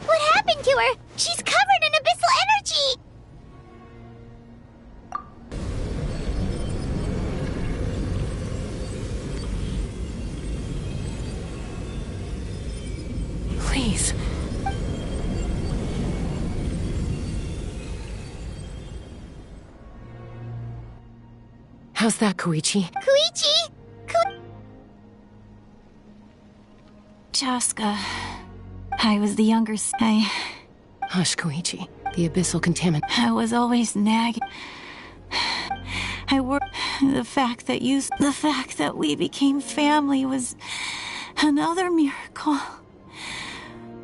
What happened to her? She's covered in abyssal energy! Please. How's that, Koichi? Koichi? Chaska. I was the younger Hush, Koichi. The abyssal contaminant. I was always nagging. The fact that we became family was another miracle.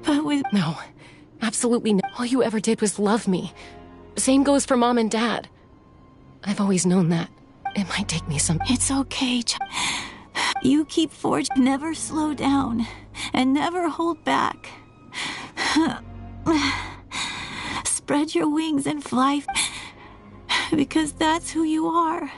But with... No. Absolutely not. All you ever did was love me. Same goes for Mom and Dad. I've always known that. It might take me some... It's okay, You keep forging. Never slow down. And never hold back. Spread your wings and fly. Because that's who you are.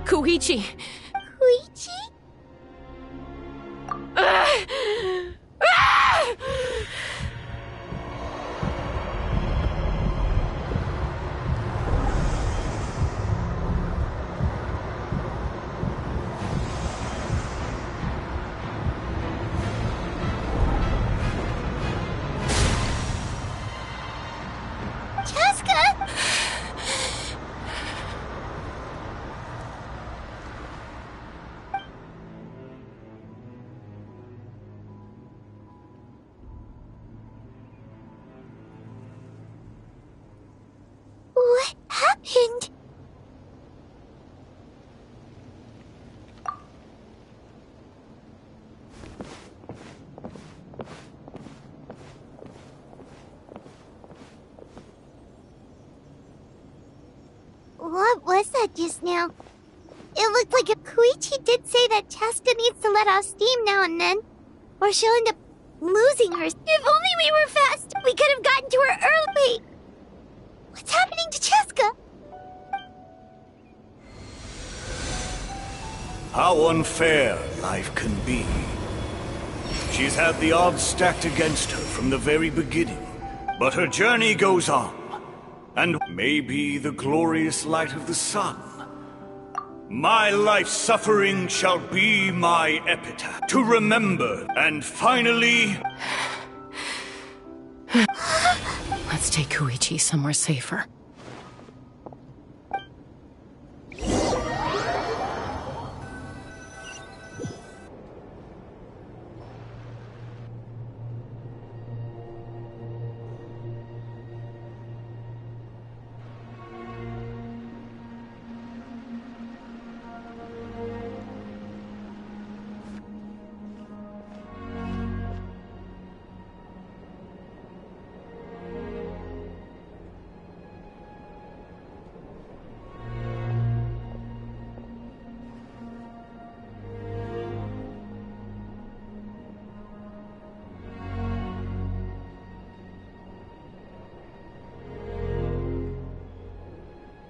Koichi! Koichi? Chaska? What happened? What was that just now? It looked like a Koichi did say that Chaska needs to let off steam now and then, or she'll end up losing her. If only we were fast, we could have gotten to her early. What's happening to Chaska? How unfair life can be. She's had the odds stacked against her from the very beginning, but her journey goes on, and maybe the glorious light of the sun. My life's suffering shall be my epitaph, to remember, and finally... Let's take Koichi somewhere safer.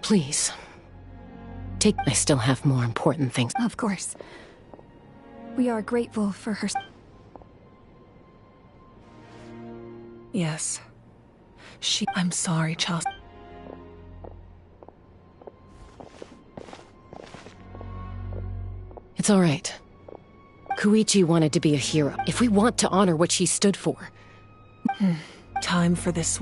Please. I still have more important things. Of course. We are grateful for her... Yes. I'm sorry, Chas. It's all right. Koichi wanted to be a hero. If we want to honor what she stood for... Time for this...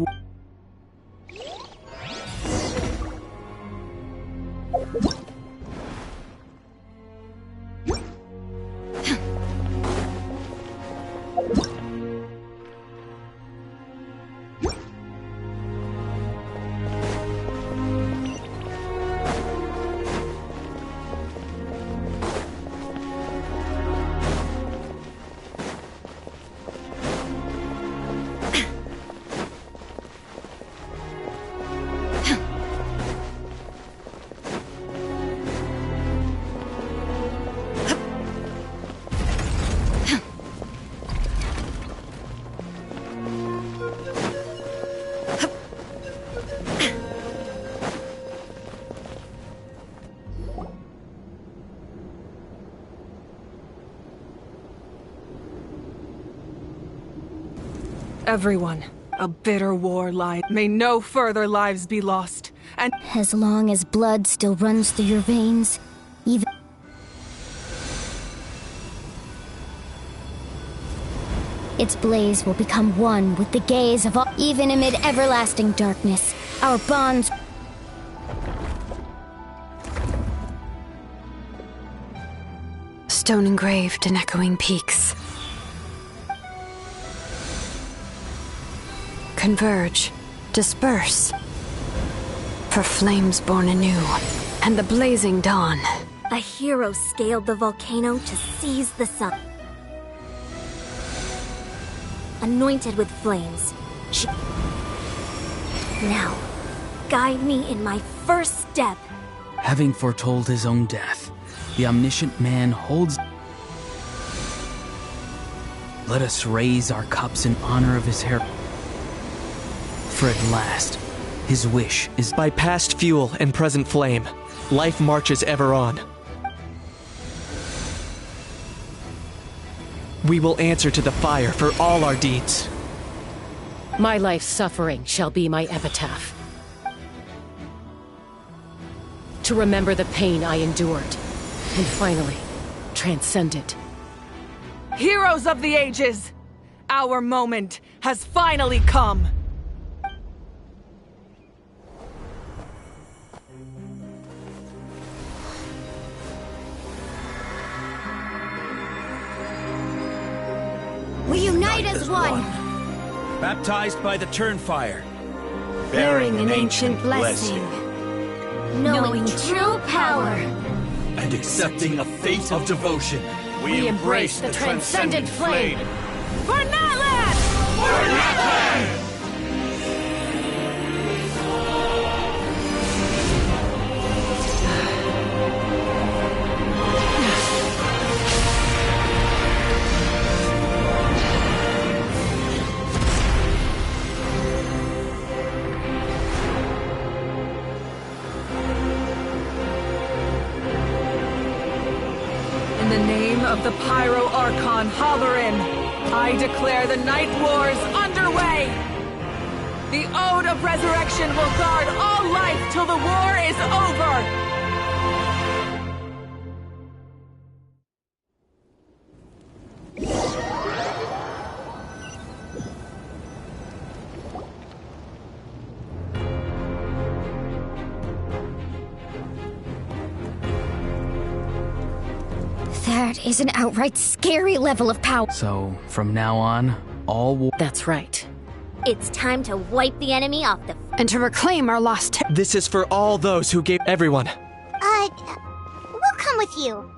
Everyone, a bitter war lies. May no further lives be lost. And As long as blood still runs through your veins, even... Its blaze will become one with the gaze of all... Even amid everlasting darkness, our bonds... Stone engraved in echoing peaks. Converge, disperse. For flames born anew, and the blazing dawn. A hero scaled the volcano to seize the sun. Anointed with flames, she... Now, guide me in my first step. Having foretold his own death, the omniscient man holds... Let us raise our cups in honor of his hair. For at last, his wish is... By past fuel and present flame, life marches ever on. We will answer to the fire for all our deeds. My life's suffering shall be my epitaph. To remember the pain I endured, and finally, transcend it. heroes of the ages, our moment has finally come. We unite as one. Baptized by the Turnfire. Bearing an ancient blessing. Knowing true power. And accepting a fate of devotion. We embrace the transcendent flame. For Natlan! For Natlan! In the name of the Pyro Archon Halloran, I declare the Night Wars underway! The Ode of Resurrection will guard all life till the war is over! That is an outright scary level of power. So, from now on, all war... That's right. It's time to wipe the enemy off the... And to reclaim our lost... This is for all those who gave everyone. We'll come with you.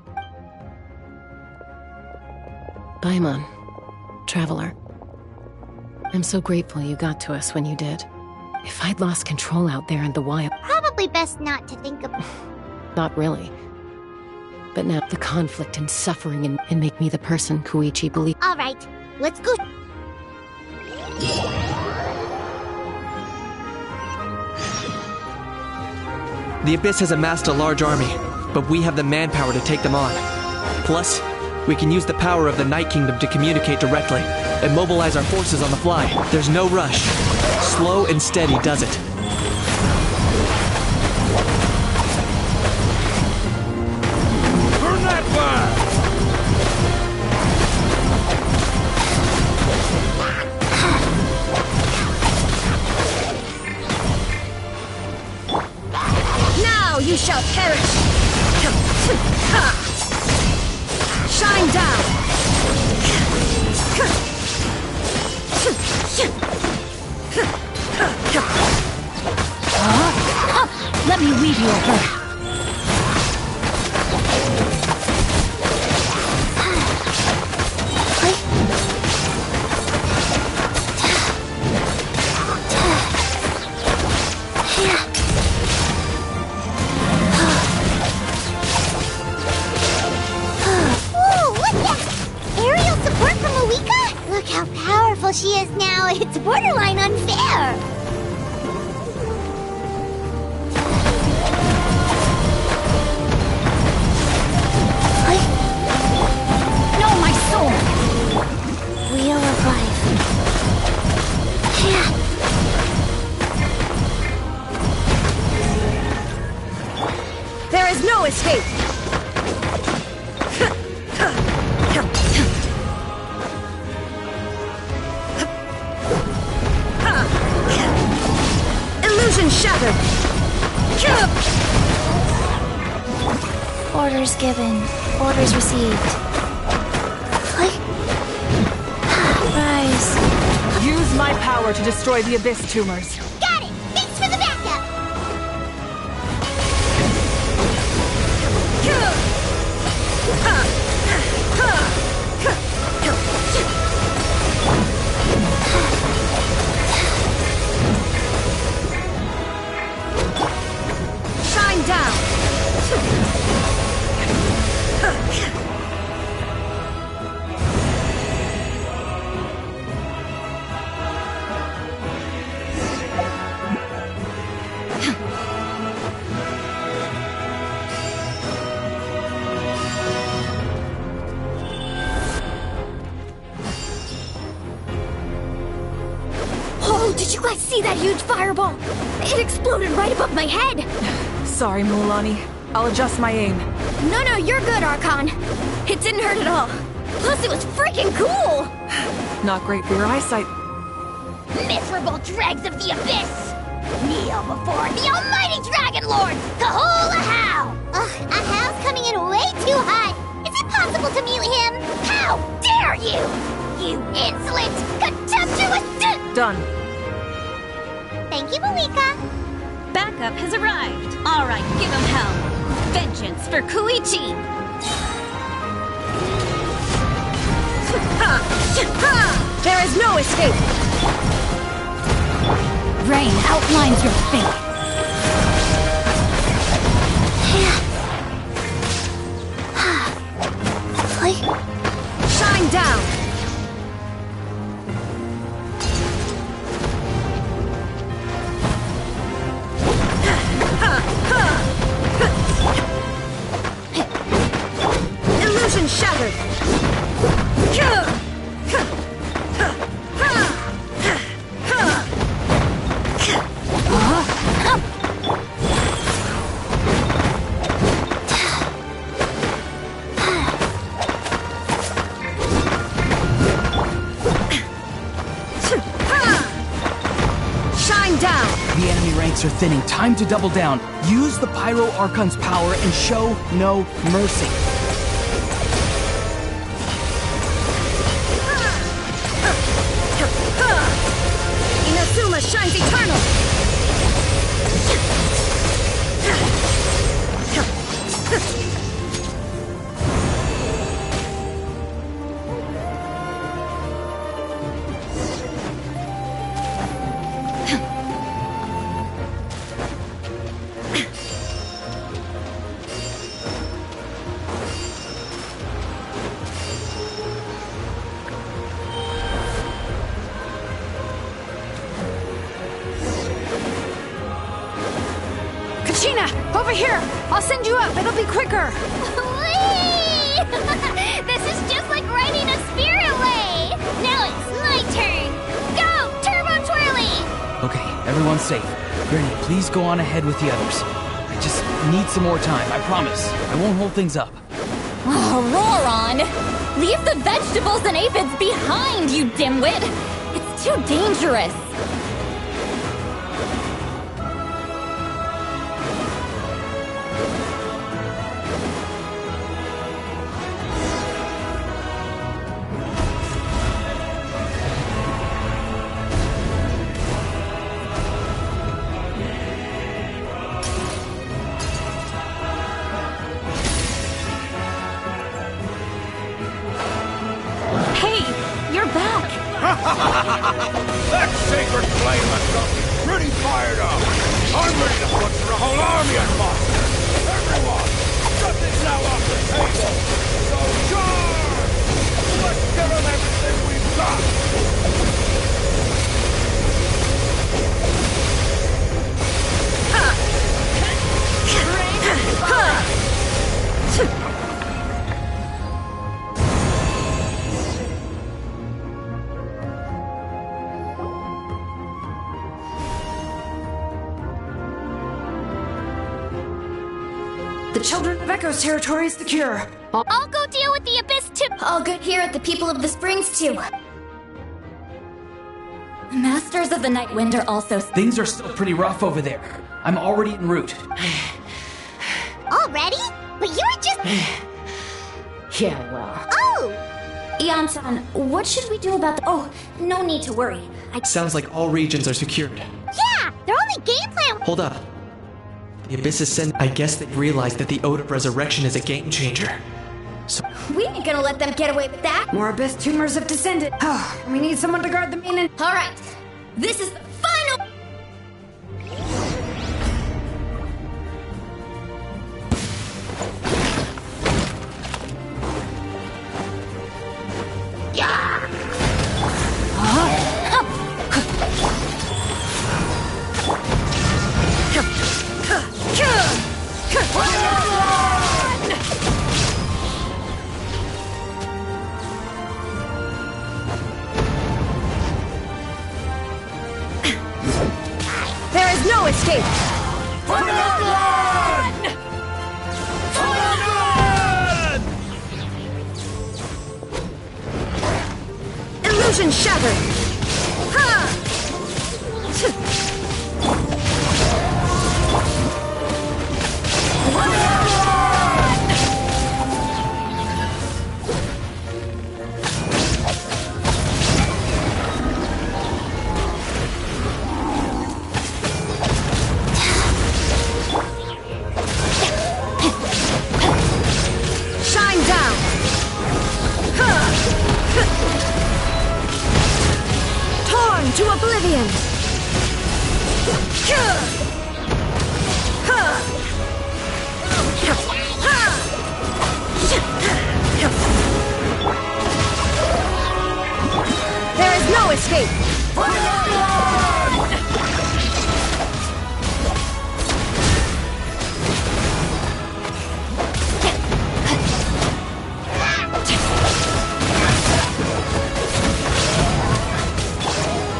Paimon, Traveler. I'm so grateful you got to us when you did. If I'd lost control out there in the wild... Probably best not to think about... Not really. But now the conflict and suffering and make me the person Koichi believes. All right, let's go. The Abyss has amassed a large army, but we have the manpower to take them on. Plus, we can use the power of the Night Kingdom to communicate directly and mobilize our forces on the fly. There's no rush. Slow and steady does it. Now you shall perish! Shine down! Let me weave you a web. She is now. It's borderline unfair. No, my soul. Wheel of life. escape! Illusion shattered! Orders given. Orders received. Rise. Use my power to destroy the Abyss tumors. Got it! Thanks for the backup! Shine down! Oh, did you guys see that huge fireball? It exploded right above my head! Sorry, Mulan. I'll adjust my aim. No, you're good, Archon. It didn't hurt at all. Plus, it was freaking cool! Not great for your eyesight. Miserable dregs of the Abyss! Kneel before the almighty Dragon Lord, Kahula-How! Ugh, Ahau's coming in way too hot! Is it possible to mute him? How dare you! You insolent, contemptuous Done. Thank you, Malika! Backup has arrived. All right, give him hell. Vengeance for Koichi. There is no escape! Rain outlines your fate. Shine down! Illusion shattered! Shine down! The enemy ranks are thinning. Time to double down. Use the Pyro Archon's power and show no mercy. Inazuma shines eternal! Kachina, over here! I'll send you up, it'll be quicker! Whee! This is just like riding a spirit way! Now it's my turn! Go, Turbo Twirly! Okay, everyone's safe. Granny, please go on ahead with the others. I just need some more time, I promise. I won't hold things up. Oh, Roron! Leave the vegetables and aphids behind, you dimwit! It's too dangerous! That sacred flame has got me pretty fired up. I'm ready to butcher a whole army of monsters. Everyone, nothing's now off the table. So charge! Let's give them everything we've got. The children of Echo's territory is secure. I'll go deal with the Abyss too. All good here at the People of the Springs, too. The Masters of the Night Wind are also... Things are still pretty rough over there. I'm already en route. Already? But you were just... Yeah, well. Oh! Ian-san, what should we do about the... Oh, no need to worry. Sounds like all regions are secured. Yeah! Their only game plan... Hold up. The Abyss is sent. I guess they realized that the Ode of Resurrection is a game changer. So We ain't gonna let them get away with that. More Abyss tumors have descended. We need someone to guard the main and... All right, this is the final... There is no escape! Illusion shattered! Shine down! Torn to oblivion! There is no escape!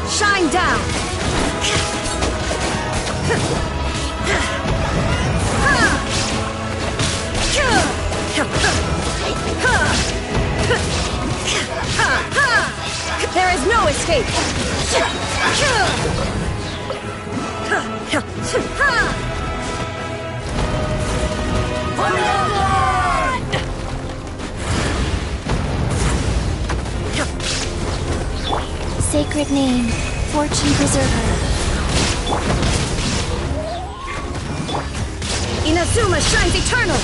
Shine down! There is no escape! Sacred name, Fortune Preserver. Inazuma shines eternal!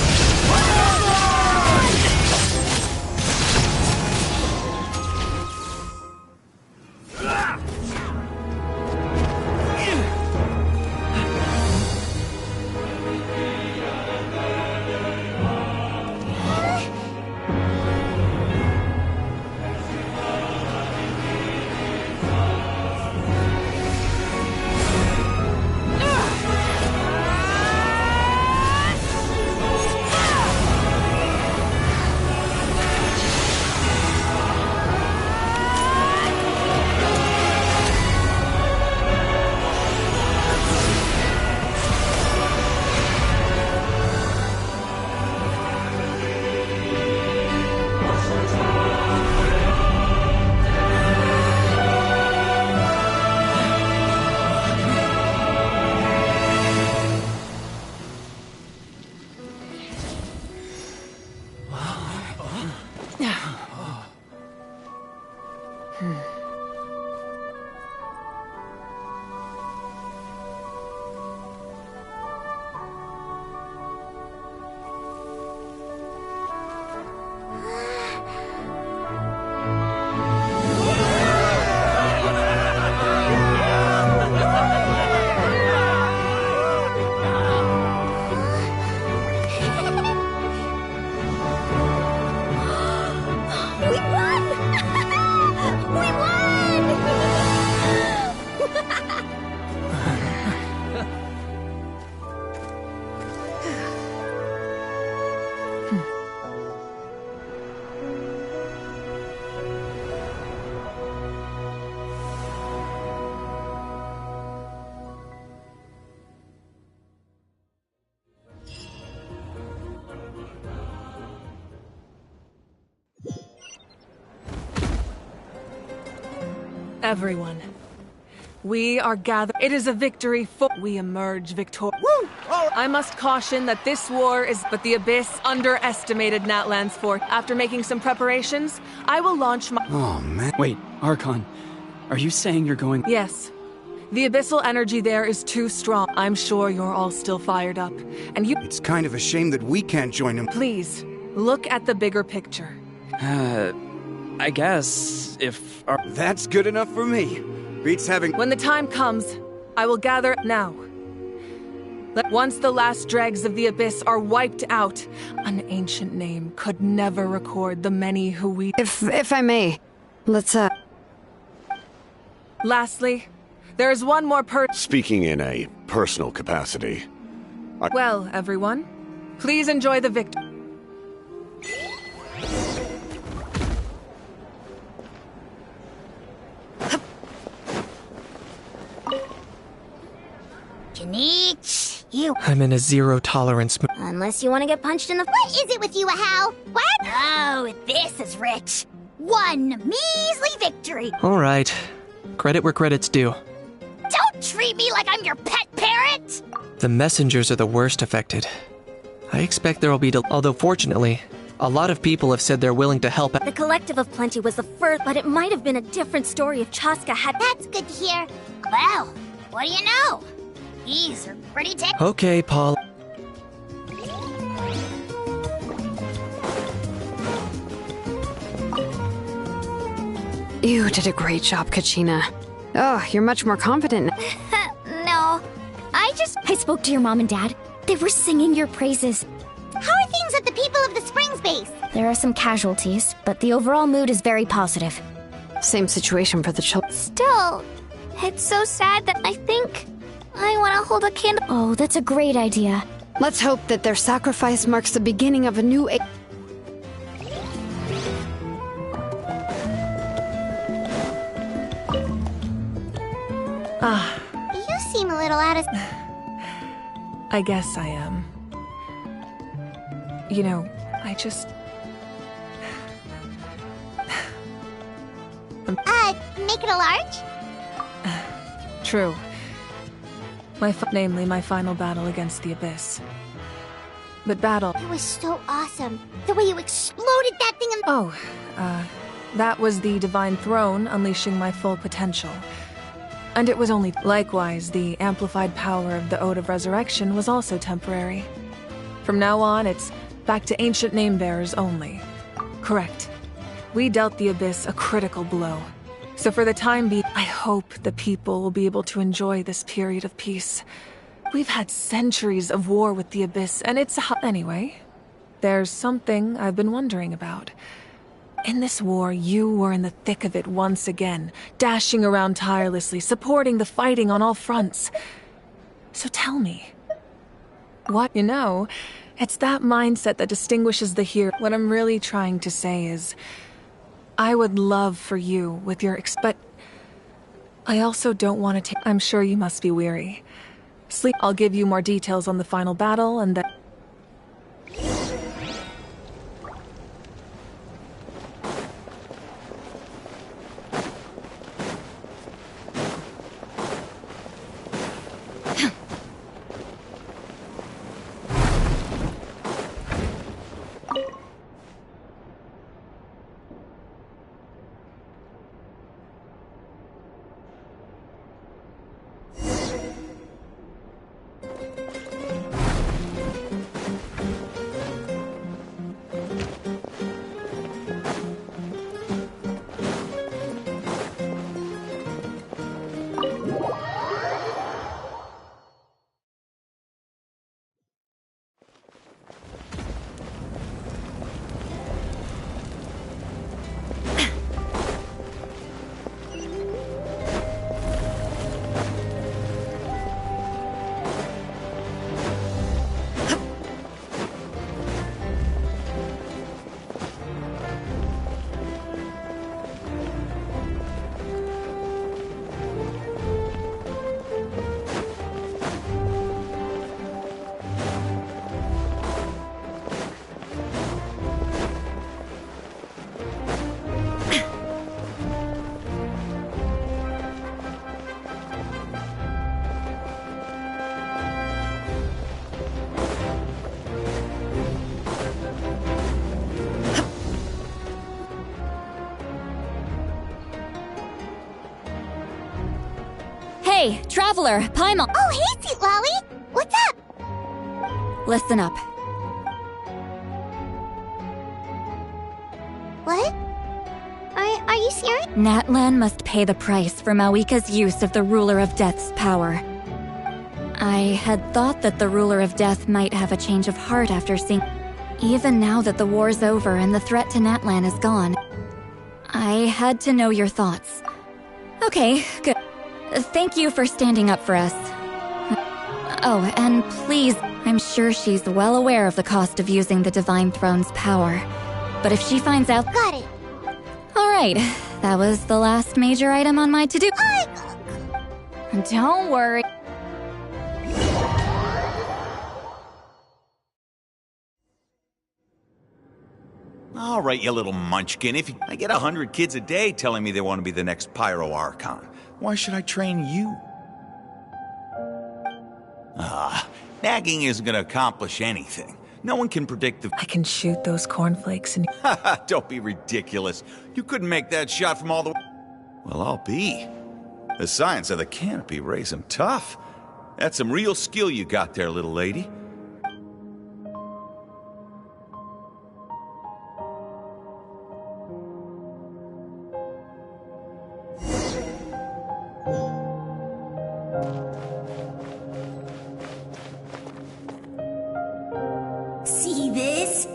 Everyone, we are gathered. It is a victory for we emerge victorious. I must caution that this war is but the Abyss underestimated Natlan's fort. After making some preparations, I will launch my— Oh, man. Wait, Archon, are you saying you're going— Yes. The abyssal energy there is too strong. I'm sure you're all still fired up. And you— It's kind of a shame that we can't join him. Please, look at the bigger picture. I guess if That's good enough for me. Beats having— When the time comes, I will gather now. Once the last dregs of the Abyss are wiped out, an ancient name could never record the many who we— If I may, let's, Lastly, there is one more Speaking in a personal capacity. Well, everyone, please enjoy the victory. Genshin, you. I'm in a zero-tolerance mood. Unless you want to get punched in the— What is it with you, Hal? What? Oh, this is rich. One measly victory. All right. Credit where credit's due. Don't treat me like I'm your pet parrot! The messengers are the worst affected. I expect there will be although fortunately, a lot of people have said they're willing to help out. The Collective of Plenty was the first, but it might have been a different story if Chaska had— That's good to hear. Well, what do you know? These are pretty Okay, Paul. You did a great job, Kachina. Oh, you're much more confident now. No, I spoke to your mom and dad. They were singing your praises. How are things at the People of the Springs base? There are some casualties, but the overall mood is very positive. Same situation for the children. Still, it's so sad that I think I want to hold a candle. Oh, that's a great idea. Let's hope that their sacrifice marks the beginning of a new age. You seem a little out of— I guess I am. You know, I just— Make it a large? True. Namely, my final battle against the Abyss. But battle— It was so awesome. The way you exploded that thing and— that was the Divine Throne unleashing my full potential. And it was only— Likewise, the amplified power of the Ode of Resurrection was also temporary. From now on, it's back to ancient name-bearers only. Correct. We dealt the Abyss a critical blow. So for the time being, I hope the people will be able to enjoy this period of peace. We've had centuries of war with the Abyss, and it's— Anyway, there's something I've been wondering about. In this war, you were in the thick of it once again, dashing around tirelessly, supporting the fighting on all fronts. So tell me, what— You know, it's that mindset that distinguishes the hero. What I'm really trying to say is, I would love for you with your but I also don't want to take— I'm sure you must be weary. Sleep. I'll give you more details on the final battle and then— Hey, Traveler, Paimon. Oh, hey, Sweet Lolly! What's up? Listen up. What? Are you serious? Natlan must pay the price for Mawika's use of the Ruler of Death's power. I had thought that the Ruler of Death might have a change of heart after seeing... Even now that the war's over and the threat to Natlan is gone, I had to know your thoughts. Okay, good. Thank you for standing up for us. Oh, and please, I'm sure she's well aware of the cost of using the Divine Throne's power. But if she finds out... Got it. Alright, that was the last major item on my to-do. Don't worry. All right, you little munchkin. If I get 100 kids a day telling me they want to be the next Pyro Archon, why should I train you? Nagging isn't going to accomplish anything. No one can predict the... I can shoot those cornflakes and... Don't be ridiculous. You couldn't make that shot from all the... Well, I'll be. The science of the canopy raised them tough. That's some real skill you got there, little lady. See this?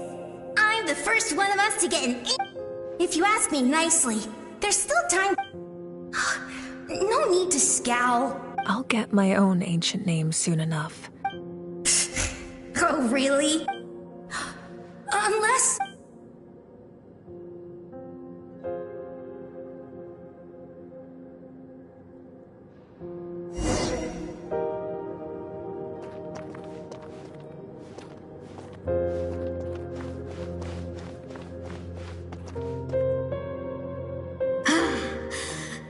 I'm the first one of us to get an A. If you ask me nicely, there's still time. No need to scowl. I'll get my own ancient name soon enough. Oh, really? Unless...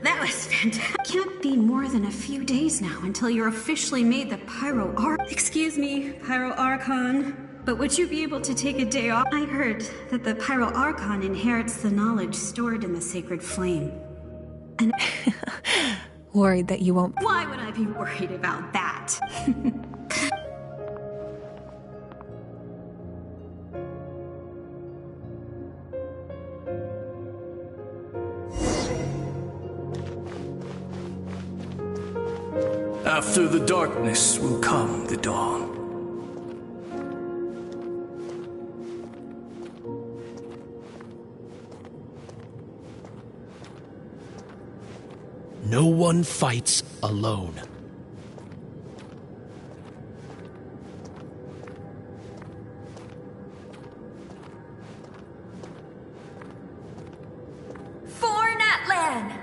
That was fantastic. Can't be more than a few days now until you're officially made the Pyro Archon. Excuse me, Pyro Archon, but would you be able to take a day off? I heard that the Pyro Archon inherits the knowledge stored in the sacred flame. And worried that you won't... Why would I be worried about that? After the darkness will come the dawn. No one fights alone. For Natlan!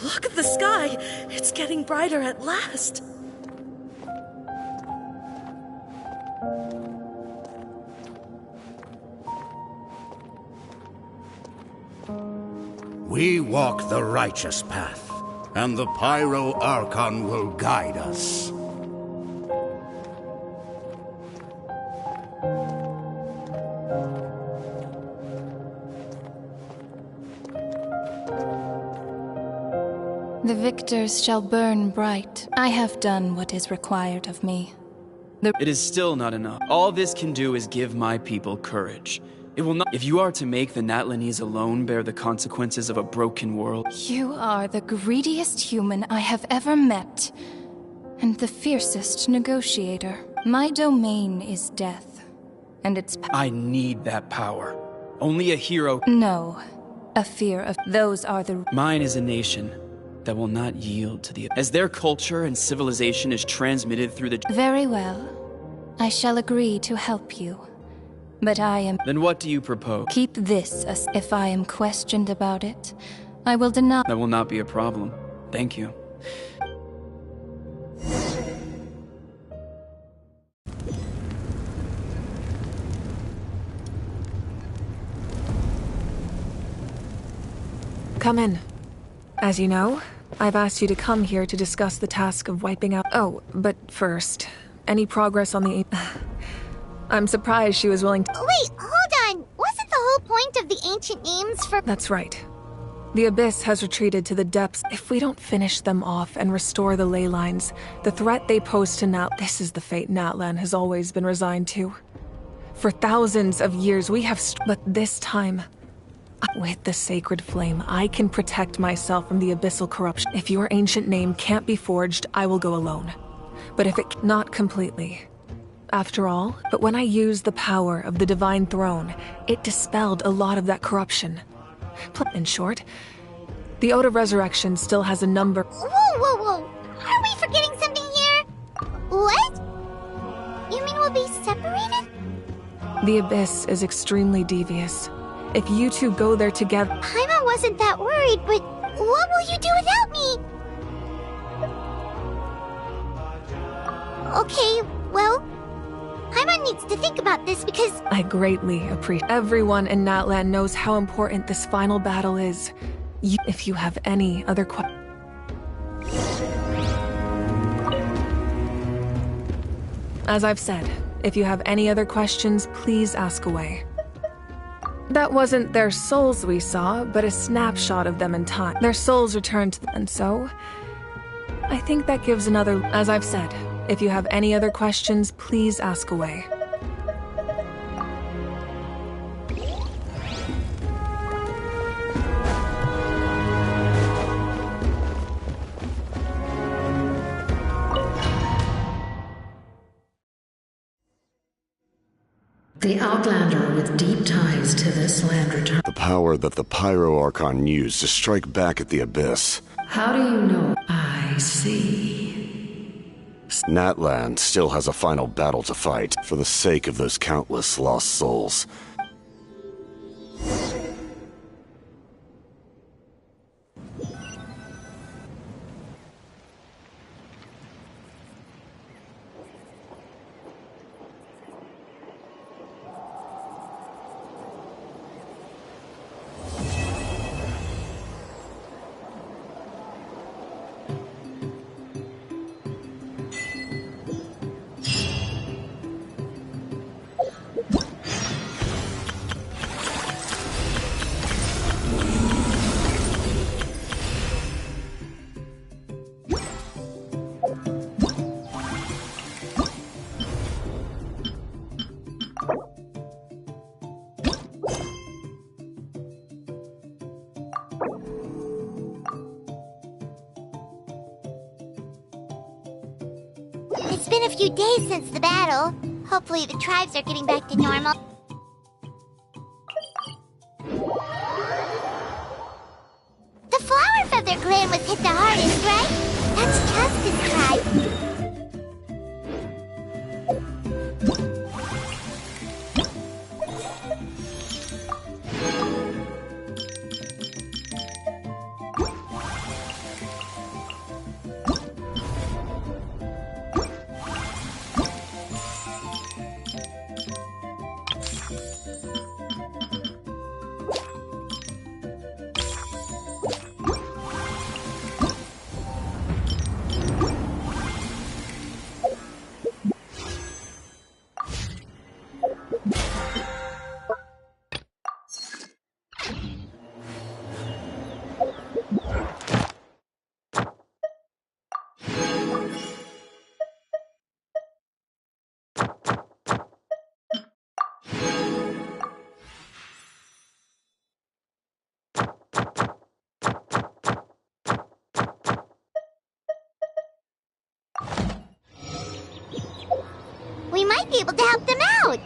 Look at the sky! It's getting brighter at last! We walk the righteous path, and the Pyro Archon will guide us. The victors shall burn bright. I have done what is required of me. It is still not enough. All this can do is give my people courage. It will not— If you are to make the Natlanese alone bear the consequences of a broken world— You are the greediest human I have ever met, and the fiercest negotiator. My domain is death, and its I need that power. Only a hero— No, a fear of— Those are the— Mine is a nation that will not yield to the— As their culture and civilization is transmitted through the— Very well. I shall agree to help you. But I am— Then what do you propose? Keep this as— If I am questioned about it, I will deny— That will not be a problem. Thank you. Come in. As you know, I've asked you to come here to discuss the task of wiping out— Oh, but first, any progress on the... I'm surprised she was willing to... Wait, hold on. Wasn't the whole point of the ancient names for... That's right. The Abyss has retreated to the depths. If we don't finish them off and restore the ley lines, the threat they pose to Nat... This is the fate Natlan has always been resigned to. For thousands of years, we have... But this time... With the sacred flame, I can protect myself from the abyssal corruption. If your ancient name can't be forged, I will go alone. But if it... Not completely. After all, but when I used the power of the Divine Throne, it dispelled a lot of that corruption. In short, the Ode of Resurrection still has a number... Whoa! Are we forgetting something here? What? You mean we'll be separated? The Abyss is extremely devious. If you two go there together... Paimon wasn't that worried, but what will you do without me? Okay, well, Paimon needs to think about this because... I greatly appreciate... Everyone in Natlan knows how important this final battle is. If you have any other questions... As I've said, if you have any other questions, please ask away. That wasn't their souls we saw, but a snapshot of them in time. Their souls returned to them, and so... I think that gives another... As I've said, if you have any other questions, please ask away. The Outlander with deep ties to this land return. The power that the Pyro Archon used to strike back at the Abyss. How do you know? I see. Natlan still has a final battle to fight for the sake of those countless lost souls. It's been a few days since the battle. Hopefully the tribes are getting back to normal. The Flower Feather clan was hit the hardest, right? That's Chaska's tribe. We might be able to help them out.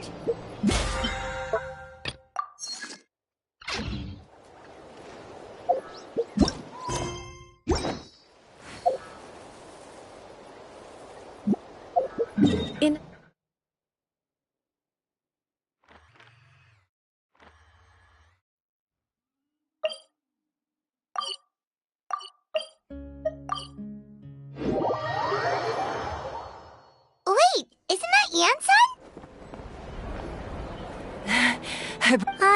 Wait, isn't that Yansan?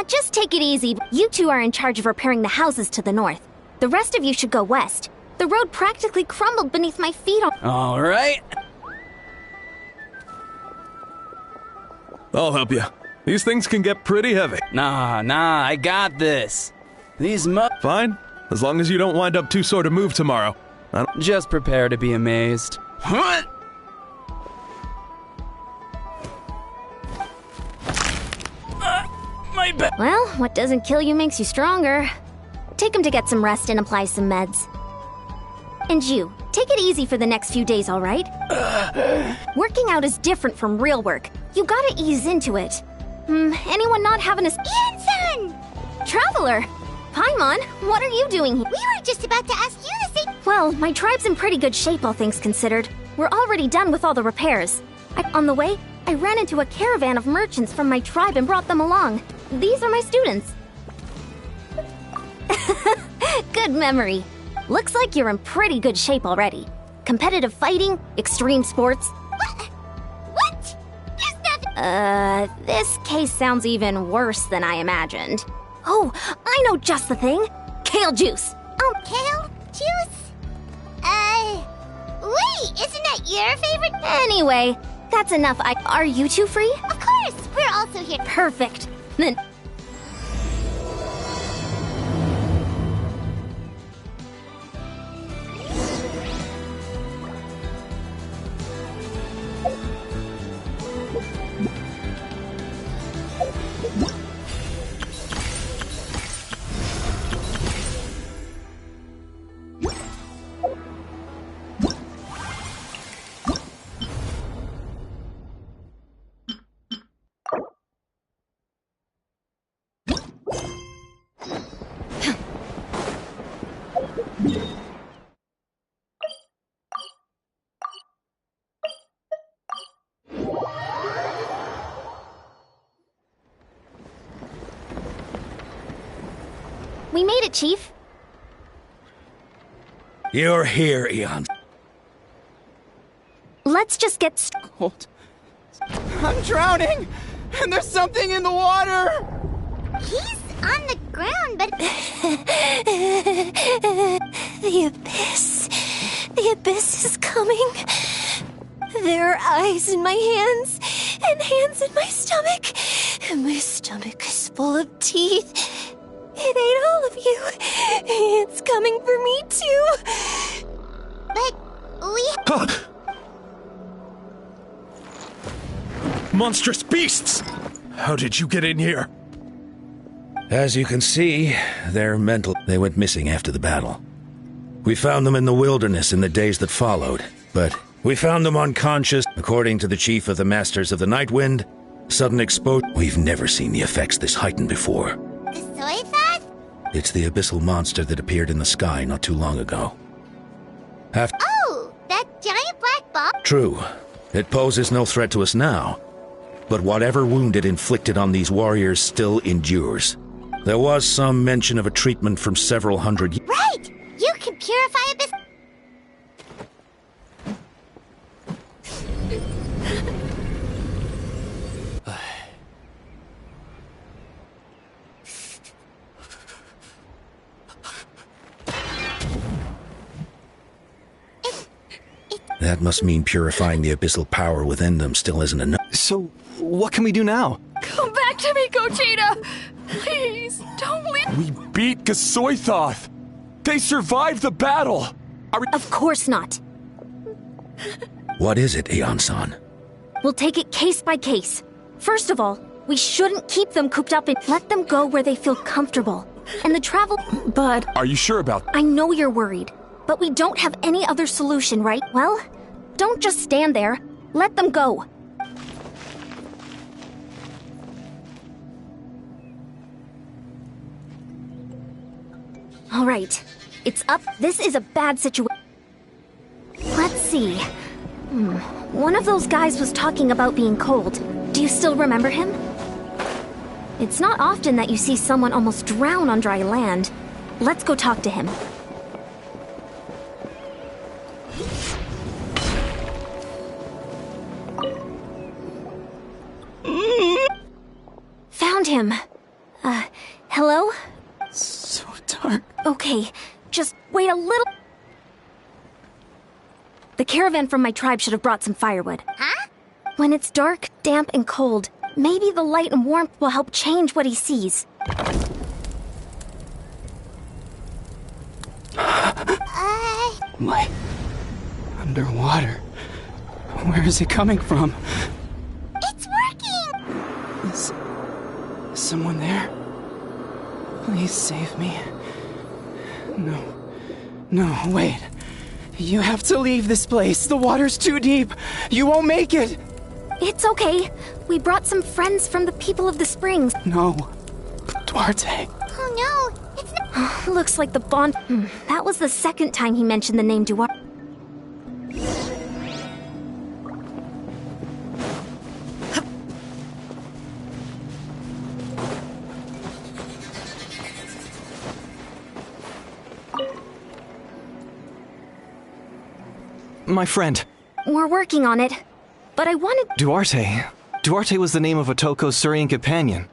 Just take it easy. You two are in charge of repairing the houses to the north. The rest of you should go west. The road practically crumbled beneath my feet. All right. I'll help you. These things can get pretty heavy. Nah, I got this. Fine, as long as you don't wind up too sore to move tomorrow. Just prepare to be amazed. Well, what doesn't kill you makes you stronger. Take him to get some rest and apply some meds. And you, take it easy for the next few days, all right? Working out is different from real work. You gotta ease into it. Anyone not having a... Ian-san! Traveler! Paimon, what are you doing here? We were just about to ask you the same... Well, my tribe's in pretty good shape, all things considered. We're already done with all the repairs. On the way, I ran into a caravan of merchants from my tribe and brought them along. These are my students. Good memory. Looks like you're in pretty good shape already. Competitive fighting, extreme sports. What? There's nothing... This case sounds even worse than I imagined. Oh, I know just the thing. Kale juice. Oh, kale juice? Wait, isn't that your favorite? Anyway, that's enough. Are you two free? Of course, we're also here. Perfect. Then... We made it, Chief. You're here, Eon. Let's just get Hold. I'm drowning! And there's something in the water! He's on the ground, but... The abyss. The abyss is coming. There are eyes in my hands, and hands in my stomach. And my stomach is full of teeth. It ate all of you. It's coming for me, too. But we... Monstrous beasts! How did you get in here? As you can see, they're mental. They went missing after the battle. We found them in the wilderness in the days that followed, but we found them unconscious. According to the chief of the Masters of the Night Wind, sudden exposure. We've never seen the effects this heightened before. The soy fat? It's the abyssal monster that appeared in the sky not too long ago. Oh, that giant black ball? True. It poses no threat to us now. But whatever wound it inflicted on these warriors still endures. There was some mention of a treatment from several hundred years. Right! You can purify abyss... That must mean purifying the abyssal power within them still isn't enough. So, what can we do now? Come back to me, Gogeta! Please, don't leave. We beat Gasoithoth! They survived the battle! Of course not. What is it, Aeon-san? We'll take it case by case. First of all, we shouldn't keep them cooped up and let them go where they feel comfortable. And the travel... But... Are you sure about... I know you're worried, but we don't have any other solution, right? Well, don't just stand there. Let them go. All right. It's up. This is a bad situation. Let's see. One of those guys was talking about being cold. Do you still remember him? It's not often that you see someone almost drown on dry land. Let's go talk to him. Found him. Hello? So dark. Okay, just wait a little... The caravan from my tribe should have brought some firewood. Huh? When it's dark, damp, and cold, Maybe the light and warmth will help change what he sees. Light. Underwater. Where is it coming from? It's working! Is someone there? Please save me. No. No, wait. You have to leave this place. The water's too deep. You won't make it. It's okay. We brought some friends from the people of the springs. No. Duarte. Oh no, it's not. Looks like the bond. That was the second time he mentioned the name Duarte. My friend. We're working on it. But I wanted... Duarte. Duarte was the name of Otoko's Surian companion.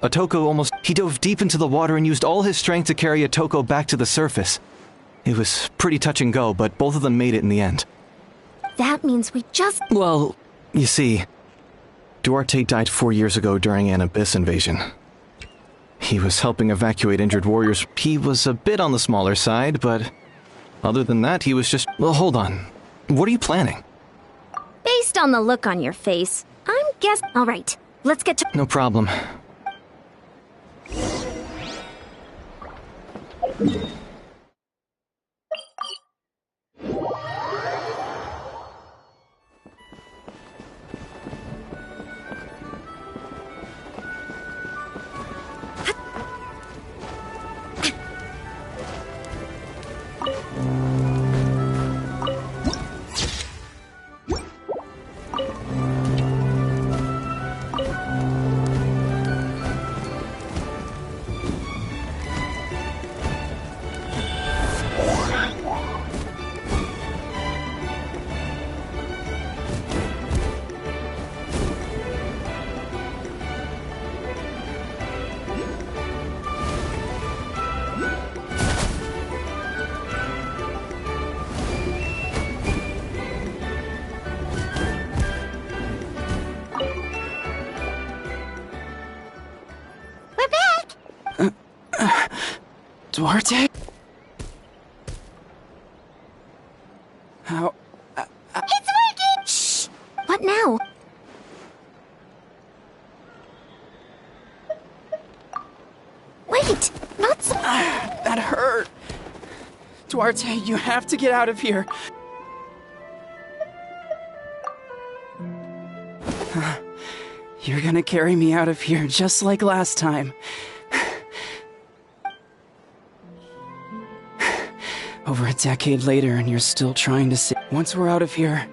Otoko he dove deep into the water and used all his strength to carry Otoko back to the surface. It was pretty touch and go, but both of them made it in the end. That means we just... Well, you see, Duarte died 4 years ago during an Abyss invasion. He was helping evacuate injured warriors. He was a bit on the smaller side, but other than that, he was just... Well, hold on. What are you planning? Based on the look on your face, I'm guessing... All right, let's get to... No problem. Duarte? How? It's working! Shh! What now? Wait! Not so... That hurt! Duarte, you have to get out of here! You're gonna carry me out of here just like last time. Over a decade later, and you're still trying to see. Once we're out of here,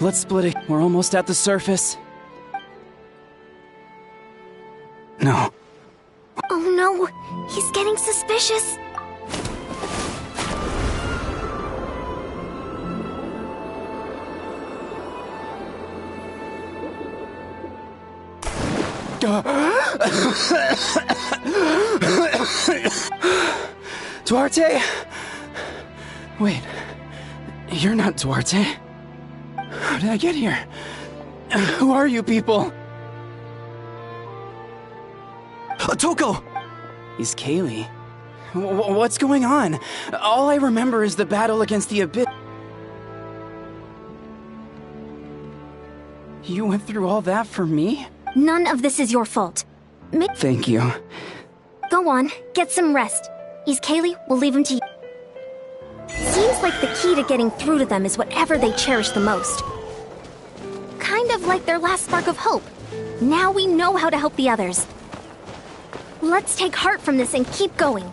let's split it. We're almost at the surface. No. Oh no! He's getting suspicious! Duarte? Wait, you're not Duarte. How did I get here? Who are you people? Otoko! He's Kaylee. What's going on? All I remember is the battle against the Abyss. You went through all that for me? None of this is your fault. Thank you. Go on, get some rest. Is Kaylee, we'll leave him to you. Seems like the key to getting through to them is whatever they cherish the most. Kind of like their last spark of hope. Now we know how to help the others. Let's take heart from this and keep going.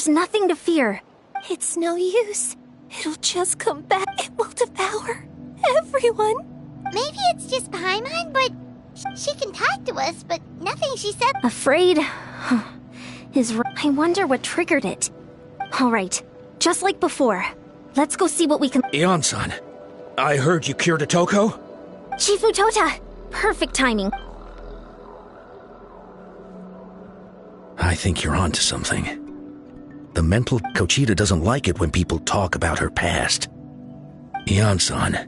There's nothing to fear. It's no use. It'll just come back. It will devour everyone. Maybe it's just Paimon, but she can talk to us, but nothing she said. Afraid is right. I wonder what triggered it. All right, just like before. Let's go see what we can. Ion-san, I heard you cured Otoko? Chief Mutota! Perfect timing. I think you're onto something. The mental Kochita doesn't like it when people talk about her past. Ion-san.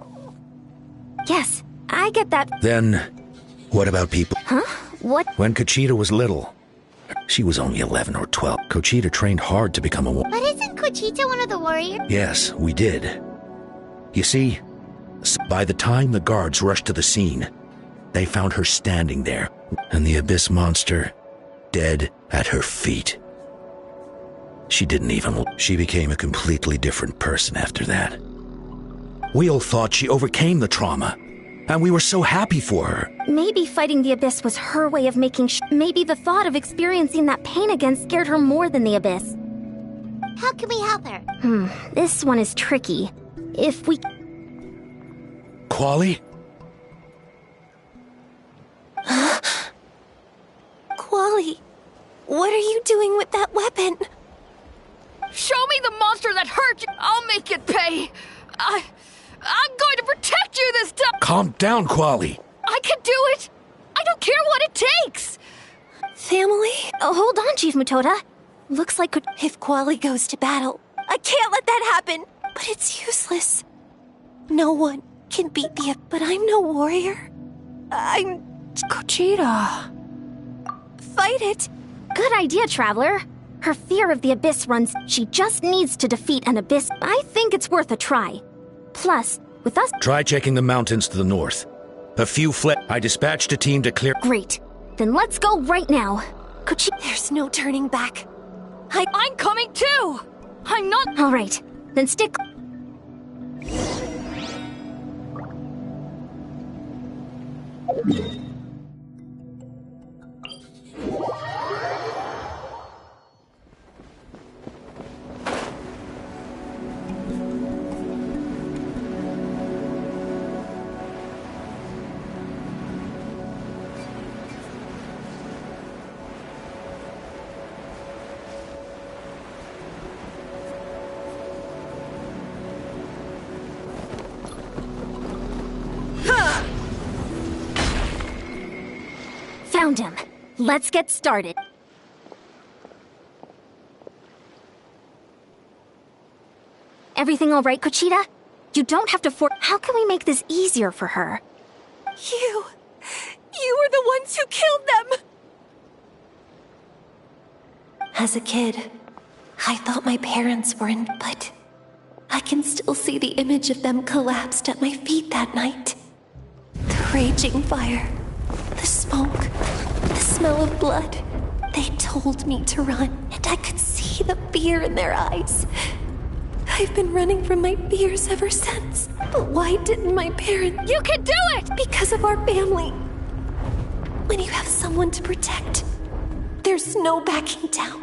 Yes, I get that. Then, what about people? Huh? What? When Kochita was little, she was only 11 or 12. Kochita trained hard to become a woman. But isn't Kochita one of the warriors? Yes, we did. You see, by the time the guards rushed to the scene, they found her standing there, and the Abyss monster dead at her feet. She didn't even... She became a completely different person after that. We all thought she overcame the trauma, and we were so happy for her. Maybe fighting the Abyss was her way of making maybe the thought of experiencing that pain again scared her more than the Abyss. How can we help her? This one is tricky. If we... Quali? Quali, what are you doing with that weapon? Show me the monster that hurt you! I'll make it pay! I'm going to protect you this time! Calm down, Quali! I can do it! I don't care what it takes! Family? Oh, hold on, Chief Mutota. Looks like... If Quali goes to battle, I can't let that happen! But it's useless. No one can beat the... But I'm no warrior. I'm... Kochita. Fight it! Good idea, Traveler. Her fear of the Abyss runs... She just needs to defeat an Abyss. I think it's worth a try. Plus, with us... Try checking the mountains to the north. A few I dispatched a team to clear... Great. Then let's go right now. There's no turning back. I'm coming too! I'm not... All right. Then stick... Found him. Let's get started. Everything all right, Kochita? You don't have to How can we make this easier for her? You were the ones who killed them! As a kid, I thought my parents weren't, but I can still see the image of them collapsed at my feet that night. The raging fire, the smoke, the smell of blood. They told me to run, and I could see the fear in their eyes. I've been running from my fears ever since. But why didn't my parents... You can do it! Because of our family. When you have someone to protect, there's no backing down.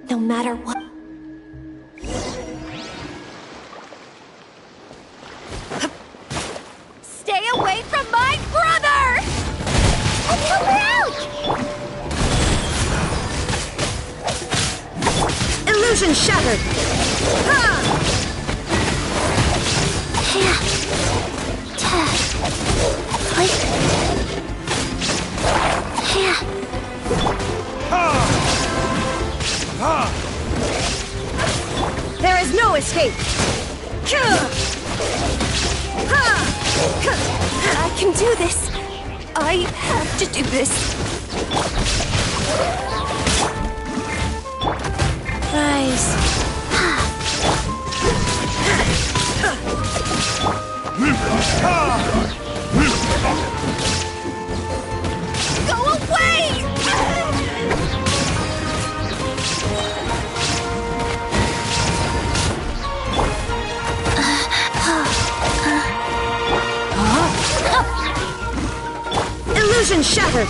No matter what. Stay away from my brother! Help her out! Illusion shattered! There is no escape! I can do this. I have to do this. Rise. Go away! Illusion shattered!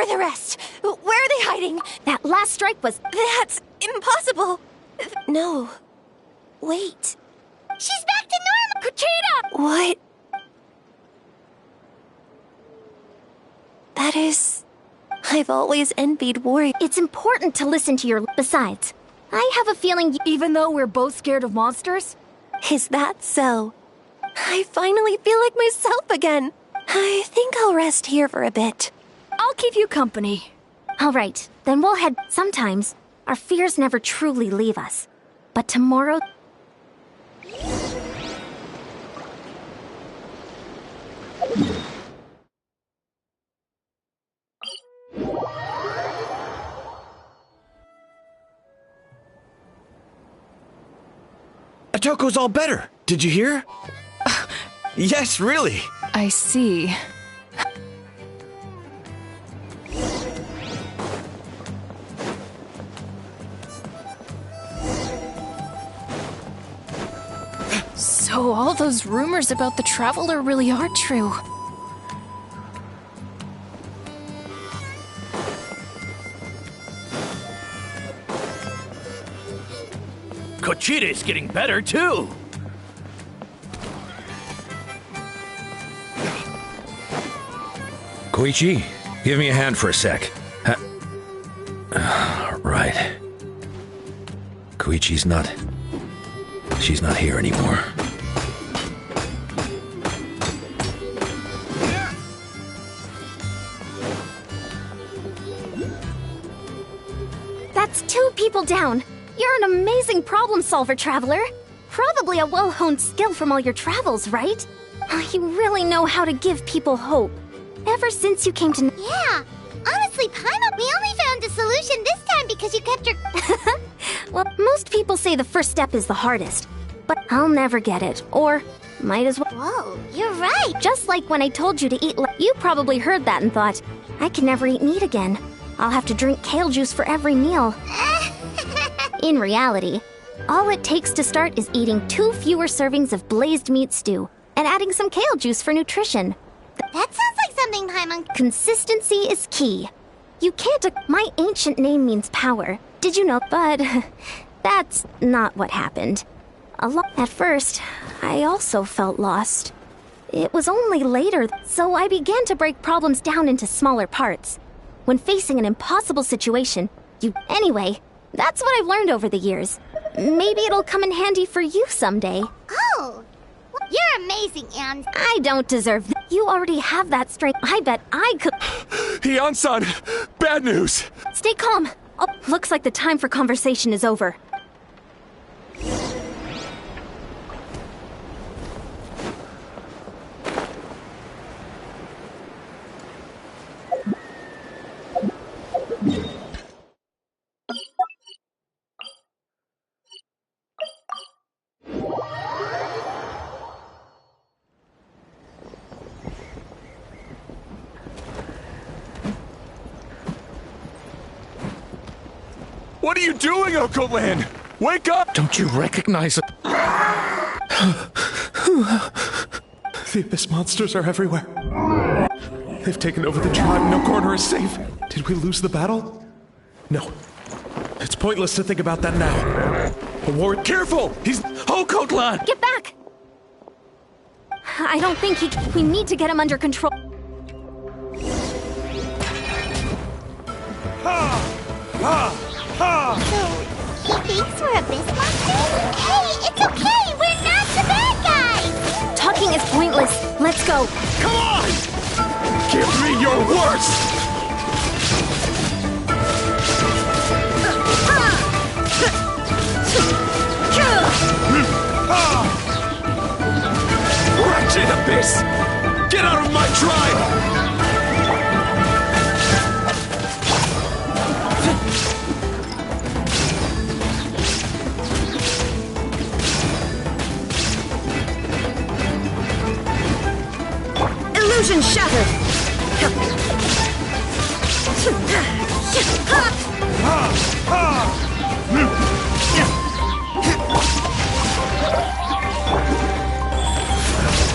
are the rest? Where are they hiding? That last strike was... That's impossible. No. Wait. She's back to normal! Kuchita! What? That is... I've always envied warriors. It's important to listen to your... Besides, I have a feeling... Even though we're both scared of monsters? Is that so? I finally feel like myself again. I think I'll rest here for a bit. I'll keep you company. All right, then we'll head... Sometimes, our fears never truly leave us. But tomorrow... Atoko's all better. Did you hear? Yes, really. I see. So all those rumors about the Traveler really are true. Kuchita's getting better, too! Koichi, give me a hand for a sec. Right. Koichi's not... She's not here anymore. That's 2 people down. You're an amazing problem solver, Traveler. Probably a well-honed skill from all your travels, right? You really know how to give people hope. Ever since you came to... Yeah, honestly, Paimon, we only found a solution this time because you kept your... Well, most people say the first step is the hardest. But I'll never get it, or might as well... Whoa, you're right. Just like when I told you to eat... You probably heard that and thought, I can never eat meat again. I'll have to drink kale juice for every meal. In reality, all it takes to start is eating 2 fewer servings of blazed meat stew and adding some kale juice for nutrition. That sounds like something Paimon... Consistency is key. You can't... My ancient name means power. Did you know? But that's not what happened. At first, I also felt lost. It was only later, so I began to break problems down into smaller parts. When facing an impossible situation, Anyway, that's what I've learned over the years. Maybe it'll come in handy for you someday. Oh, you're amazing, Anne. I don't deserve that. You already have that strength. I bet I could... Hian-san, bad news. Stay calm. Oh, looks like the time for conversation is over. What are you doing, Oko-Lan? Wake up! Don't you recognize it? The Abyss monsters are everywhere. They've taken over the tribe. No corner is safe. Did we lose the battle? No. It's pointless to think about that now. The war... Careful! He's... Oko-Lan! Get back! I don't think he... We need to get him under control. So, he thinks we're Abyss monsters? Hey, it's okay! We're not the bad guys! Talking is pointless. Let's go. Come on! Give me your worst! Wretched Abyss! Get out of my tribe! Illusion shattered!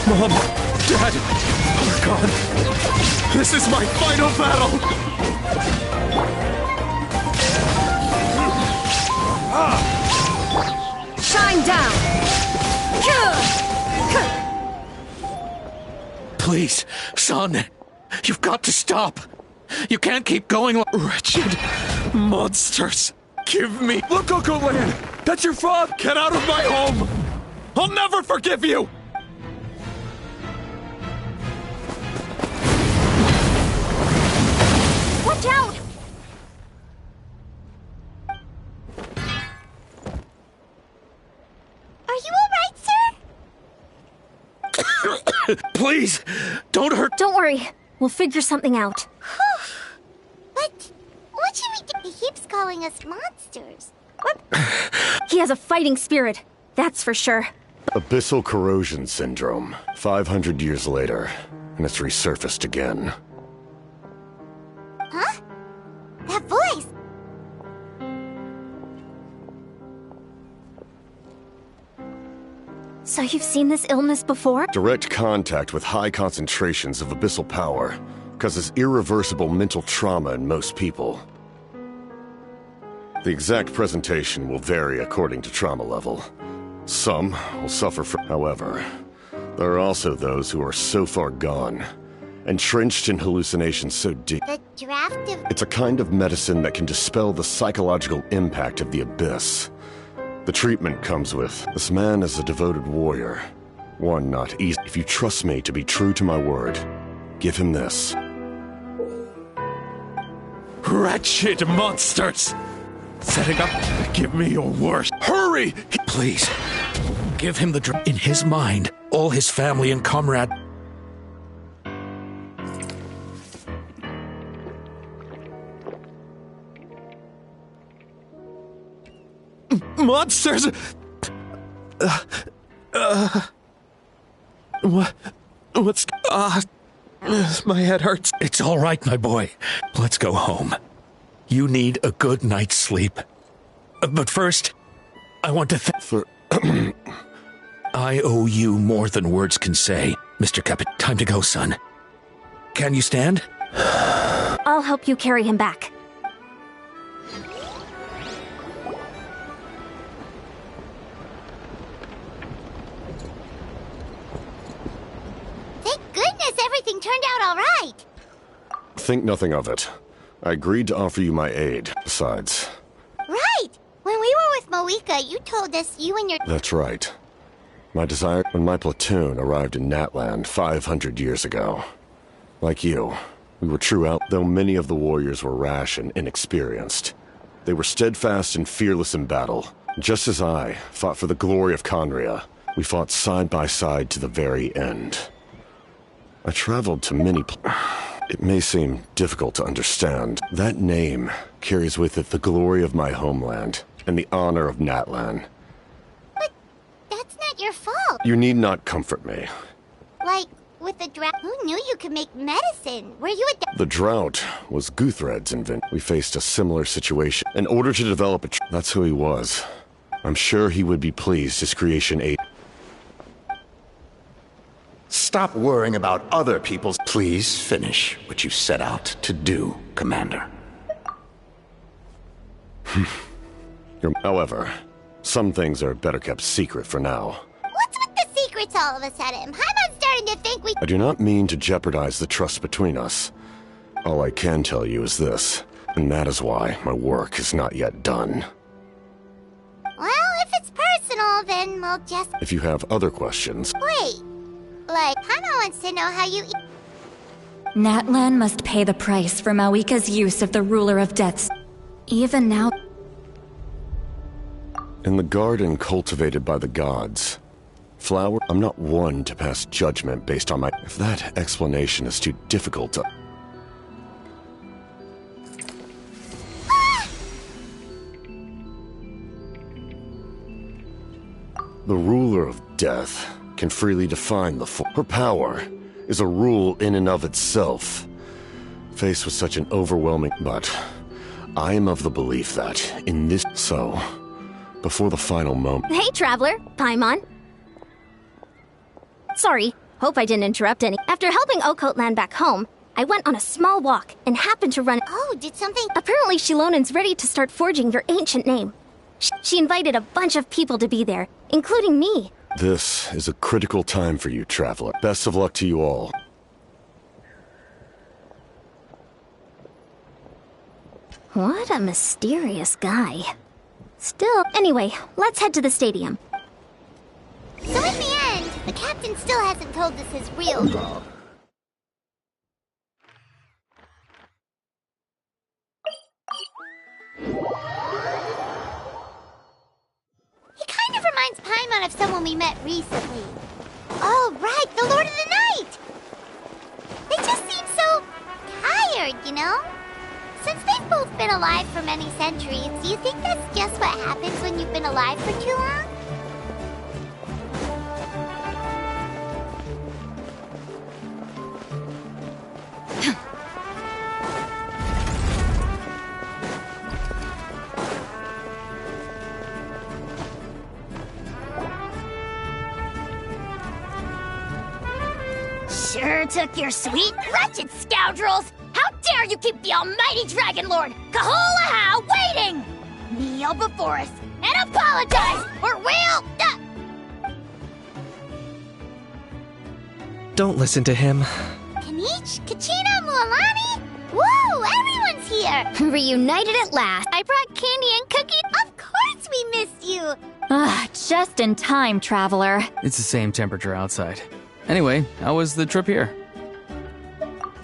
Mom, Dad, Archon, this is my final battle! Shine down! Please, son, you've got to stop. You can't keep going like wretched monsters. Give me. Look, Uncle Lan! That's your father! Get out of my home! I'll never forgive you! Watch out! Are you alright, sir? Please, don't hurt. Don't worry. We'll figure something out. But what should we do? He keeps calling us monsters. He has a fighting spirit, that's for sure. Abyssal corrosion syndrome. 500 years later, and it's resurfaced again. Huh? That voice! So you've seen this illness before? Direct contact with high concentrations of abyssal power causes irreversible mental trauma in most people. The exact presentation will vary according to trauma level. Some will suffer from. However, there are also those who are so far gone, entrenched in hallucinations so deep. The draft of... It's a kind of medicine that can dispel the psychological impact of the abyss. The treatment comes with, this man is a devoted warrior. One not easy. If you trust me to be true to my word, give him this. Wretched monsters! Setting up, give me your worst. Hurry! Please, give him the in his mind, all his family and comrade. Monsters! What's... my head hurts. It's all right, my boy. Let's go home. You need a good night's sleep. But first, I want to I owe you more than words can say, Mr. Capit. Time to go, son. Can you stand? I'll help you carry him back. Thank goodness everything turned out all right. Think nothing of it. I agreed to offer you my aid. Besides... Right! When we were with Moika, you told us you and your... That's right. My desire... When my platoon arrived in Natland 500 years ago. Like you, we were true out... Though many of the warriors were rash and inexperienced. They were steadfast and fearless in battle. Just as I fought for the glory of Conria, we fought side by side to the very end. I traveled to many... It may seem difficult to understand. That name carries with it the glory of my homeland and the honor of Natlan. But that's not your fault. You need not comfort me. Like, with the drought, who knew you could make medicine? Were you a... The drought was Guthred's invention. We faced a similar situation. In order to develop a... That's who he was. I'm sure he would be pleased his creation aid... Stop worrying about other people's... Please finish what you set out to do, Commander. However, some things are better kept secret for now. What's with the secrets all of a sudden? I'm starting to think we... I do not mean to jeopardize the trust between us. All I can tell you is this, and that is why my work is not yet done. Well, if it's personal, then we'll just... If you have other questions... Wait. Like, Hana wants to know how you... Natlan must pay the price for Mawika's use of the Ruler of Deaths. Even now... In the garden cultivated by the gods, flower... I'm not one to pass judgment based on my... If that explanation is too difficult to... The Ruler of Death can freely define the Her power is a rule in and of itself. Faced with such an overwhelming... But I am of the belief that in this... So, before the final moment... Hey, Traveler. Paimon. Sorry. Hope I didn't interrupt any. After helping Ocote land back home, I went on a small walk and happened to run. Oh, did something? Apparently, Shilonen's ready to start forging your ancient name. She invited a bunch of people to be there, including me. This is a critical time for you, Traveler. Best of luck to you all. What a mysterious guy. Still, anyway, let's head to the stadium. So in the end, the captain still hasn't told us his real goal. He kind of reminds Paimon of someone we met recently. Oh, right, the Lord of the Night! They just seem so tired, you know? Since they've both been alive for many centuries, do you think that's just what happens when you've been alive for too long? Sure took your sweet, wretched scoundrels! How dare you keep the almighty Dragon Lord, Kahoolaha, waiting! Kneel before us and apologize, or we'll... Don't listen to him. Kanich, Kachina, Mualani? Woo, everyone's here! Reunited at last. I brought candy and cookies. Of course we missed you! Just in time, Traveler. It's the same temperature outside. Anyway, how was the trip here?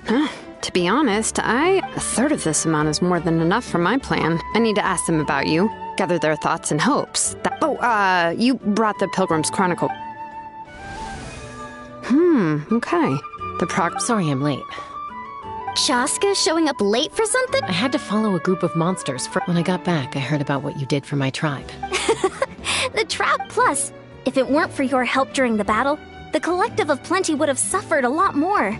To be honest, a third of this amount is more than enough for my plan. I need to ask them about you, gather their thoughts and hopes. You brought the Pilgrim's Chronicle. Okay. Sorry I'm late. Chaska showing up late for something? I had to follow a group of monsters. When I got back, I heard about what you did for my tribe. The trap plus. If it weren't for your help during the battle, the Collective of Plenty would have suffered a lot more.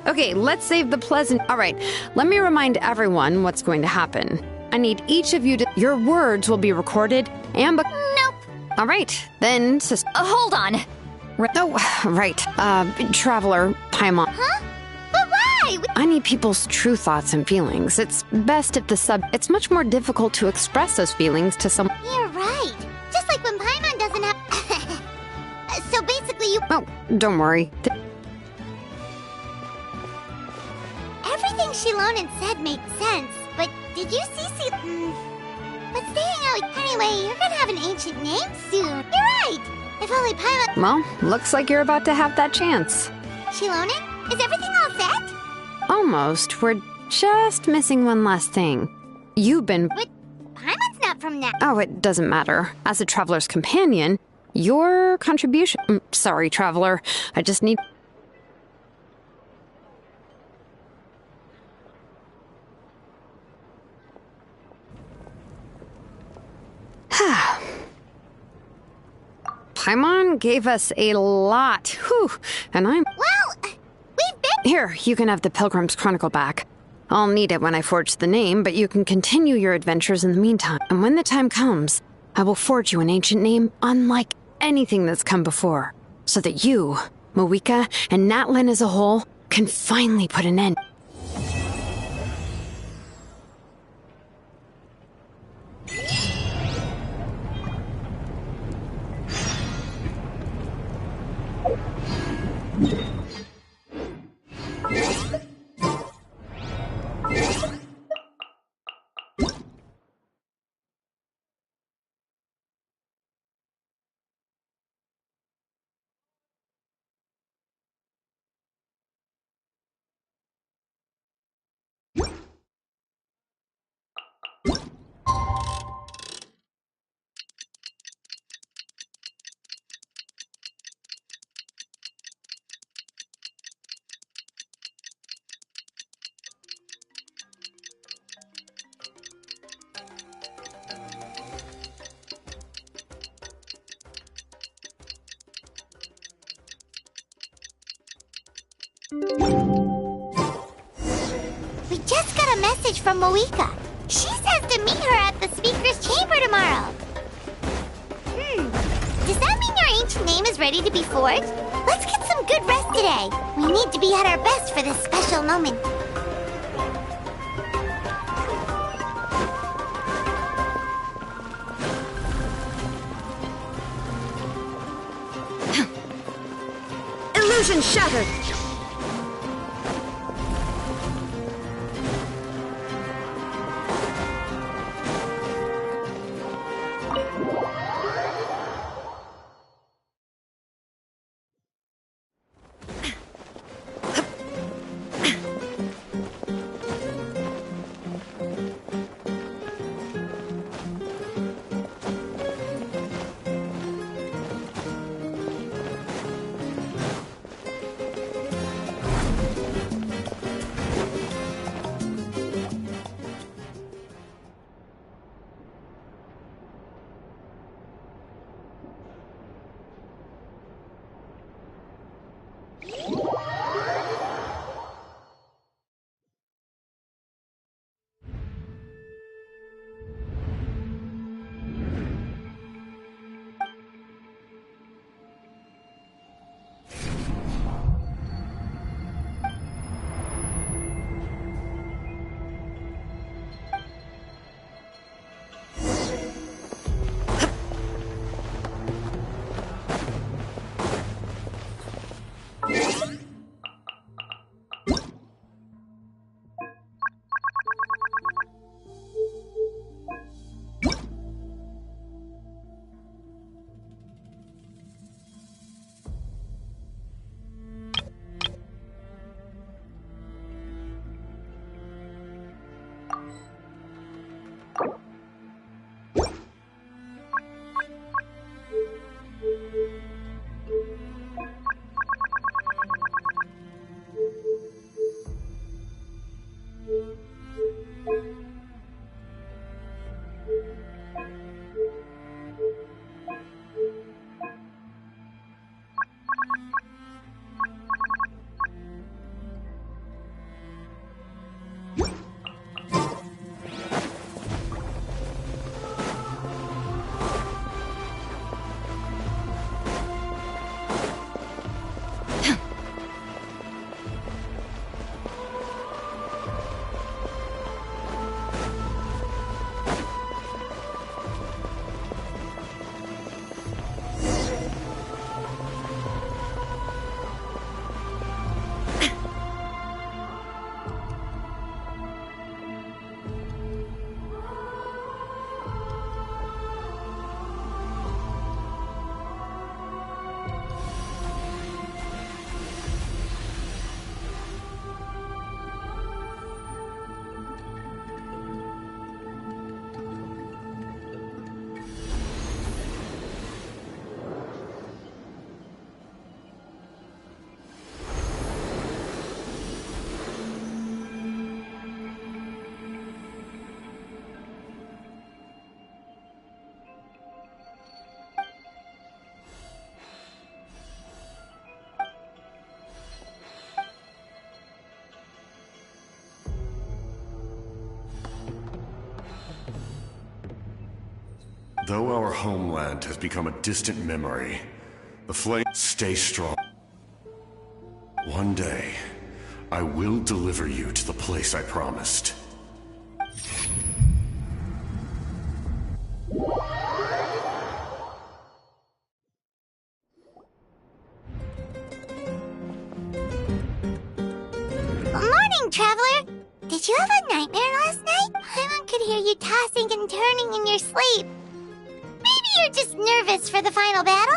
Okay, let's save the pleasant. All right, let me remind everyone what's going to happen. I need each of you to... Your words will be recorded and... Nope. All right, then... Hold on. Right. Traveler, Paimon. Huh? But why? I need people's true thoughts and feelings. It's best if It's much more difficult to express those feelings to someone... You're right. Just like when Paimon doesn't have... So basically you... Oh, don't worry. Everything Shilonen said made sense, but did you see... But staying out... Anyway, you're gonna have an ancient name soon. You're right! If only Paimon... Well, looks like you're about to have that chance. Shilonen, is everything all set? Almost. We're just missing one last thing. You've been... But Paimon's not from that... Oh, it doesn't matter. As a traveler's companion, your contribution... Sorry, Traveler. I just need... Paimon gave us a lot. Whew. And I'm... Well, we've been... Here, you can have the Pilgrim's Chronicle back. I'll need it when I forge the name, but you can continue your adventures in the meantime. And when the time comes, I will forge you an ancient name unlike anything that's come before, so that you, Moeka, and Natlan as a whole can finally put an end. We just got a message from Moeka. She says to meet her at the Speaker's Chamber tomorrow. Does that mean your ancient name is ready to be forged? Let's get some good rest today. We need to be at our best for this special moment. Illusion shattered! Though our homeland has become a distant memory, the flame stay strong. One day, I will deliver you to the place I promised. Morning, Traveler! Did you have a nightmare last night? Paimon could hear you tossing and turning in your sleep. Maybe you're just nervous for the final battle?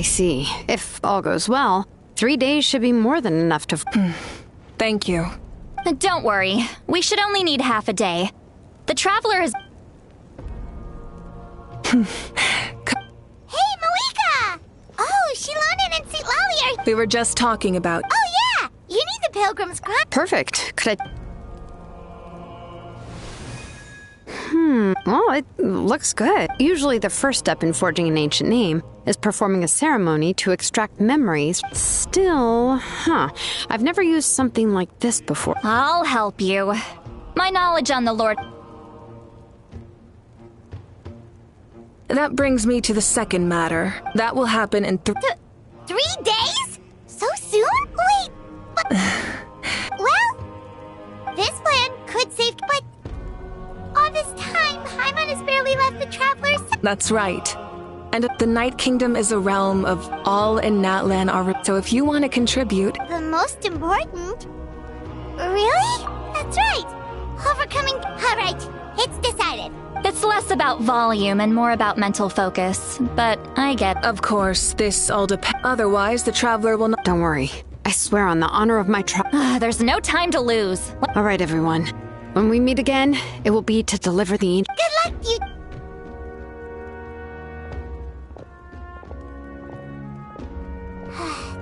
I see. If all goes well, 3 days should be more than enough to... Thank you. Don't worry. We should only need half a day. The Traveler is... Hey, Malika! Oh, Shilonen and St. Lally are... We were just talking about... Oh, yeah! You need the Pilgrim's Crown. Perfect. Could I... Well, it looks good. Usually the first step in forging an ancient name is performing a ceremony to extract memories. Still, I've never used something like this before. I'll help you. My knowledge on the Lord... That brings me to the second matter. That will happen in 3 days? So soon? Wait, but... Well, this plan could save... But... all this time, Paimon has barely left the Travelers. That's right. And the Night Kingdom is a realm of all in Natlan are... So if you want to contribute... The most important? Really? That's right. Overcoming... Alright, it's decided. It's less about volume and more about mental focus, but I get... Of course, this all depends. Otherwise, the Traveler will not... Don't worry. I swear on the honor of my There's no time to lose. All right, everyone. When we meet again, it will be to deliver the... Good luck, you...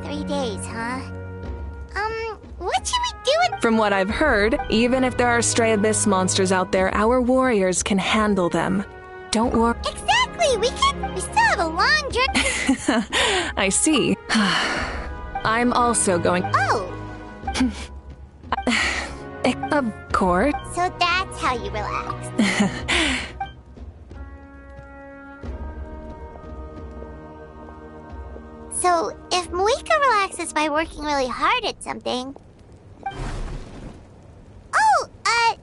Three days, huh? What should we do? From what I've heard, even if there are stray abyss monsters out there, our warriors can handle them. Don't worry. Exactly! We still have a long journey. I see. I'm also going... Oh! Of course. So that's how you relax. So, if Moika relaxes by working really hard at something... Oh, hello!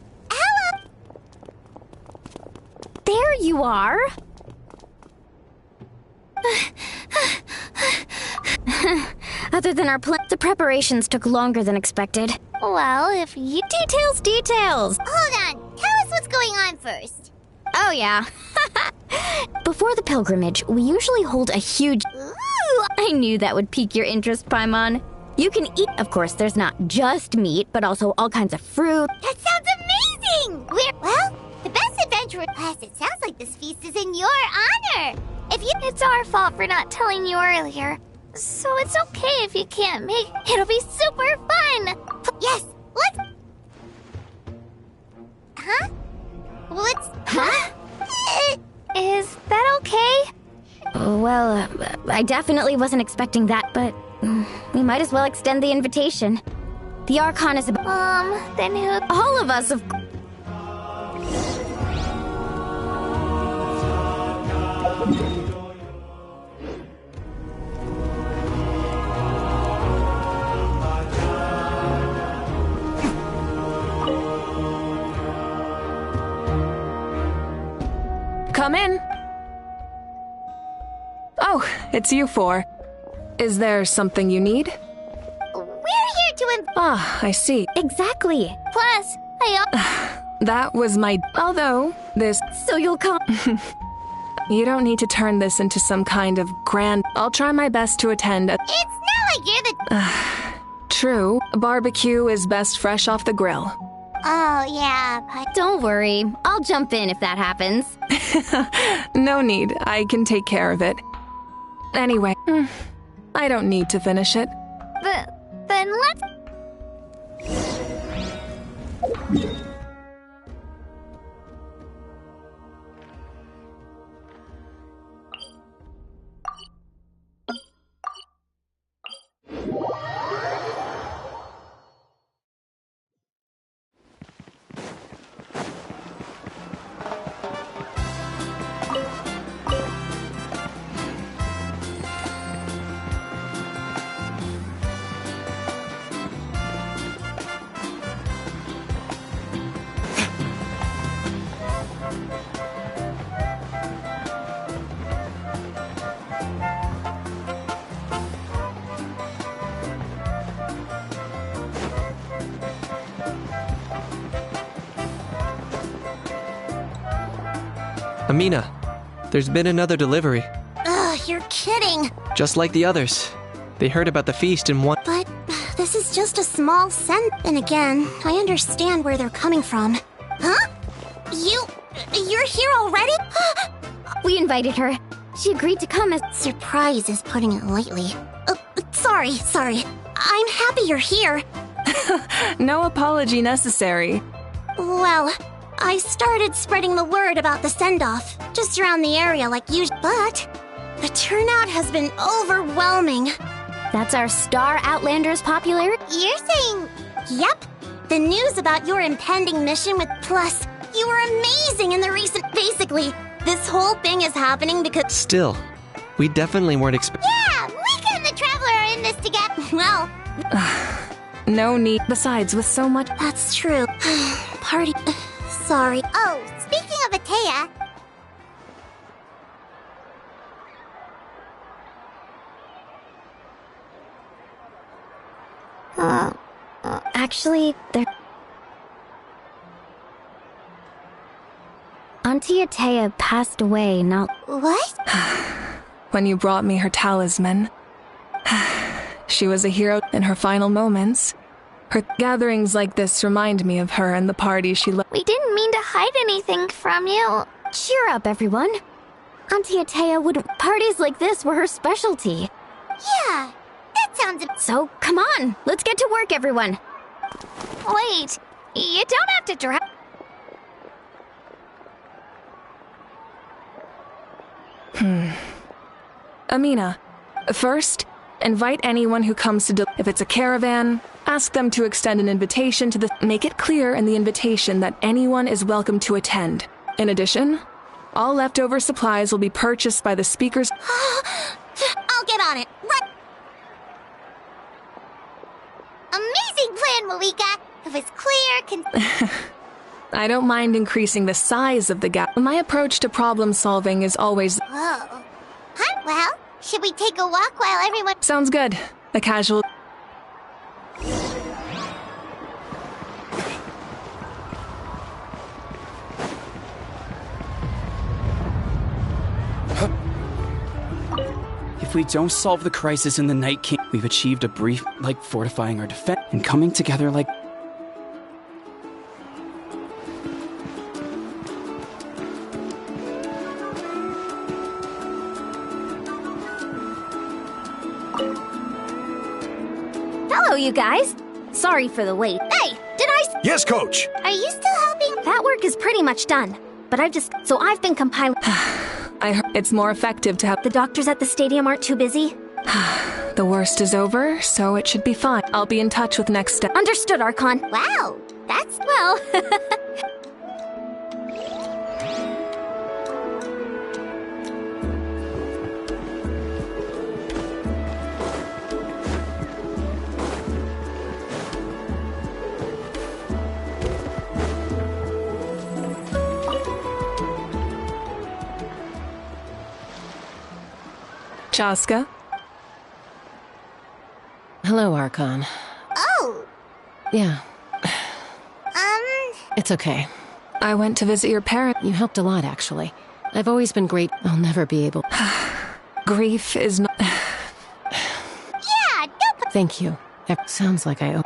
There you are! Other than our plan, the preparations took longer than expected. Well, if you... Details! Hold on, tell us what's going on first. Oh, yeah. Before the pilgrimage, we usually hold a huge... Ooh! I knew that would pique your interest, Paimon. You can eat... Of course, there's not just meat, but also all kinds of fruit. That sounds amazing! Well, the best adventurer class, it sounds like this feast is in your honor. It's our fault for not telling you earlier. So it's okay if you can't make... It'll be super fun! Yes, let's... Huh? Huh? Is that okay? Well, I definitely wasn't expecting that, but we might as well extend the invitation. The Archon is about... Then who... All of us, of... Come in. Oh, it's you four. Is there something you need? We're here to... I see. Exactly. Plus, That was my... Although, this... So you'll come... You don't need to turn this into some kind of grand... I'll try my best to attend a... It's not like you're the... True. A barbecue is best fresh off the grill. Oh, yeah, but... Don't worry. I'll jump in if that happens. No need. I can take care of it. Anyway, I don't need to finish it. then let's... Amina, there's been another delivery. Ugh, You're kidding. Just like the others. They heard about the feast and want. But this is just a small scent. And again, I understand where they're coming from. Huh? You're here already? We invited her. She agreed to come as... Surprise is putting it lightly. Sorry. I'm happy you're here. No apology necessary. Well, I started spreading the word about the send-off, just around the area like usual, but the turnout has been overwhelming. That's our star Outlander's popularity? You're saying... Yep. The news about your impending mission with... Plus, you were amazing in the recent... Basically, this whole thing is happening because... Still, we definitely weren't expecting... Yeah, we and the Traveler are in this together. Well... No need. Besides, with so much... That's true. Party... Sorry. Oh, speaking of Atea... Actually, there... Auntie Atea passed away not... What? When you brought me her talisman. She was a hero in her final moments. Her gatherings like this remind me of her and the party she led. We didn't mean to hide anything from you. Cheer up, everyone. Auntie Atea wouldn't... Parties like this were her specialty. Yeah, that sounds... So, come on, let's get to work, everyone. Wait, you don't have to drive... Amina, first, invite anyone who comes to... If it's a caravan, ask them to extend an invitation to the... Make it clear in the invitation that anyone is welcome to attend. In addition, all leftover supplies will be purchased by the speakers... I'll get on it, right... Amazing plan, Malika! If it's clear, I don't mind increasing the size of the gap. My approach to problem solving is always... Whoa. Huh? Well, should we take a walk while everyone... Sounds good. A casual... If we don't solve the crisis in the Night King, we've achieved a brief, like fortifying our defense and coming together like... Hello, you guys. Sorry for the wait. Hey, did I... Yes, Coach! Are you still helping? That work is pretty much done. But I've been compiling... I heard it's more effective to have... The doctors at the stadium aren't too busy? The worst is over, so it should be fine. I'll be in touch with next step. Understood, Archon. Wow, that's... Well... Chaska? Hello, Archon. Oh! Yeah. It's okay. I went to visit your parents. You helped a lot, actually. I've always been great. I'll never be able... Grief is not... Yeah, don't... Thank you. That sounds like I owe...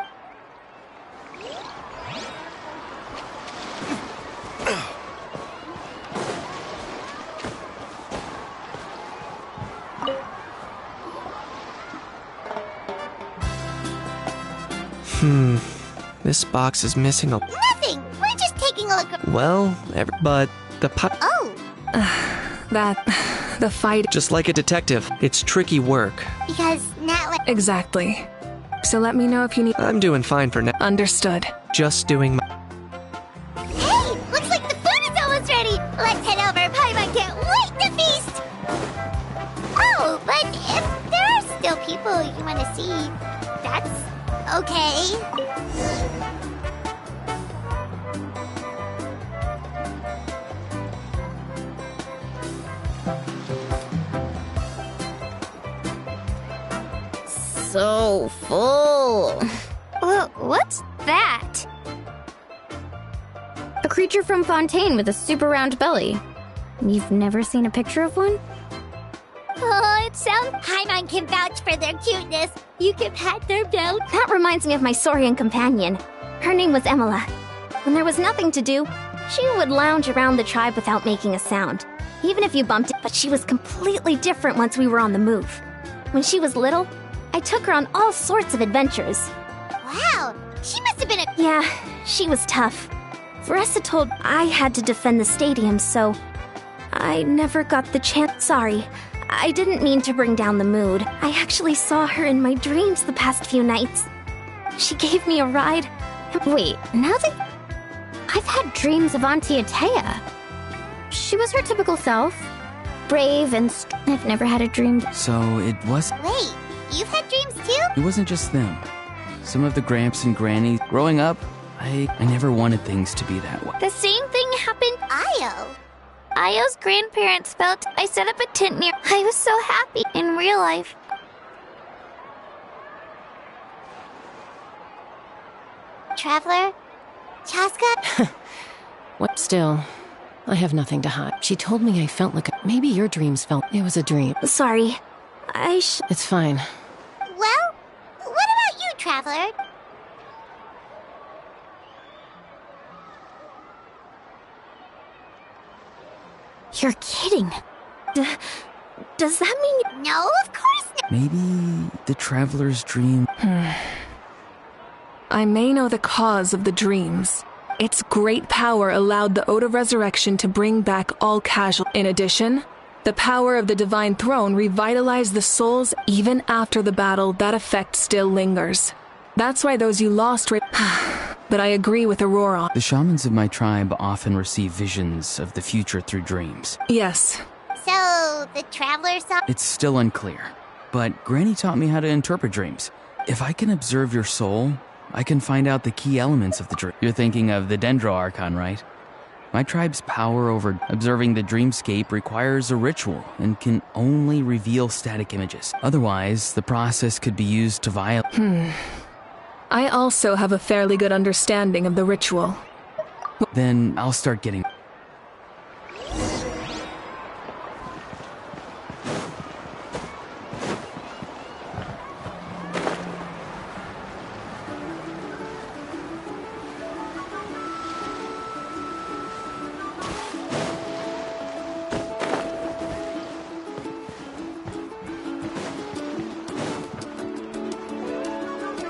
This box is missing a... Nothing! We're just taking a look... Well, but the Oh! The fight... Just like a detective, it's tricky work. Because Natalie... Exactly. So let me know if you need... I'm doing fine for now. Understood. Just doing my... Hey! Looks like the food is almost ready! Let's head over. Paimon can't wait to feast! Oh, but if there are still people you want to see, that's... okay. So full. What's that? A creature from Fontaine with a super round belly. You've never seen a picture of one? Oh, it sounds... Paimon can vouch for their cuteness. You can pat their belt. That reminds me of my Saurian companion. Her name was Emila. When there was nothing to do, she would lounge around the tribe without making a sound. Even if you bumped it, but she was completely different once we were on the move. When she was little, I took her on all sorts of adventures. Wow, she must have been a... Yeah, she was tough. Veressa told I had to defend the stadium, so I never got the chance. Sorry, I didn't mean to bring down the mood. I actually saw her in my dreams the past few nights. She gave me a ride. Wait, now that... I've had dreams of Auntie Atea. She was her typical self. Brave and I've never had a dream. So it was... Wait, you've had dreams too? It wasn't just them. Some of the Gramps and Granny. Growing up, I never wanted things to be that way. The same thing happened to Io. Io's grandparents felt I set up a tent near... I was so happy in real life. Traveler? Chaska? What? Still, I have nothing to hide. She told me I felt like... Maybe your dreams felt... It was a dream. Sorry. It's fine. Well, what about you, Traveler? You're kidding. Does that mean... No, of course not. Maybe the Traveler's dream... I may know the cause of the dreams. Its great power allowed the Ode of Resurrection to bring back all casual. In addition, the power of the Divine Throne revitalized the souls even after the battle. That effect still lingers. That's why those you lost But I agree with Aurora. The shamans of my tribe often receive visions of the future through dreams. Yes. So, the Traveler saw... It's still unclear, but Granny taught me how to interpret dreams. If I can observe your soul, I can find out the key elements of the dream. You're thinking of the Dendro Archon, right? My tribe's power over observing the dreamscape requires a ritual and can only reveal static images. Otherwise, the process could be used to violate... I also have a fairly good understanding of the ritual. Then I'll start getting...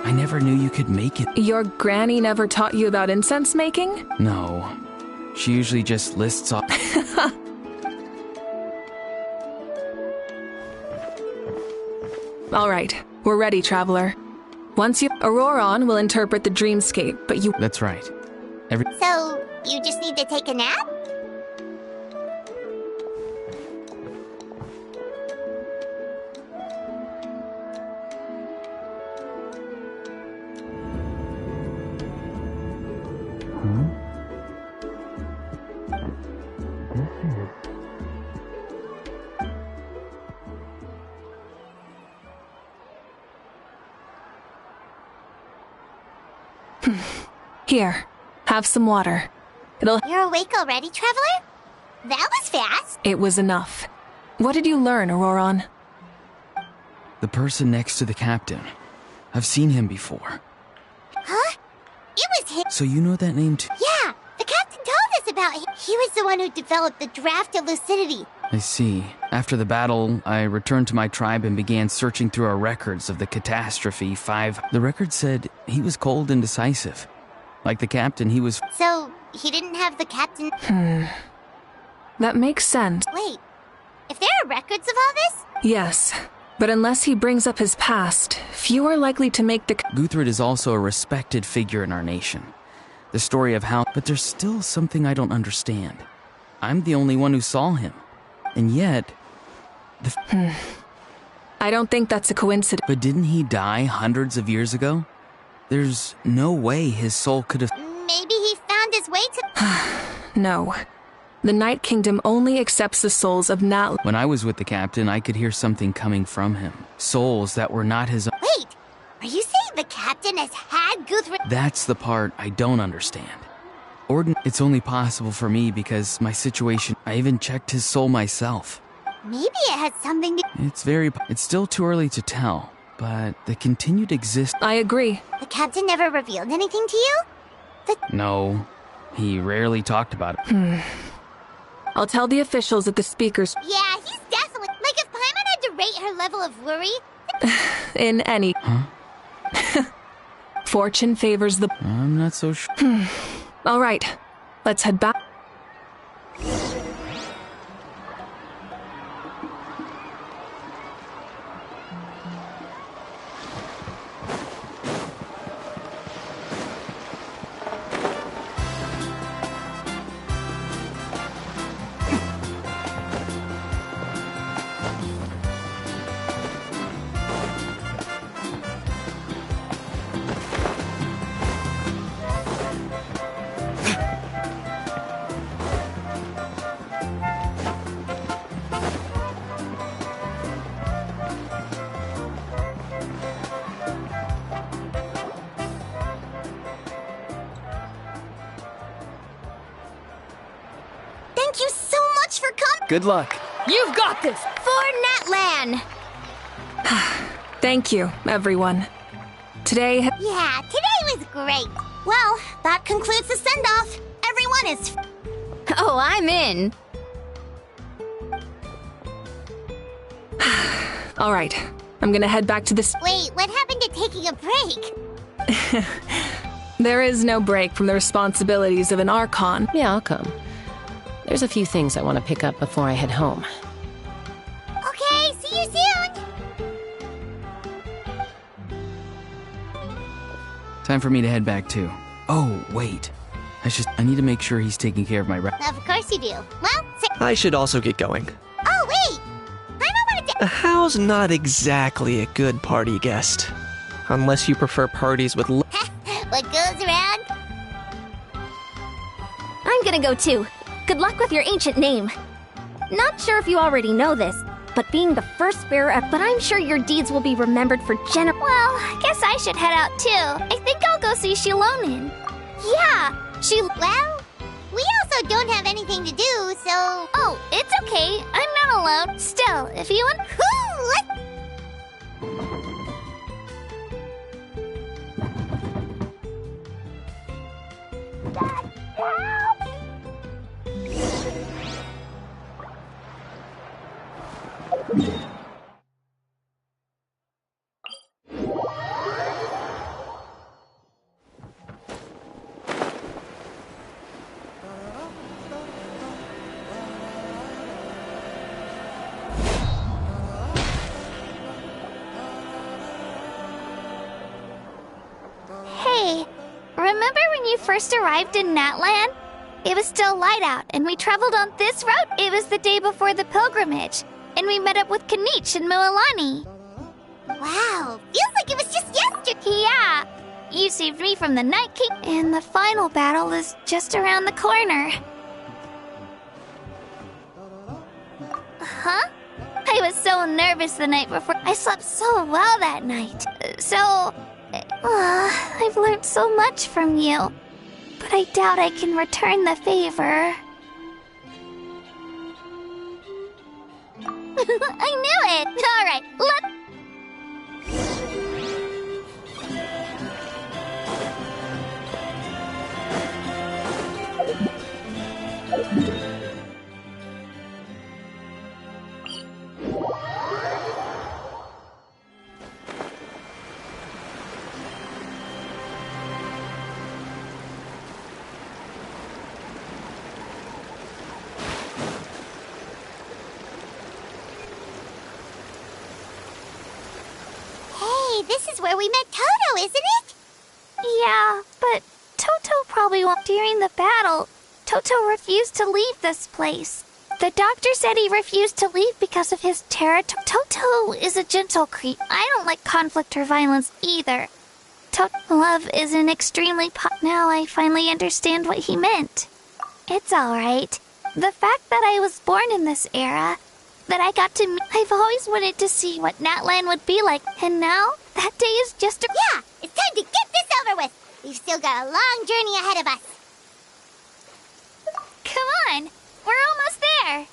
I never knew you could make it. Your granny never taught you about incense making? No. She usually just lists off... All right, we're ready, Traveler. Once you... Auroron will interpret the dreamscape, but you... That's right. So, you just need to take a nap? Here, have some water. You're awake already, Traveler? That was fast. It was enough. What did you learn, Auroron? The person next to the captain. I've seen him before. Huh? It was him. So you know that name too? Yeah, the captain told us about him. He was the one who developed the Draft of Lucidity. I see. After the battle, I returned to my tribe and began searching through our records of the Catastrophe 5. The record said he was cold and decisive. Like the captain, he was... So, he didn't have the captain... That makes sense. Wait, if there are records of all this? Yes, but unless he brings up his past, few are likely to make the... Guthred is also a respected figure in our nation. The story of how... But there's still something I don't understand. I'm the only one who saw him. And yet... I don't think that's a coincidence. But didn't he die hundreds of years ago? There's no way his soul could have... Maybe he found his way to... No. The Night Kingdom only accepts the souls of Nat... When I was with the captain, I could hear something coming from him. Souls that were not his own. Wait, are you saying the captain has had Guthred... That's the part I don't understand. It's only possible for me because my situation... I even checked his soul myself. Maybe it has something to... It's still too early to tell, but the continued I agree. The captain never revealed anything to you? No, he rarely talked about it. I'll tell the officials at the speakers. Yeah, he's definitely... Like, if Paimon had to rate her level of worry... In any... Fortune favors the... I'm not so sure. All right, let's head back. Thank you so much for coming! Good luck. You've got this! For Natlan! Thank you, everyone. Today... Yeah, today was great. Well, that concludes the send-off. Everyone is... Oh, I'm in. All right, I'm gonna head back to the... Wait, what happened to taking a break? There is no break from the responsibilities of an Archon. Yeah, I'll come. There's a few things I want to pick up before I head home. Okay, see you soon! Time for me to head back too. Oh, wait. I need to make sure he's taking care of my Of course you do. Well, I should also get going. Oh, wait! I don't want to... Hal's not exactly a good party guest. Unless you prefer parties with... What goes around? I'm gonna go too. Good luck with your ancient name. Not sure if you already know this, but being the first bearer, but I'm sure your deeds will be remembered for Well, I guess I should head out too. I think I'll go see Shilonin. Yeah, Well, we also don't have anything to do, so... Oh, it's okay. I'm not alone. Still, if you want... Hey, remember when you first arrived in Natlan? It was still light out, and we traveled on this route. It was the day before the pilgrimage, and we met up with Kanich and Mualani. Wow, feels like it was just yesterday. Yeah, you saved me from the Night King, and the final battle is just around the corner. Huh? I was so nervous the night before. I slept so well that night. I've learned so much from you, but I doubt I can return the favor. I knew it! Alright, this is where we met Toto, isn't it? Yeah, but Toto probably won't. During the battle, Toto refused to leave this place. The doctor said he refused to leave because of his territory. Toto is a gentle creature. I don't like conflict or violence either. Love is an extremely Now I finally understand what he meant. It's alright. The fact that I was born in this era, that I got to I've always wanted to see what Natlan would be like, and now that day is just Yeah, it's time to get this over with. We've still got a long journey ahead of us. Come on, we're almost there.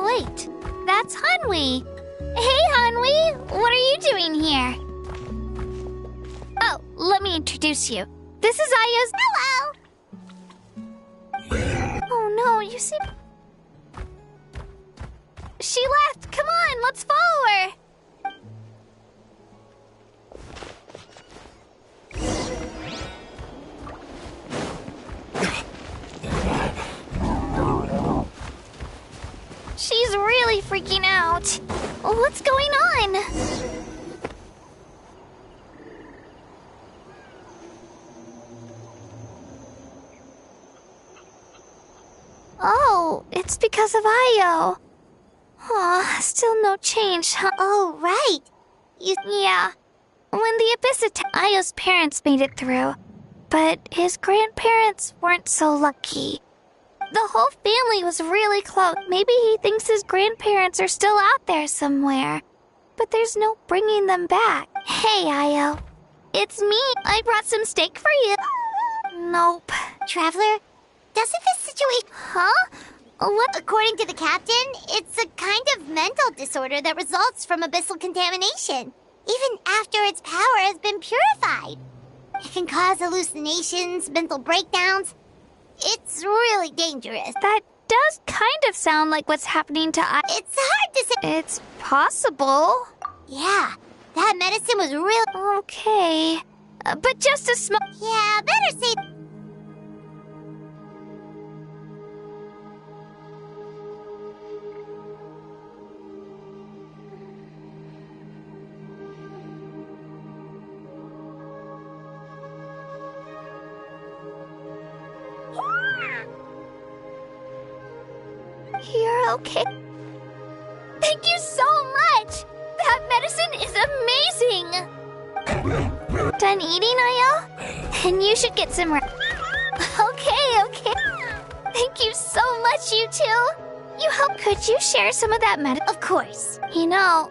Wait, that's Hanwi. Hey, Hanwi, what are you doing here? Oh, let me introduce you. This is Ayo's. Hello. Oh no, you see. She left. Come on, let's follow her. She's really freaking out. What's going on? Oh, it's because of Ayo. Aw, still no change, huh? Oh, right. Yeah. When the Abyss attacked, Ayo's parents made it through. But his grandparents weren't so lucky. The whole family was really close. Maybe he thinks his grandparents are still out there somewhere. But there's no bringing them back. Hey, Ayo. It's me. I brought some steak for you. Nope. Traveler, doesn't this situation... Huh? What? According to the captain, it's a kind of mental disorder that results from abyssal contamination, even after its power has been purified. It can cause hallucinations, mental breakdowns. It's really dangerous. That does kind of sound like what's happening to us. It's hard to say. It's possible. Yeah, that medicine was real. Okay. But just a small... Yeah, better say... You're okay. Thank you so much! That medicine is amazing! Done eating, Ayo? And you should get some rest. Okay. Thank you so much, you two. You help. Could you share some of that medicine? Of course. You know,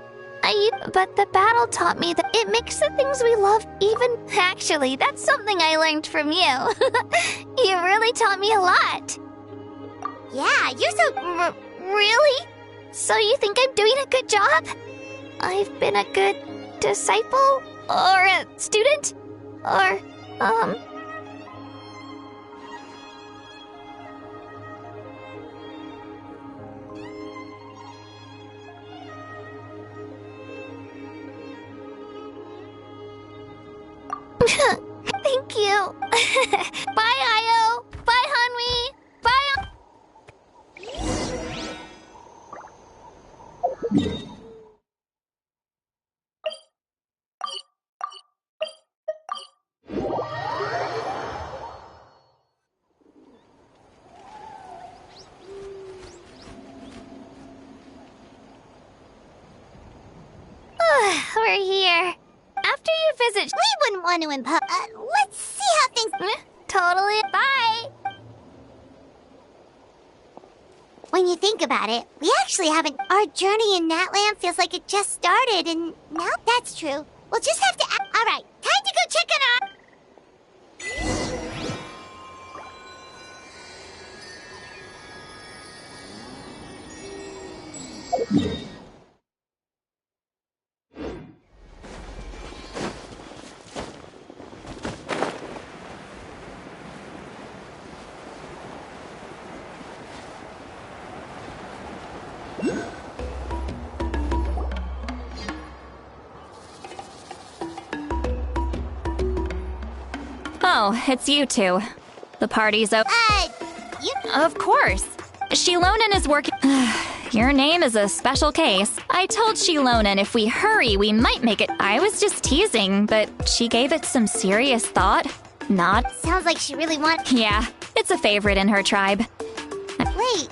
but the battle taught me that it makes the things we love even... Actually, that's something I learned from you. You really taught me a lot. Yeah, you're so... Really? So you think I'm doing a good job? I've been a good disciple? Or a student? Or, Thank you. Bye, Ayo. Bye, Hanwi. Bye. We're here. After you visit... We wouldn't want to impose... let's see how things... Totally. Bye. When you think about it, we actually haven't... Our journey in Natland feels like it just started, and now that's true. We'll just have to... Alright, time to go check on our... Oh, it's you two. The party's over. You... Of course. Shilonen is working. Your name is a special case. I told Shilonen if we hurry, we might make it. I was just teasing, but she gave it some serious thought. Not. Sounds like she really wants. Yeah, it's a favorite in her tribe. Wait,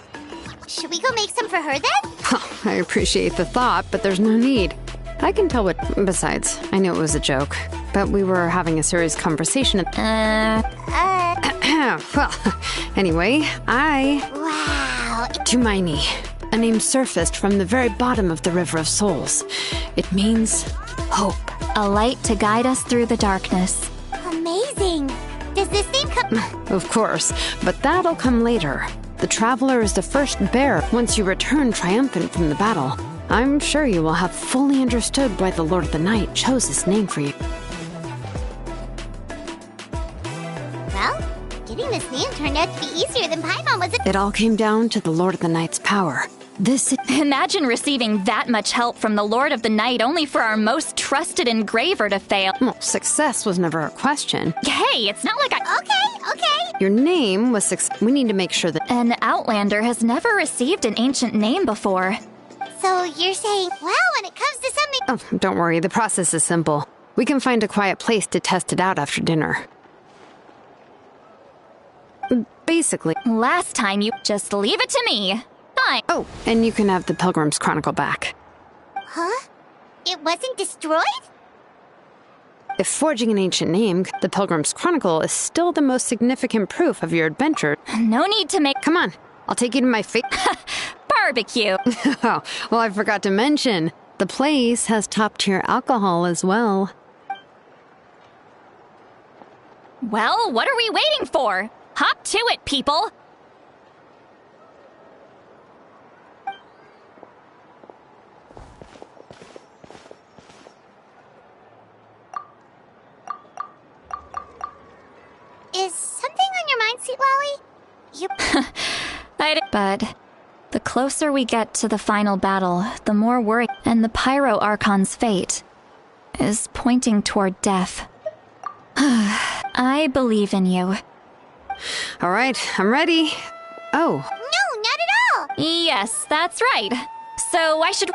should we go make some for her then? I appreciate the thought, but there's no need. I can tell what. Besides, I knew it was a joke, but we were having a serious conversation. Well, anyway, Wow. Tumaini, a name surfaced from the very bottom of the River of Souls. It means hope. A light to guide us through the darkness. Amazing. Does this thing come? Of course, but that'll come later. The Traveler is the first bearer once you return triumphant from the battle. I'm sure you will have fully understood why the Lord of the Night chose this name for you. Well, getting this name turned out to be easier than Paimon was. It all came down to the Lord of the Night's power. Imagine receiving that much help from the Lord of the Night only for our most trusted engraver to fail. Well, success was never a question. Hey, it's not like I... Okay. Your name was We need to make sure that... An Outlander has never received an ancient name before. So you're saying, well, when it comes to something... Oh, don't worry, the process is simple. We can find a quiet place to test it out after dinner. Basically... Last time you... Just leave it to me. Fine. Oh, and you can have the Pilgrim's Chronicle back. Huh? It wasn't destroyed? If forging an ancient name, the Pilgrim's Chronicle is still the most significant proof of your adventure. No need to make... Come on, I'll take you to my barbecue. Oh, well, I forgot to mention, the place has top-tier alcohol as well. Well, what are we waiting for? Hop to it, people! Is something on your mind, Sweet Lolly? But the closer we get to the final battle, the more worry, and the Pyro Archon's fate is pointing toward death. I believe in you. All right, I'm ready. Oh. No, not at all! Yes, that's right. So I should...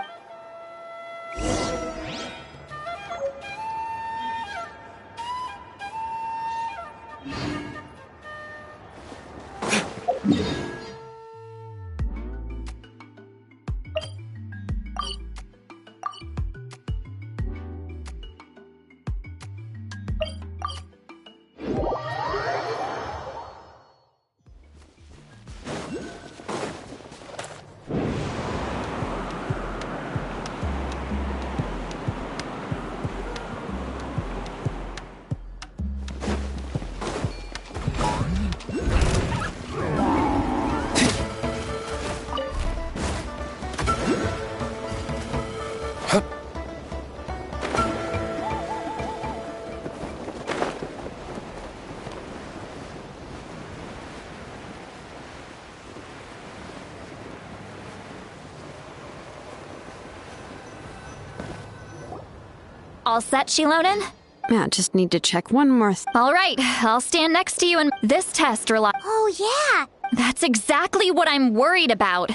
All set, Shilonen? Yeah, just need to check one more All right, I'll stand next to you and this test Oh, yeah! That's exactly what I'm worried about.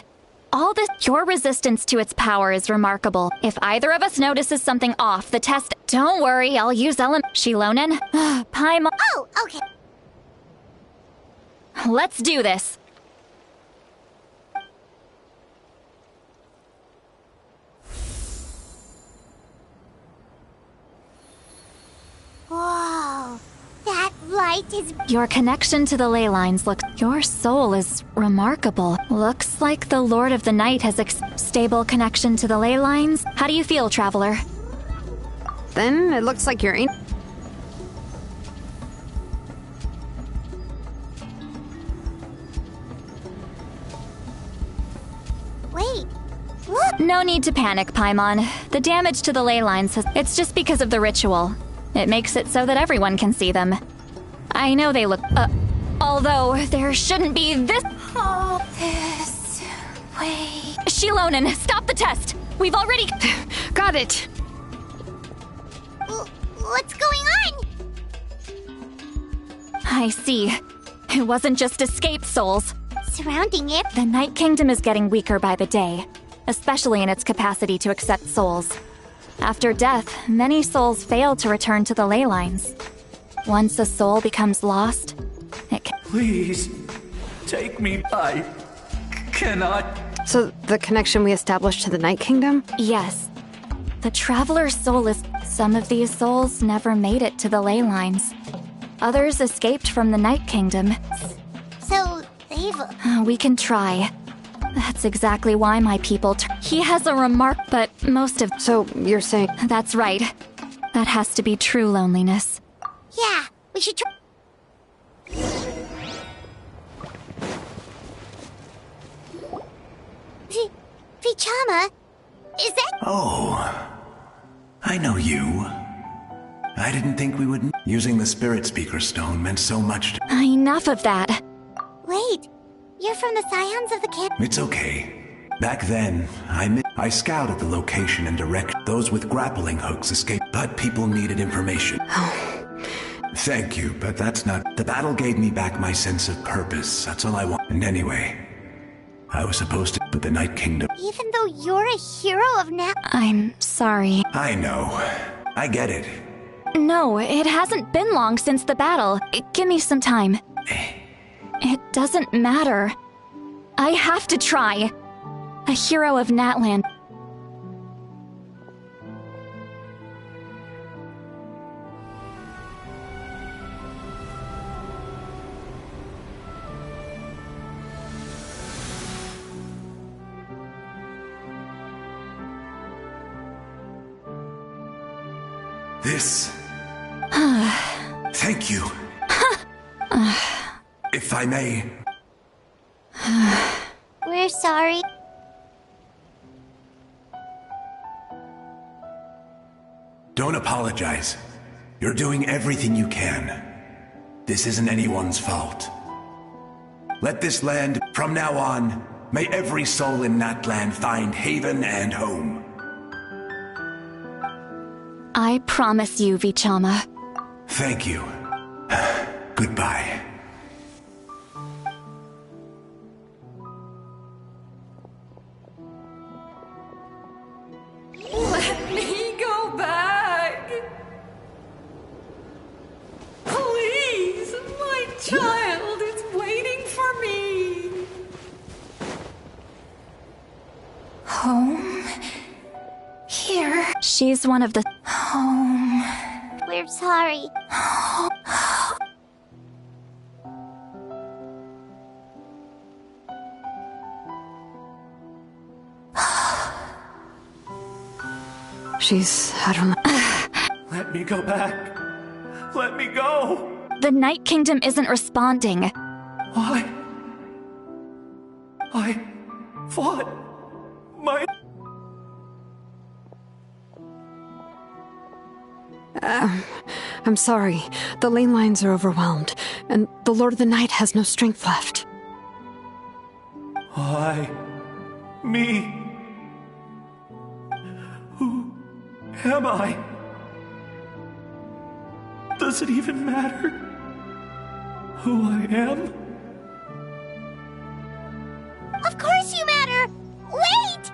All this, your resistance to its power is remarkable. If either of us notices something off, the test... Don't worry, I'll use Shilonen? Paimon... Oh, okay. Let's do this. Whoa, that light is... Your connection to the ley lines looks... Your soul is remarkable. Looks like the Lord of the Night has stable connection to the ley lines. How do you feel, Traveler? Then it looks like you're... Wait, look! No need to panic, Paimon. The damage to the ley lines has... It's just because of the ritual. It makes it so that everyone can see them. I know they look... although there shouldn't be this... Oh, this way... Shilonen, stop the test! We've already... Got it! What's going on? I see. It wasn't just escaped souls. Surrounding it? The Night Kingdom is getting weaker by the day, especially in its capacity to accept souls. After death, many souls fail to return to the ley lines. Once a soul becomes lost, it can— Please, take me. I cannot. So, the connection we established to the Night Kingdom? Yes. The Traveler's soul is— Some of these souls never made it to the ley lines. Others escaped from the Night Kingdom. So, they've... We can try. That's exactly why my people— He has a remark, but most of— So, you're saying— That's right. That has to be true loneliness. Yeah, we should try... Vichama, is that... Oh, I know you. I didn't think we would... Using the Spirit Speaker Stone meant so much to... Enough of that. Wait, you're from the Scions of the Camp... It's okay. Back then, I scouted the location and those with grappling hooks escaped, but people needed information. Thank you, but that's not... The battle gave me back my sense of purpose. That's all I want. And anyway, I was supposed to... But the Night Kingdom... Even though you're a hero of I'm sorry. I know. I get it. No, it hasn't been long since the battle. Give me some time. It doesn't matter. I have to try. A hero of Natlan. This... Thank you. If I may... We're sorry. Don't apologize. You're doing everything you can. This isn't anyone's fault. Let this land, from now on, may every soul in Natlan find haven and home. I promise you, Vichama. Thank you. Goodbye. Let me go back. Please, my child is waiting for me. Home? Here. She's one of the— Home. We're sorry. She's had her... Let me go back. Let me go. The Night Kingdom isn't responding. Why? I fought my... I'm sorry. The lane lines are overwhelmed, and the Lord of the Night has no strength left. Why? Me? Who am I? Does it even matter who I am? Of course you matter! Wait!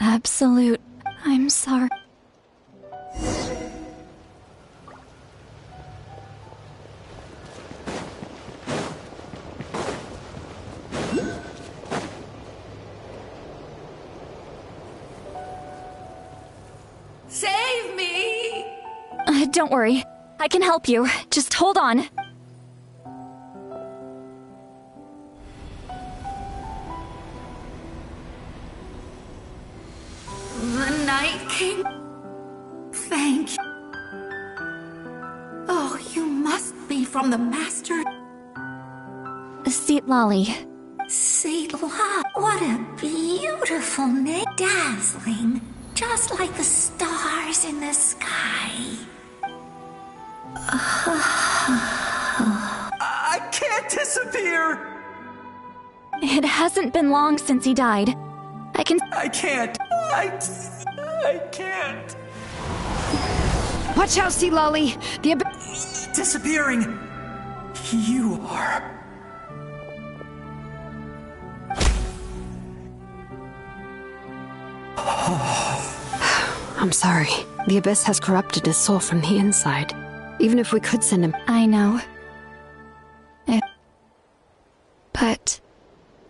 Absolute. I'm sorry. Save me! Don't worry. I can help you. Just hold on. The Night King? Thank you. Oh, you must be from the Master. Seat Lolly. Seatla. What a beautiful name. Dazzling. Just like the stars in the sky. I can't disappear! It hasn't been long since he died. I can't. I can't. Watch out, Sea Lolly. The disappearing. You are. I'm sorry. The Abyss has corrupted his soul from the inside. Even if we could send him... I know. But...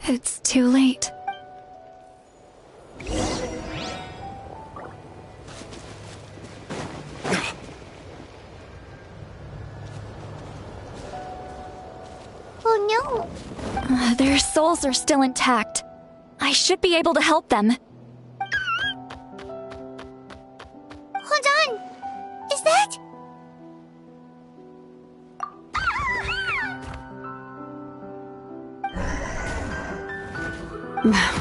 it's too late. Oh no! Their souls are still intact. I should be able to help them. Hold on! Is that...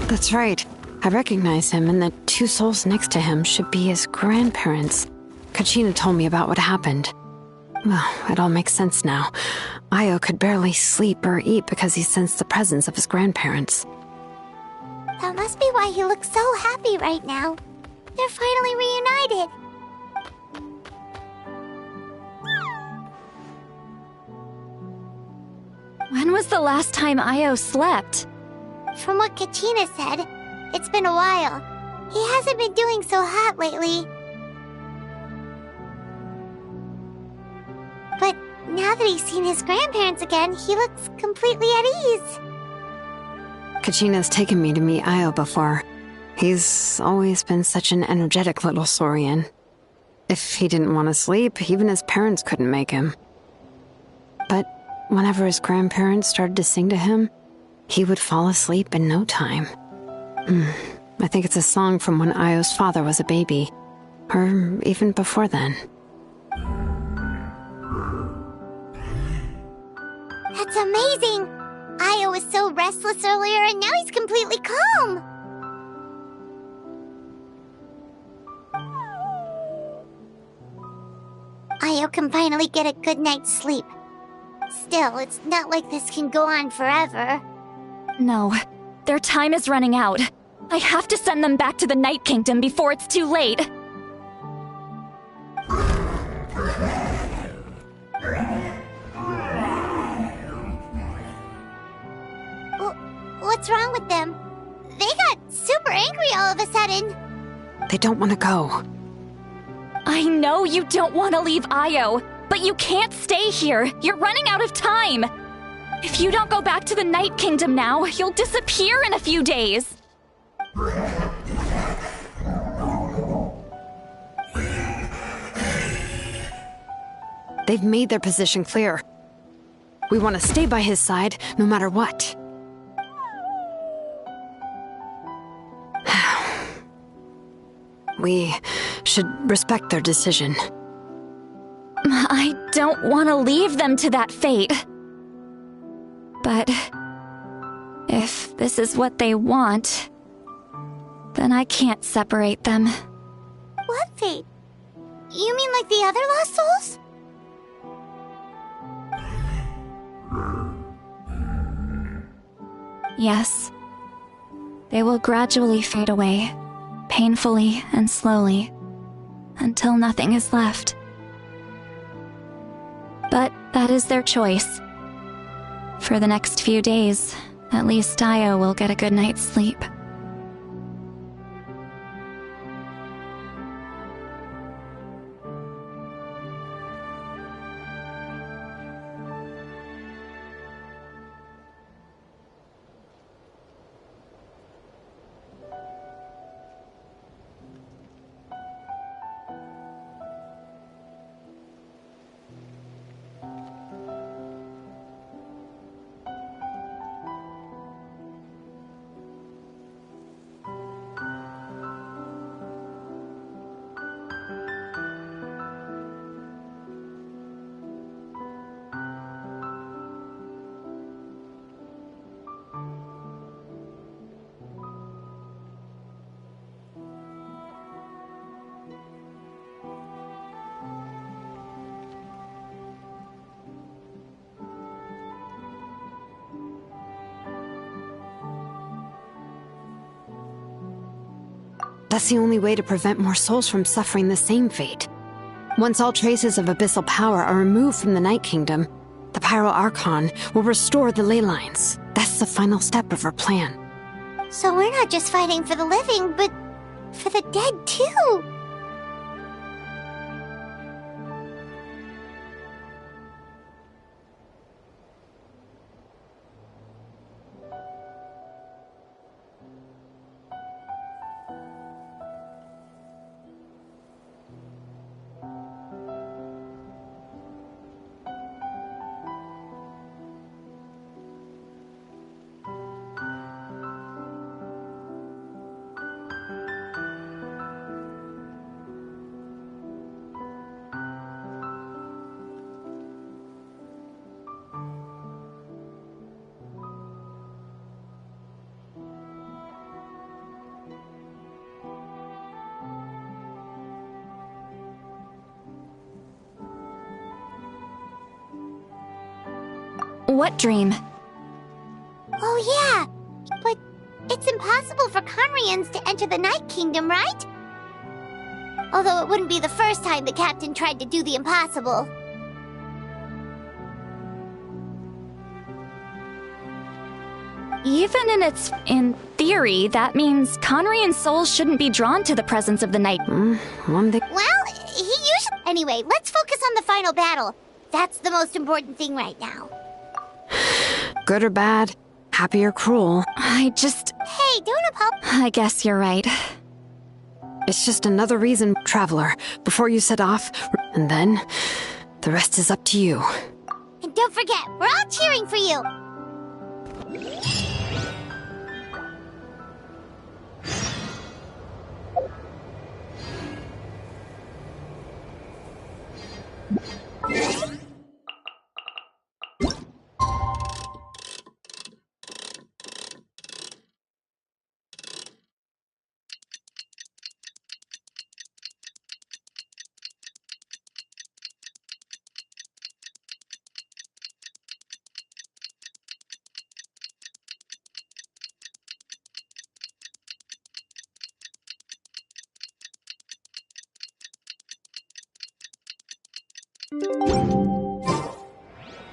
That's right. I recognize him, and the two souls next to him should be his grandparents. Kachina told me about what happened. Well, it all makes sense now. Io could barely sleep or eat because he sensed the presence of his grandparents. That must be why he looks so happy right now. They're finally reunited. When was the last time Io slept? From what Kachina said, it's been a while. He hasn't been doing so hot lately. But now that he's seen his grandparents again, he looks completely at ease. Kachina's taken me to meet Io before. He's always been such an energetic little Saurian. If he didn't want to sleep, even his parents couldn't make him. But whenever his grandparents started to sing to him, he would fall asleep in no time. I think it's a song from when Io's father was a baby, or even before then. That's amazing! Io was so restless earlier, and now he's completely calm! Io can finally get a good night's sleep. Still, it's not like this can go on forever. No, their time is running out. I have to send them back to the Night Kingdom before it's too late. What's wrong with them? They got super angry all of a sudden. They don't want to go. I know you don't want to leave Io, but you can't stay here. You're running out of time. If you don't go back to the Night Kingdom now, you'll disappear in a few days. They've made their position clear. We want to stay by his side, no matter what. We should respect their decision. I don't want to leave them to that fate. But if this is what they want, then I can't separate them. What fate? You mean like the other lost souls? Yes. They will gradually fade away, painfully and slowly, until nothing is left. But that is their choice. For the next few days, at least Io will get a good night's sleep. That's the only way to prevent more souls from suffering the same fate. Once all traces of abyssal power are removed from the Night Kingdom, the Pyro Archon will restore the ley lines. That's the final step of our plan. So we're not just fighting for the living, but for the dead too. What dream? Oh yeah, but it's impossible for Conrians to enter the Night Kingdom, right? Although it wouldn't be the first time the captain tried to do the impossible. Even in theory, that means Conrian souls shouldn't be drawn to the presence of the night. Well, he usually... Anyway, let's focus on the final battle. That's the most important thing right now. Good or bad, happy or cruel. Hey, don't apologize. I guess you're right. It's just another reason, Traveler, before you set off, and then the rest is up to you. And don't forget, we're all cheering for you.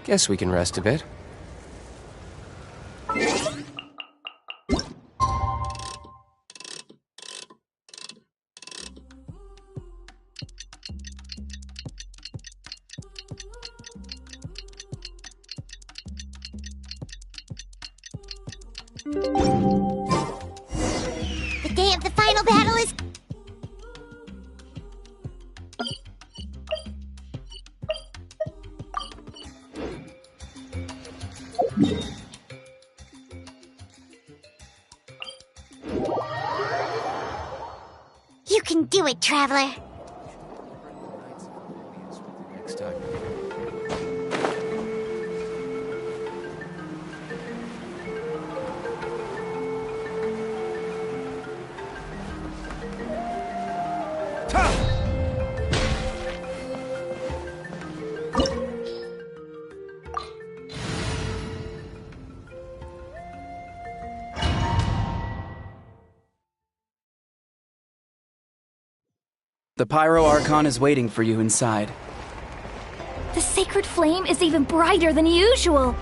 Guess we can rest a bit. The day of the final battle is... You can do it, Traveler. Next time. The Pyro Archon is waiting for you inside. The sacred flame is even brighter than usual.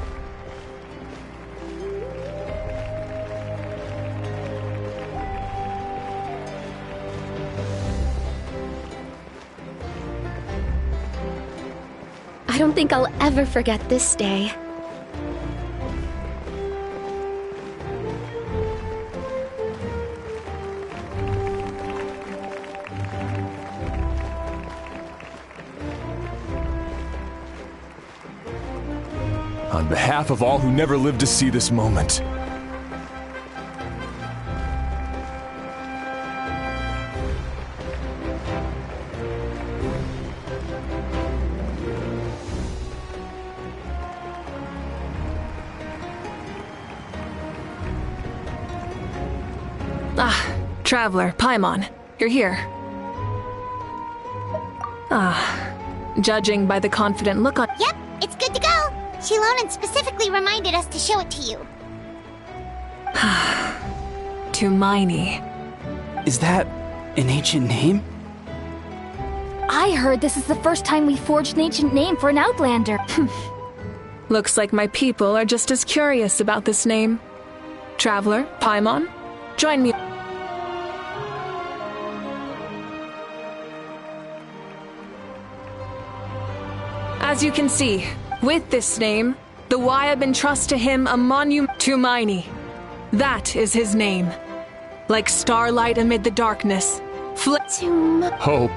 I don't think I'll ever forget this day. On behalf of all who never lived to see this moment. Traveler, Paimon, you're here. Judging by the confident look on— Yep, it's good to go. Shilonen specifically reminded us to show it to you. To Miney. Is that An ancient name? I heard this is the first time we forged an ancient name for an Outlander. Looks like my people are just as curious about this name. Traveler, Paimon, join me. As you can see, with this name, the Wyab entrust to him a monument to Miney. That is his name. Like starlight amid the darkness. Hope.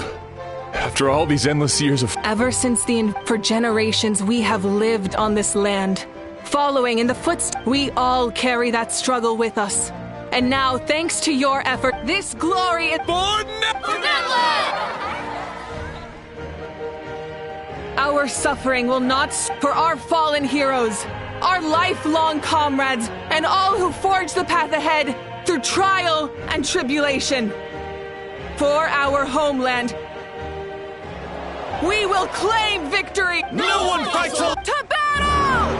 After all these endless years of... Ever since for generations we have lived on this land. Following in the footsteps, we all carry that struggle with us. And now, thanks to your effort, this glory is born for Netland! Our suffering will not for our fallen heroes, our lifelong comrades, and all who forge the path ahead through trial and tribulation. For our homeland, we will claim victory! No one fights to battle!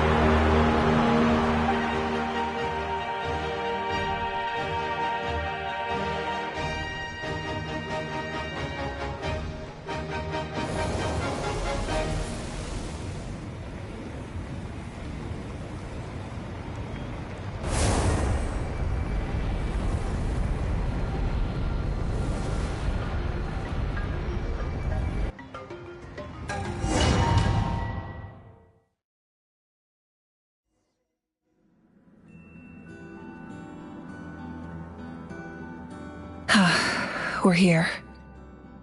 We're here.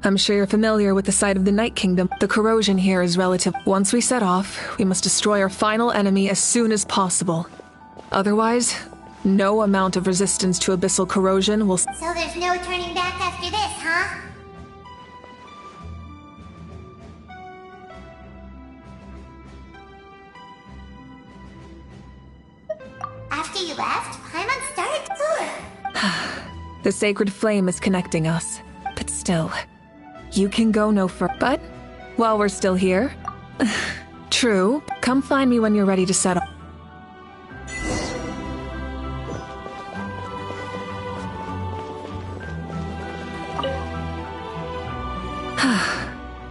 I'm sure you're familiar with the site of the Night Kingdom. The corrosion here is relative. Once we set off, we must destroy our final enemy as soon as possible. Otherwise, no amount of resistance to abyssal corrosion will... So there's no turning back after this, huh? After you left, Paimon started... The sacred flame is connecting us. But still, you can go no further. But, while we're still here... True, come find me when you're ready to settle.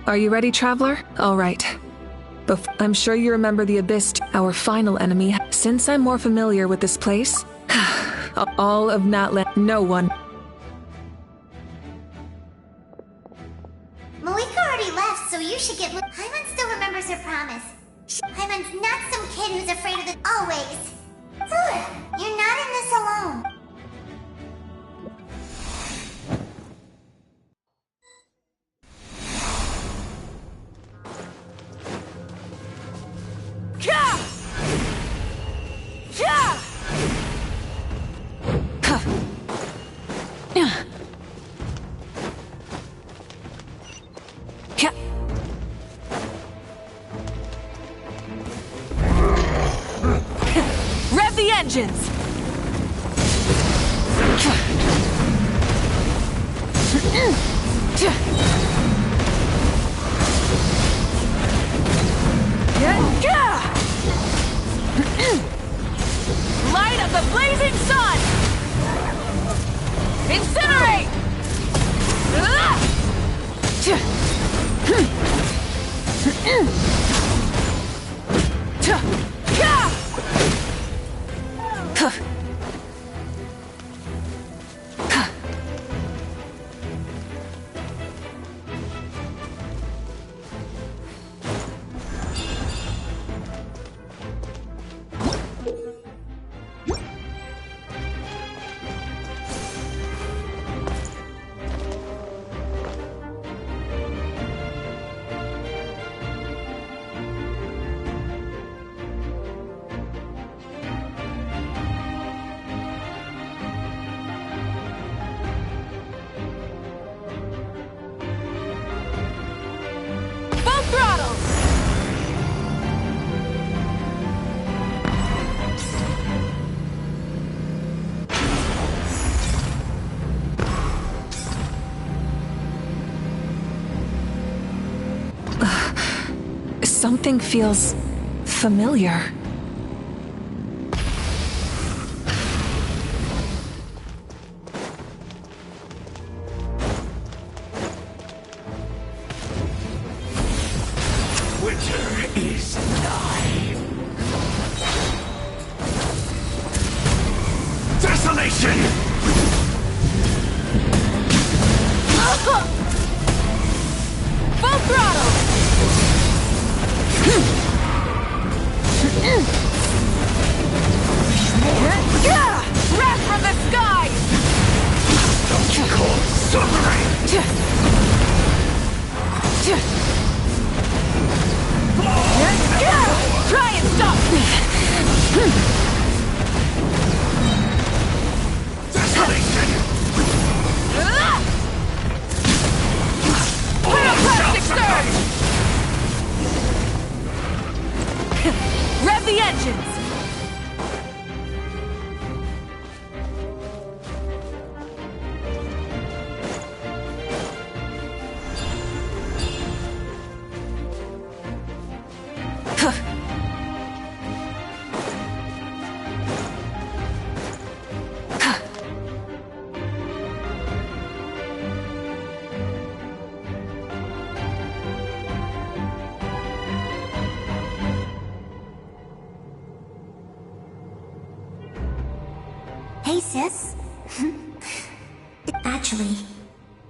Are you ready, Traveler? All right. I'm sure you remember the Abyss, our final enemy. Since I'm more familiar with this place, all of Natland, no one. Malika already left, so you should get... Paimon still remembers her promise. Paimon's not some kid who's afraid of the... Always. You're not in this alone. Rev the engines! Light of the blazing sun! Incinerate! Something feels familiar.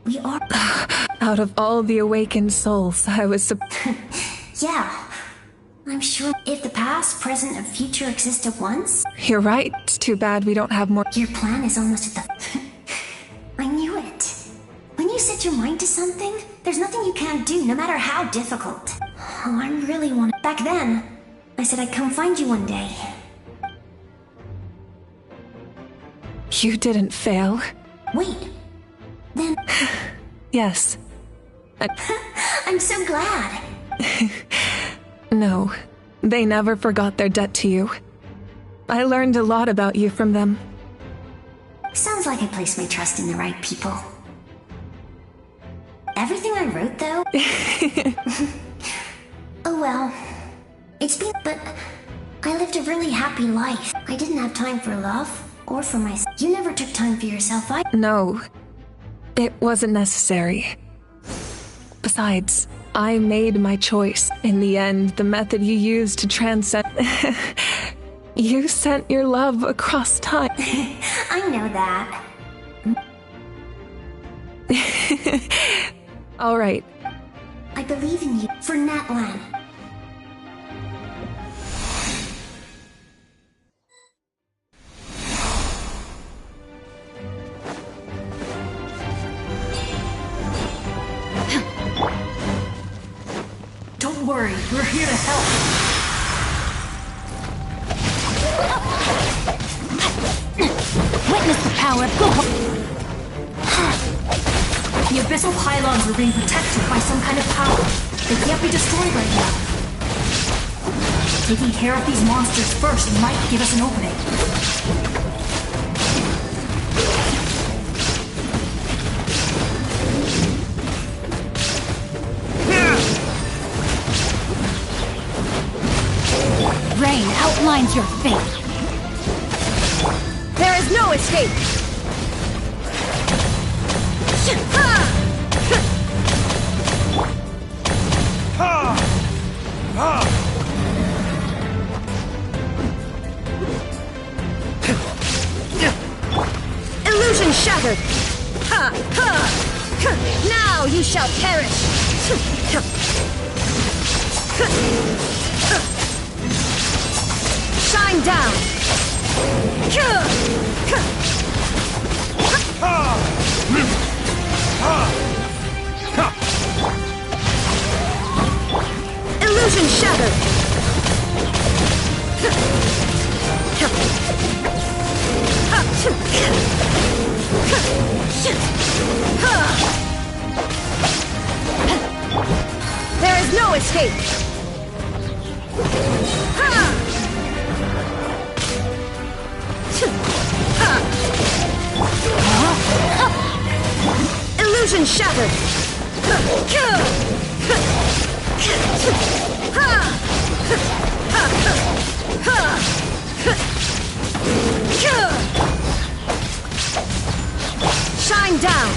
We are. Out of all the awakened souls, I was Yeah. I'm sure if the past, present, and future exist at once. You're right. It's too bad we don't have more. Your plan is almost at the. I knew it. When you set your mind to something, there's nothing you can't do, no matter how difficult. Oh, I really want. Back then, I said I'd come find you one day. You didn't fail. Wait. Then. Yes. I'm so glad. No, they never forgot their debt to you. I learned a lot about you from them. Sounds like I placed my trust in the right people. Everything I wrote, though? Oh well. It's been. But I lived a really happy life. I didn't have time for love, or for myself. You never took time for yourself, No. It wasn't necessary. Besides, I made my choice. In the end, the method you used to transcend... You sent your love across time. I know that. All right. I believe in you. For Natlan. Don't worry, we're here to help. Witness the power of God. The abyssal pylons are being protected by some kind of power. They can't be destroyed right now. Taking care of these monsters first might give us an opening. Rain outlines your fate. There is no escape. Illusion shattered. Now you shall perish. Shine down! Illusion shattered! There is no escape! Illusion shattered! Shine down!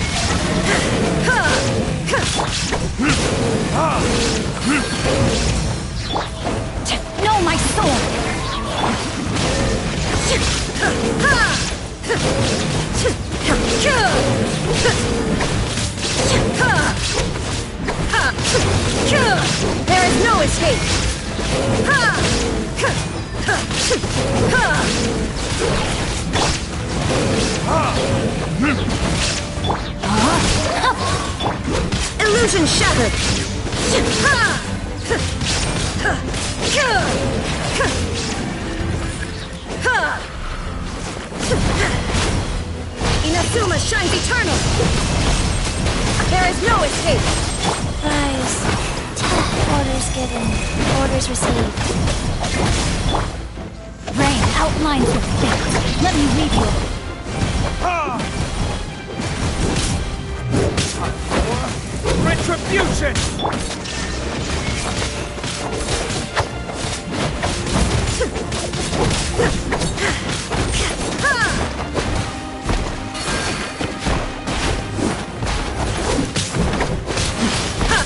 Know my sword! There is no escape! Illusion shattered! Inazuma shines eternal! There is no escape! Guys, orders given, orders received. Rain outlines your fate. Let me lead you. Retribution!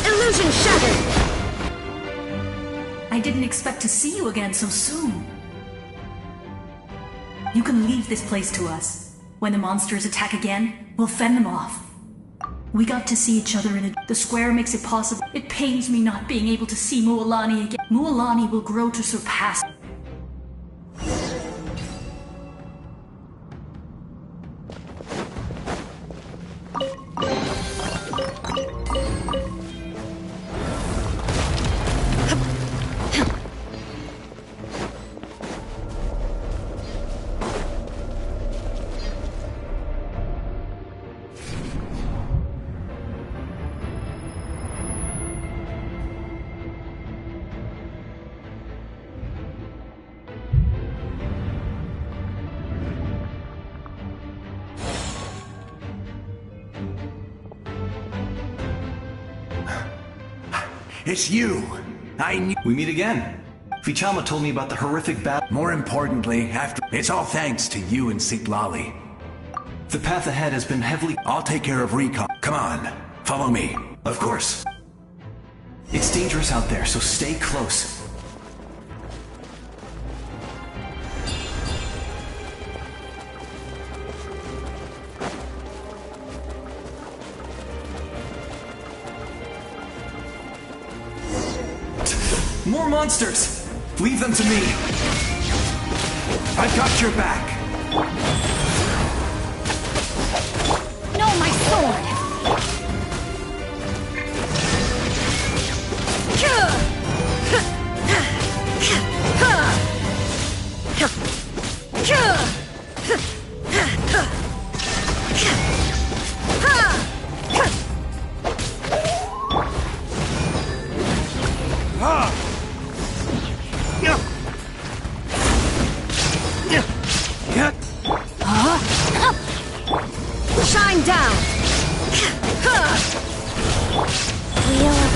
Illusion shattered! I didn't expect to see you again so soon. You can leave this place to us. When the monsters attack again, we'll fend them off. We got to see each other the square makes it possible. It pains me not being able to see Mualani again. Mualani will grow to surpass. It's you! I knew— We meet again. Vichama told me about the horrific battle. More importantly, it's all thanks to you and Sitlali. The path ahead has been heavily— I'll take care of recon. Come on, follow me. Of course. It's dangerous out there, so stay close. More monsters! Leave them to me! I've got your back! No, my sword! Shine down! Wheel of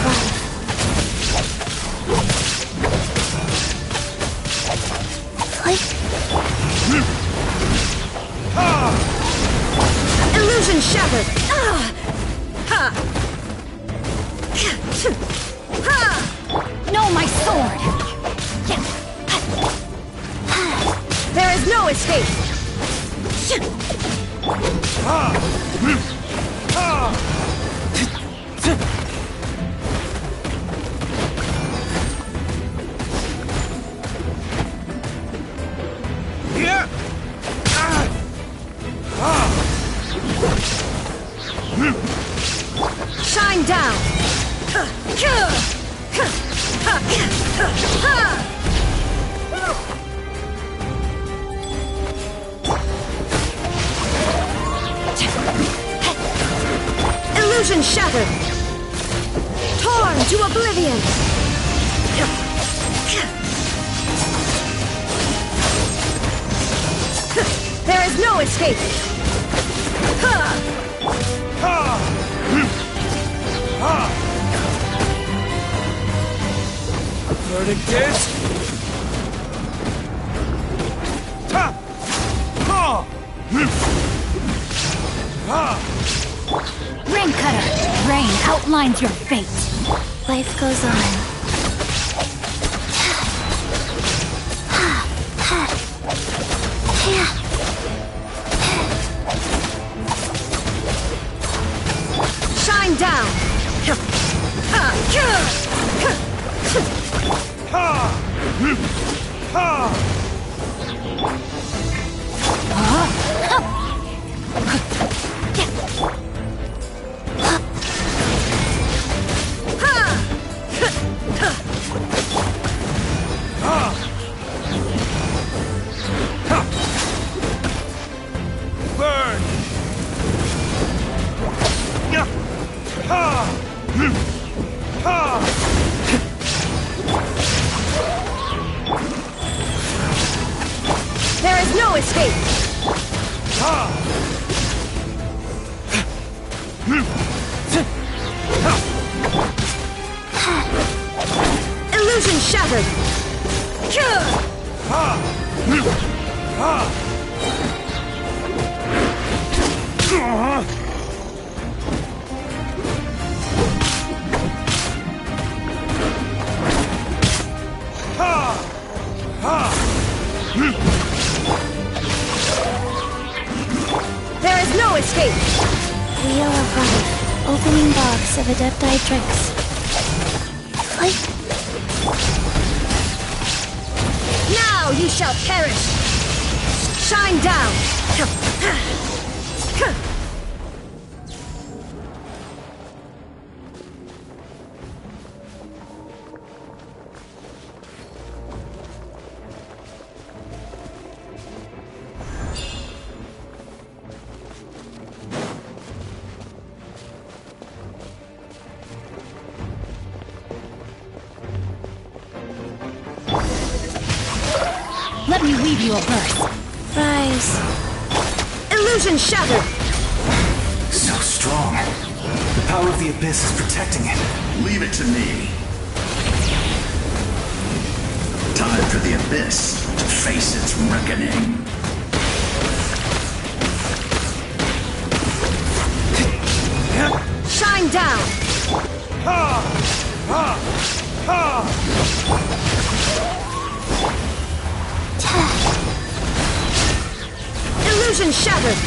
life. Illusion shattered! No, my sword! There is no escape! Shine down! Illusion shattered! Torn to oblivion! There is no escape! Verdict is... Rain Cutter! Rain outlines your fate! Life goes on. Shine down! Burn! There is no escape! Illusion shattered! There is no escape! Wheel of life opening box of Adepti drinks. Now you shall perish! Shine down! Let me weave you a purse. Rise. Illusion shattered! So strong. The power of the Abyss is protecting it. Leave it to me. Time for the Abyss to face its reckoning. Shine down! Illusion shattered!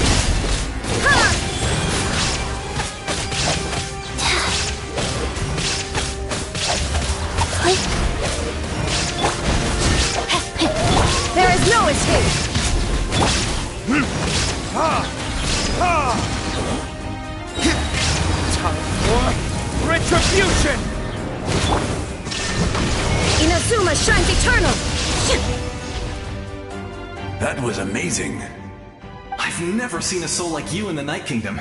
There is no escape! Time for retribution! Inazuma shines eternal! That was amazing. I've never seen a soul like you in the Night Kingdom.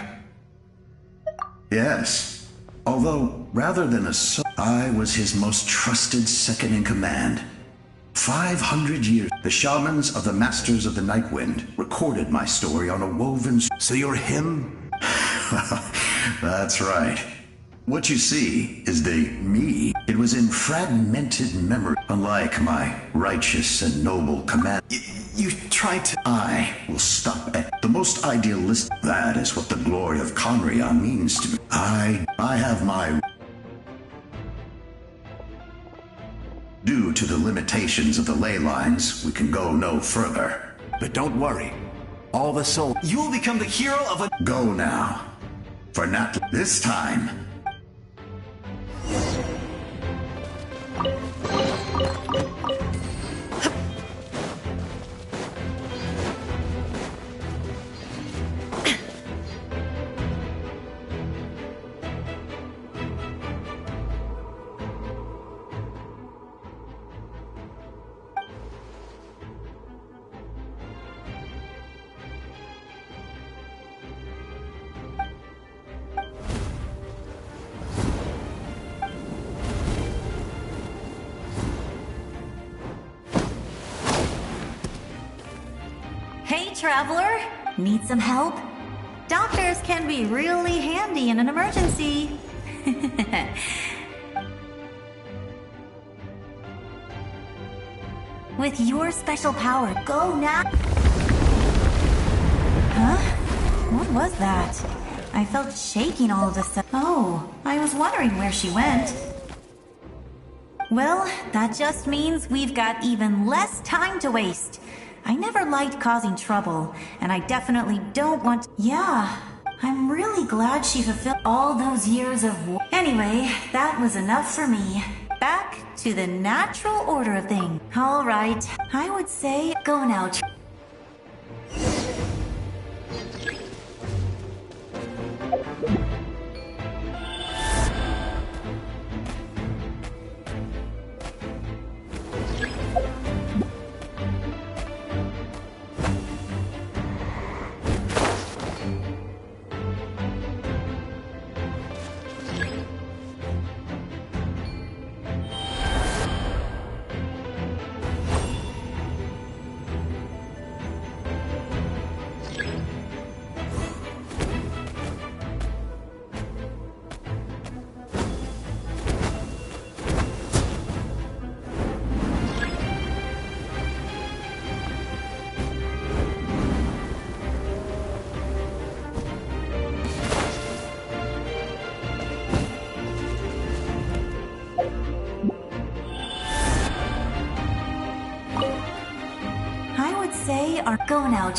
Yes. Although, rather than a soul, I was his most trusted second in command. 500 years, the shamans of the Masters of the Night Wind recorded my story on a woven... So you're him? That's right. What you see is the me. It was in fragmented memory, unlike my righteous and noble command. You tried to... I will stop at the most idealistic. That is what the glory of Conria means to me. I have my... Due to the limitations of the ley lines, we can go no further. But don't worry. All the soul... You will become the hero of a... Go now. For not this time. Hey, traveler! Need some help? Doctors can be really handy in an emergency. With your special power, go now! Huh? What was that? I felt shaking all of a sudden. Oh, I was wondering where she went. Well, that just means we've got even less time to waste. I never liked causing trouble, and I definitely don't want to... Yeah, I'm really glad she fulfilled all those years of war. Anyway, that was enough for me. Back to the natural order of things. All right, I would say go now. Say or go now.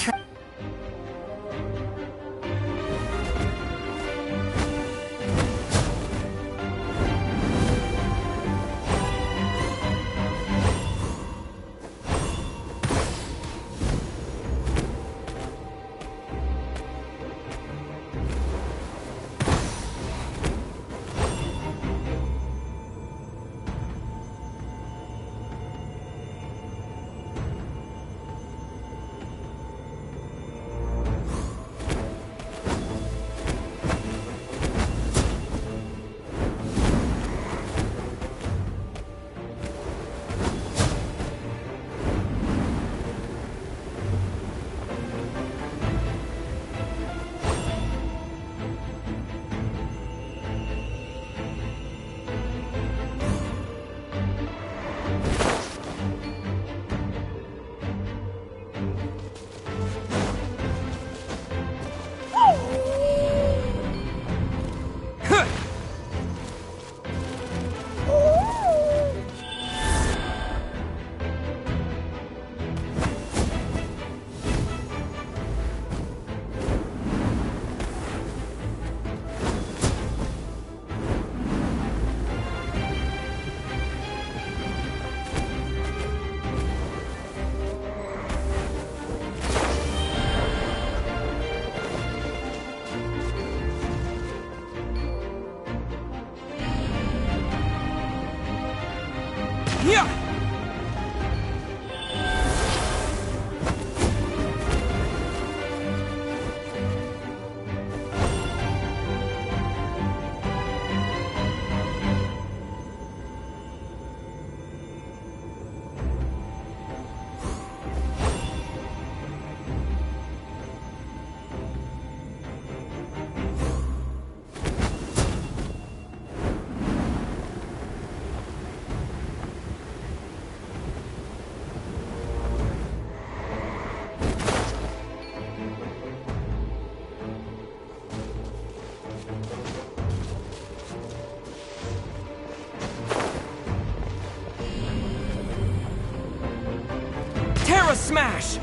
Terra Smash!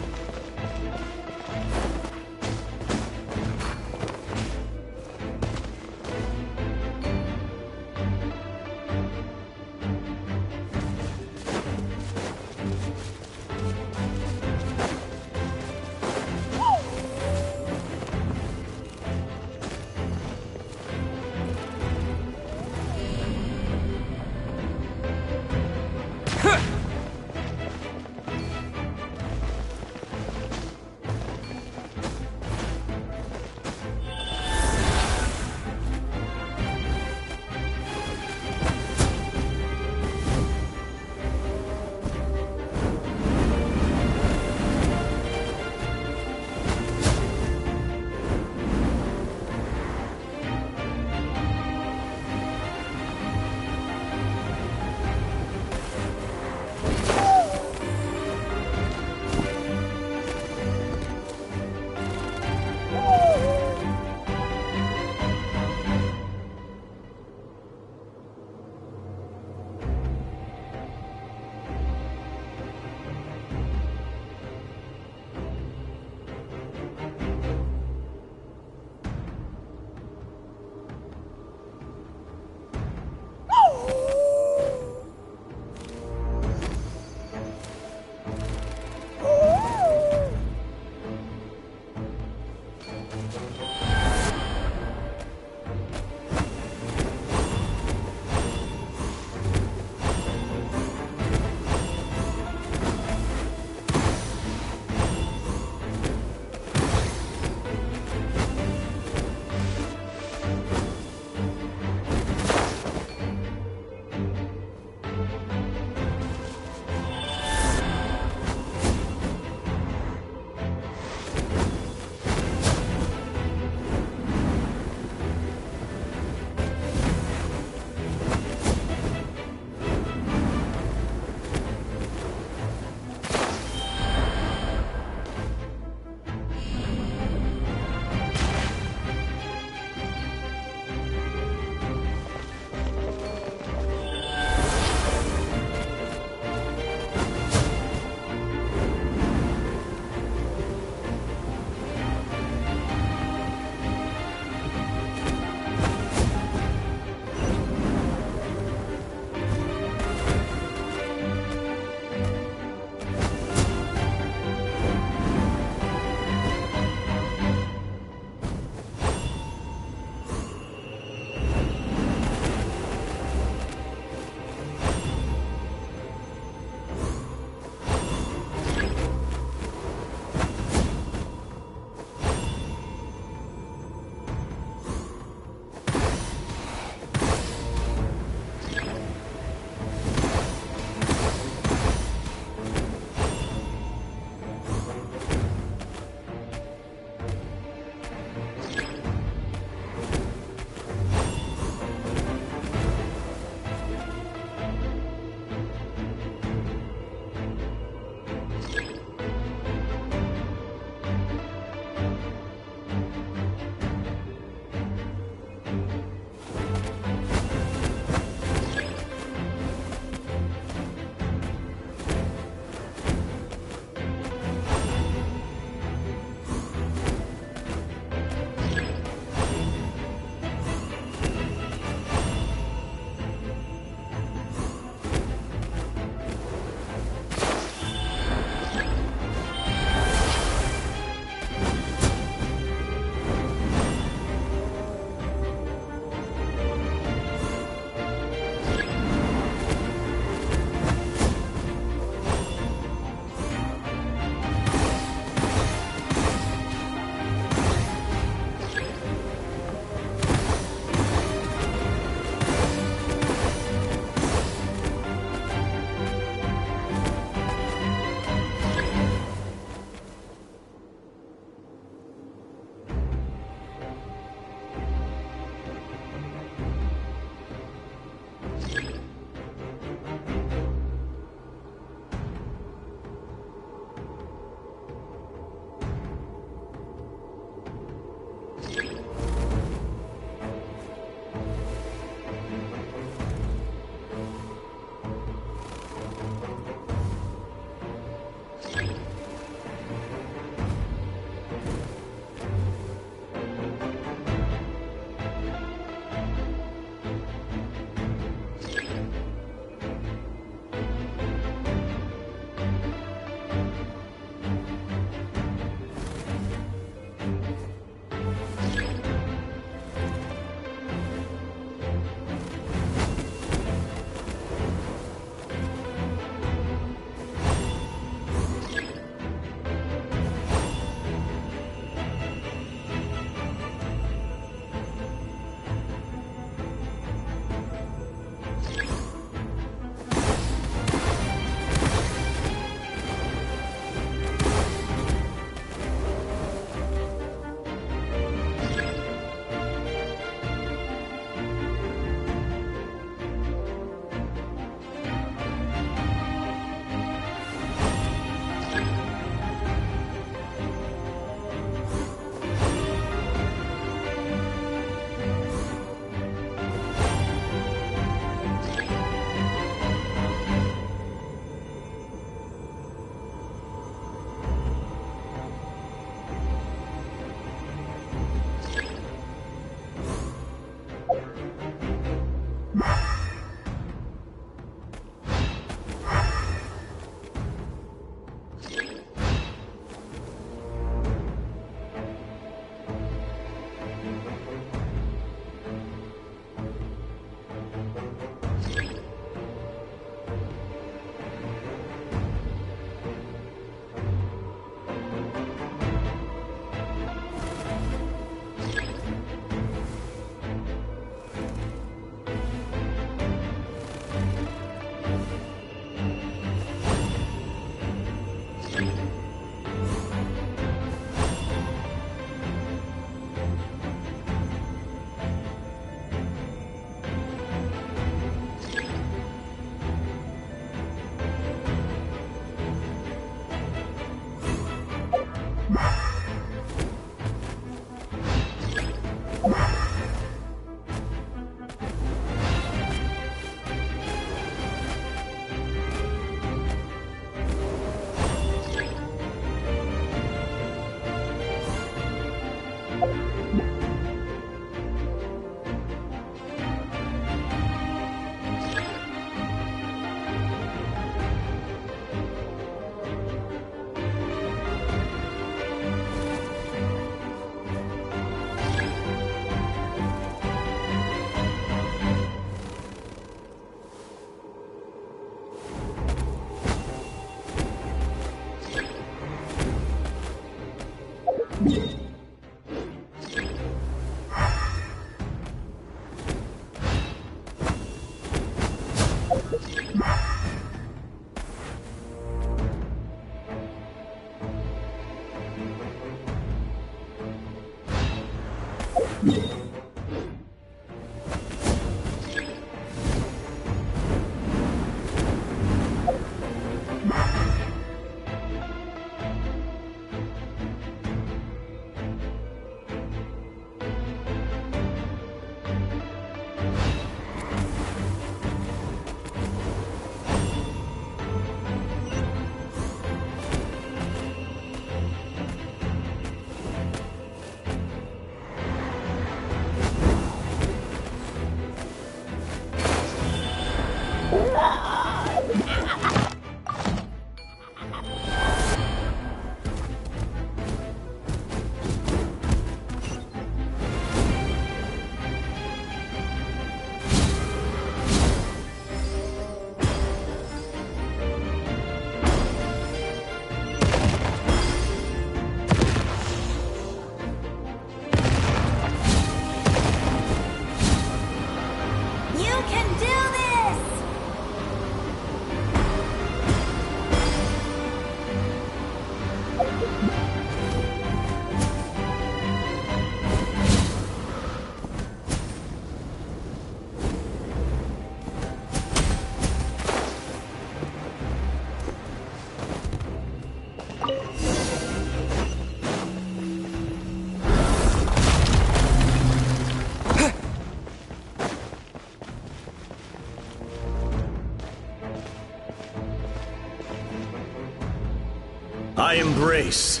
I embrace.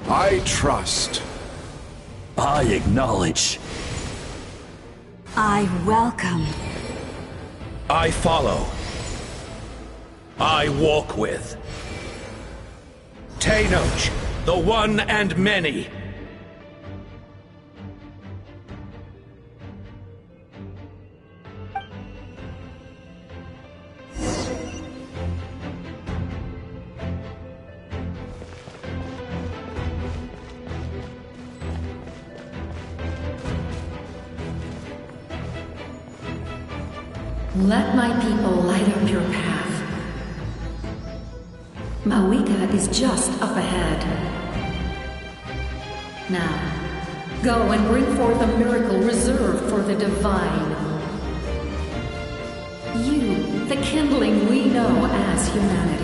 I trust. I acknowledge. I welcome. I follow. I walk with. Tenoch, the one and many. Let my people light up your path. Mawika is just up ahead. Now, go and bring forth a miracle reserved for the divine. You, the kindling we know as humanity.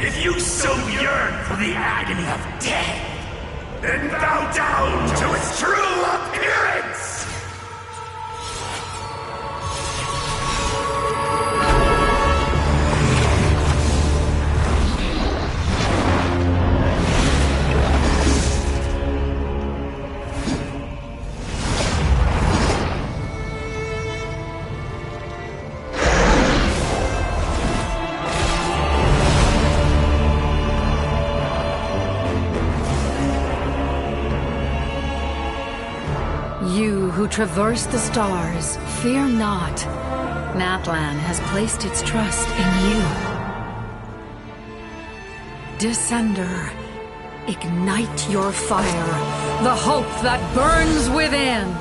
If you so yearn for the agony of death, then bow down to its true appearance! You who traverse the stars, fear not. Natlan has placed its trust in you. Descender, ignite your fire, the hope that burns within!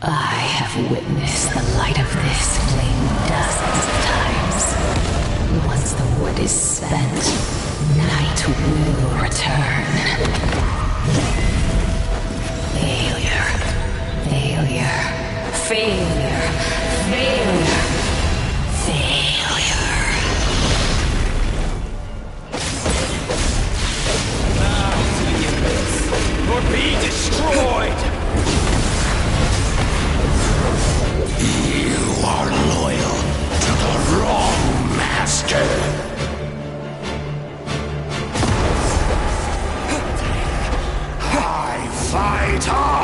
I have witnessed the light of this flame dozens of times. Once the wood is spent, night will return. Failure. Failure. Failure. Failure. Failure. Now to the abyss, or be destroyed! You are loyal to the wrong master. I fight on!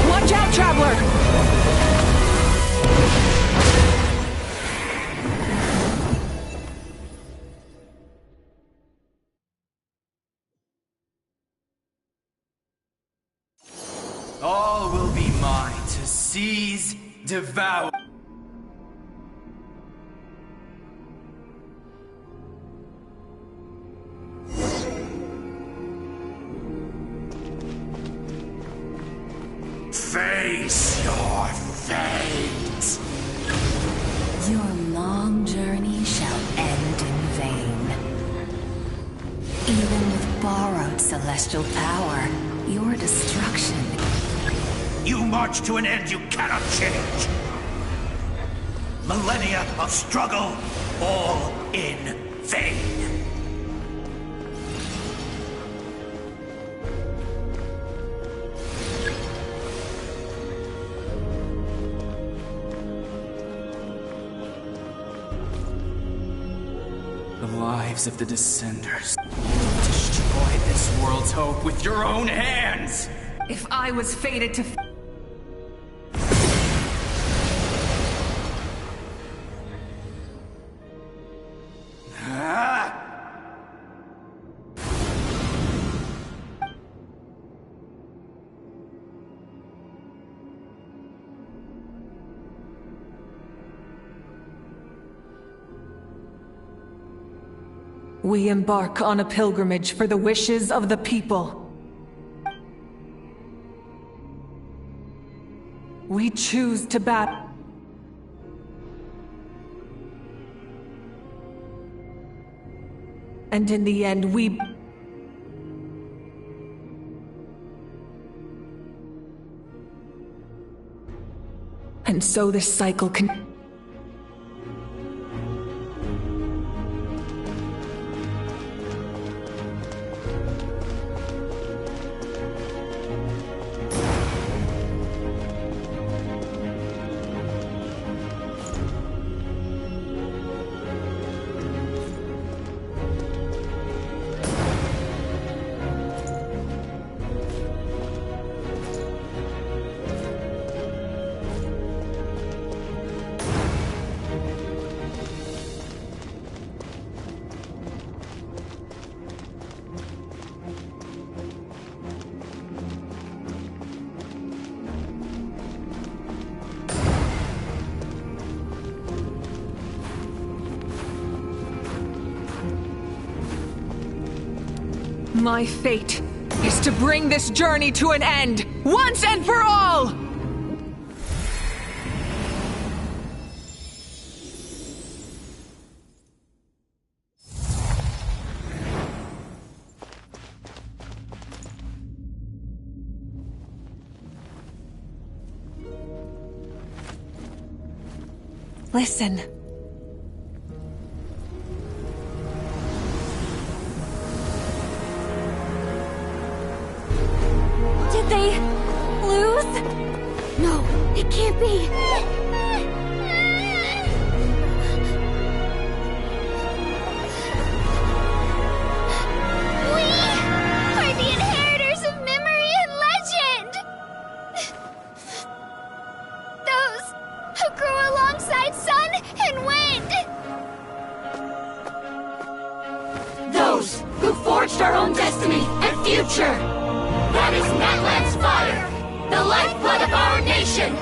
Watch out, Traveler! seas devour. Face your fate! Your long journey shall end in vain. Even with borrowed celestial power, your destruction... You march to an end you cannot change! Millennia of struggle, all in vain! The lives of the Descenders. Destroy this world's hope with your own hands! If I was fated to... We embark on a pilgrimage for the wishes of the people. We choose to battle. And in the end, we... And so this cycle can... My fate is to bring this journey to an end, once and for all! Listen. Did they lose? No, it can't be. We are the inheritors of memory and legend! Those who grew alongside sun and wind! Those who forged our own destiny and future! That is Natlan's fire, the lifeblood of our nation!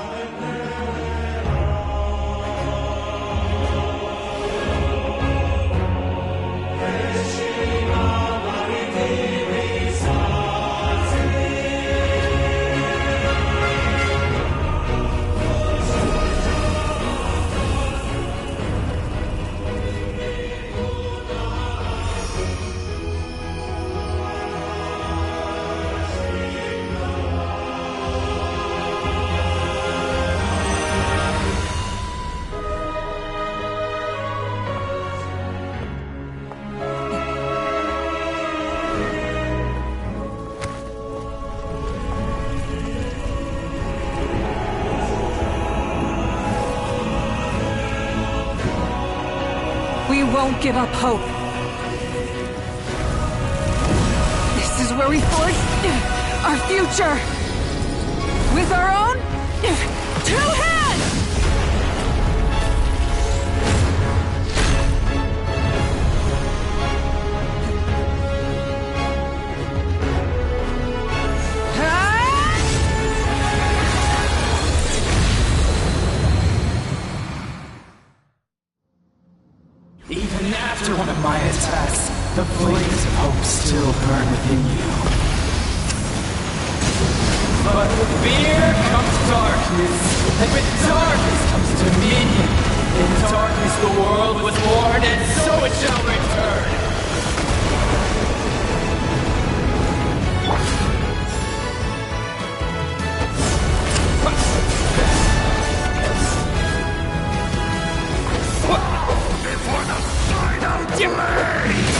We won't give up hope. This is where we forge our future. With our own 2 hands! hope still burn within you. But with fear comes darkness, and with darkness comes dominion. In darkness the world was born, and so it shall return. Before the final blaze!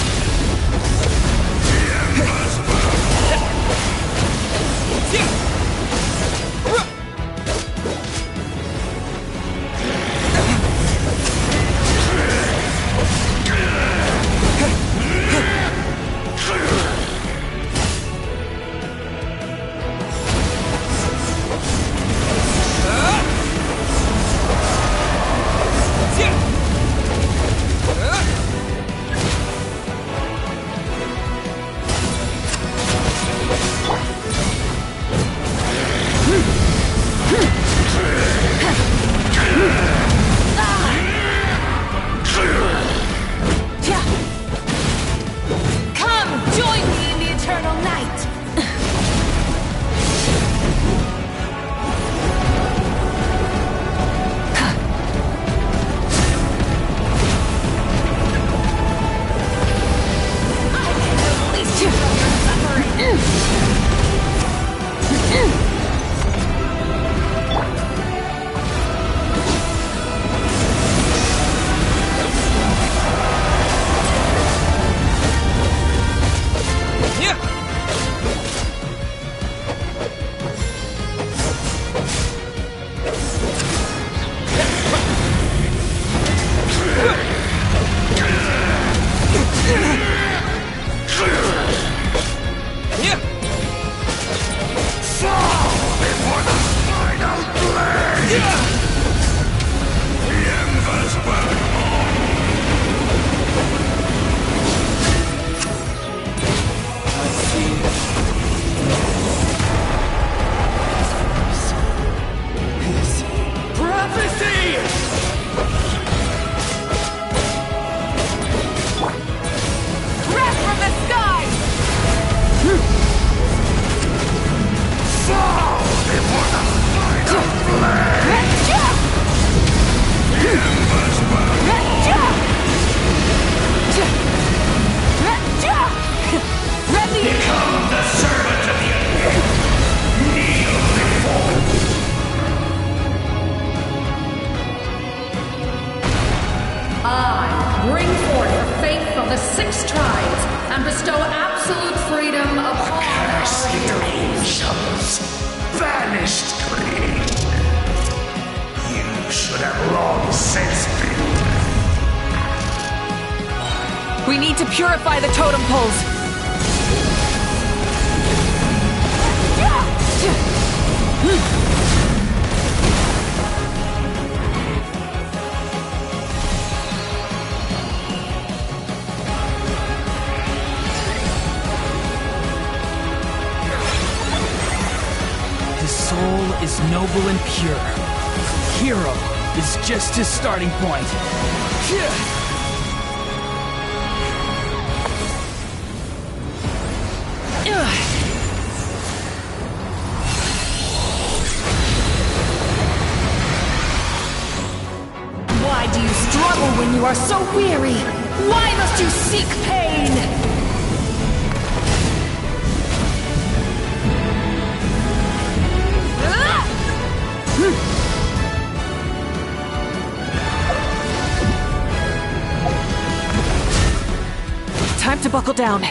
The embers burn We need to purify the totem poles. His soul is noble and pure. Hero is just his starting point. Why do you struggle when you are so weary? Why must you seek pain? Time to buckle down.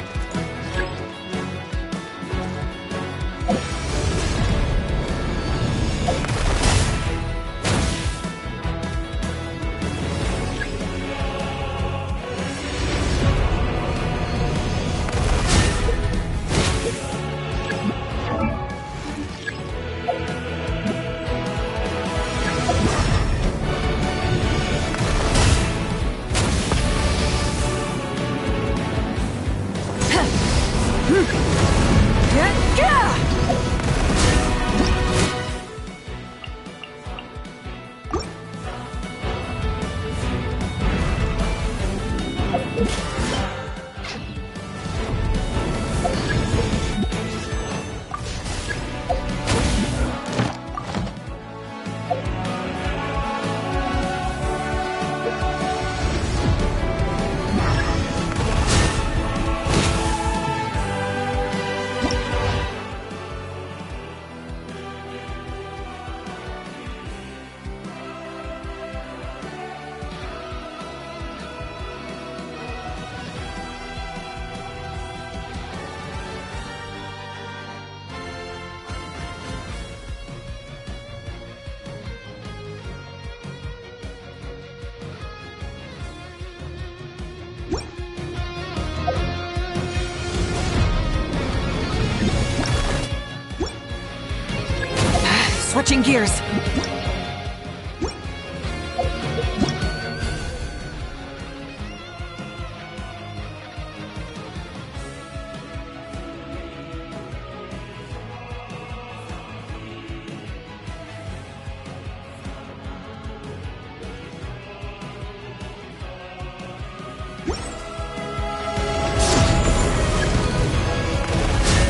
Switching gears.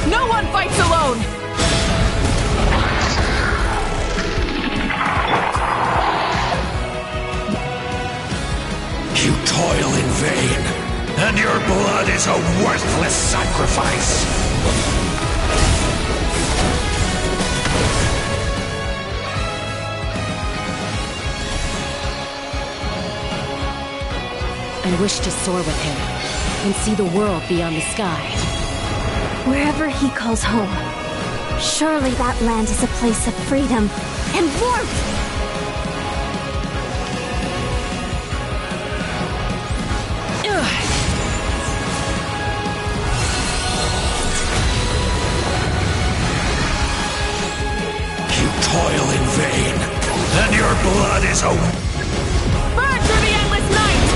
No one fights alone! You toil in vain, and your blood is a worthless sacrifice. I wish to soar with him and see the world beyond the sky. Wherever he calls home. Surely that land is a place of freedom and warmth! You toil in vain, and your blood is a... Burn through the endless night!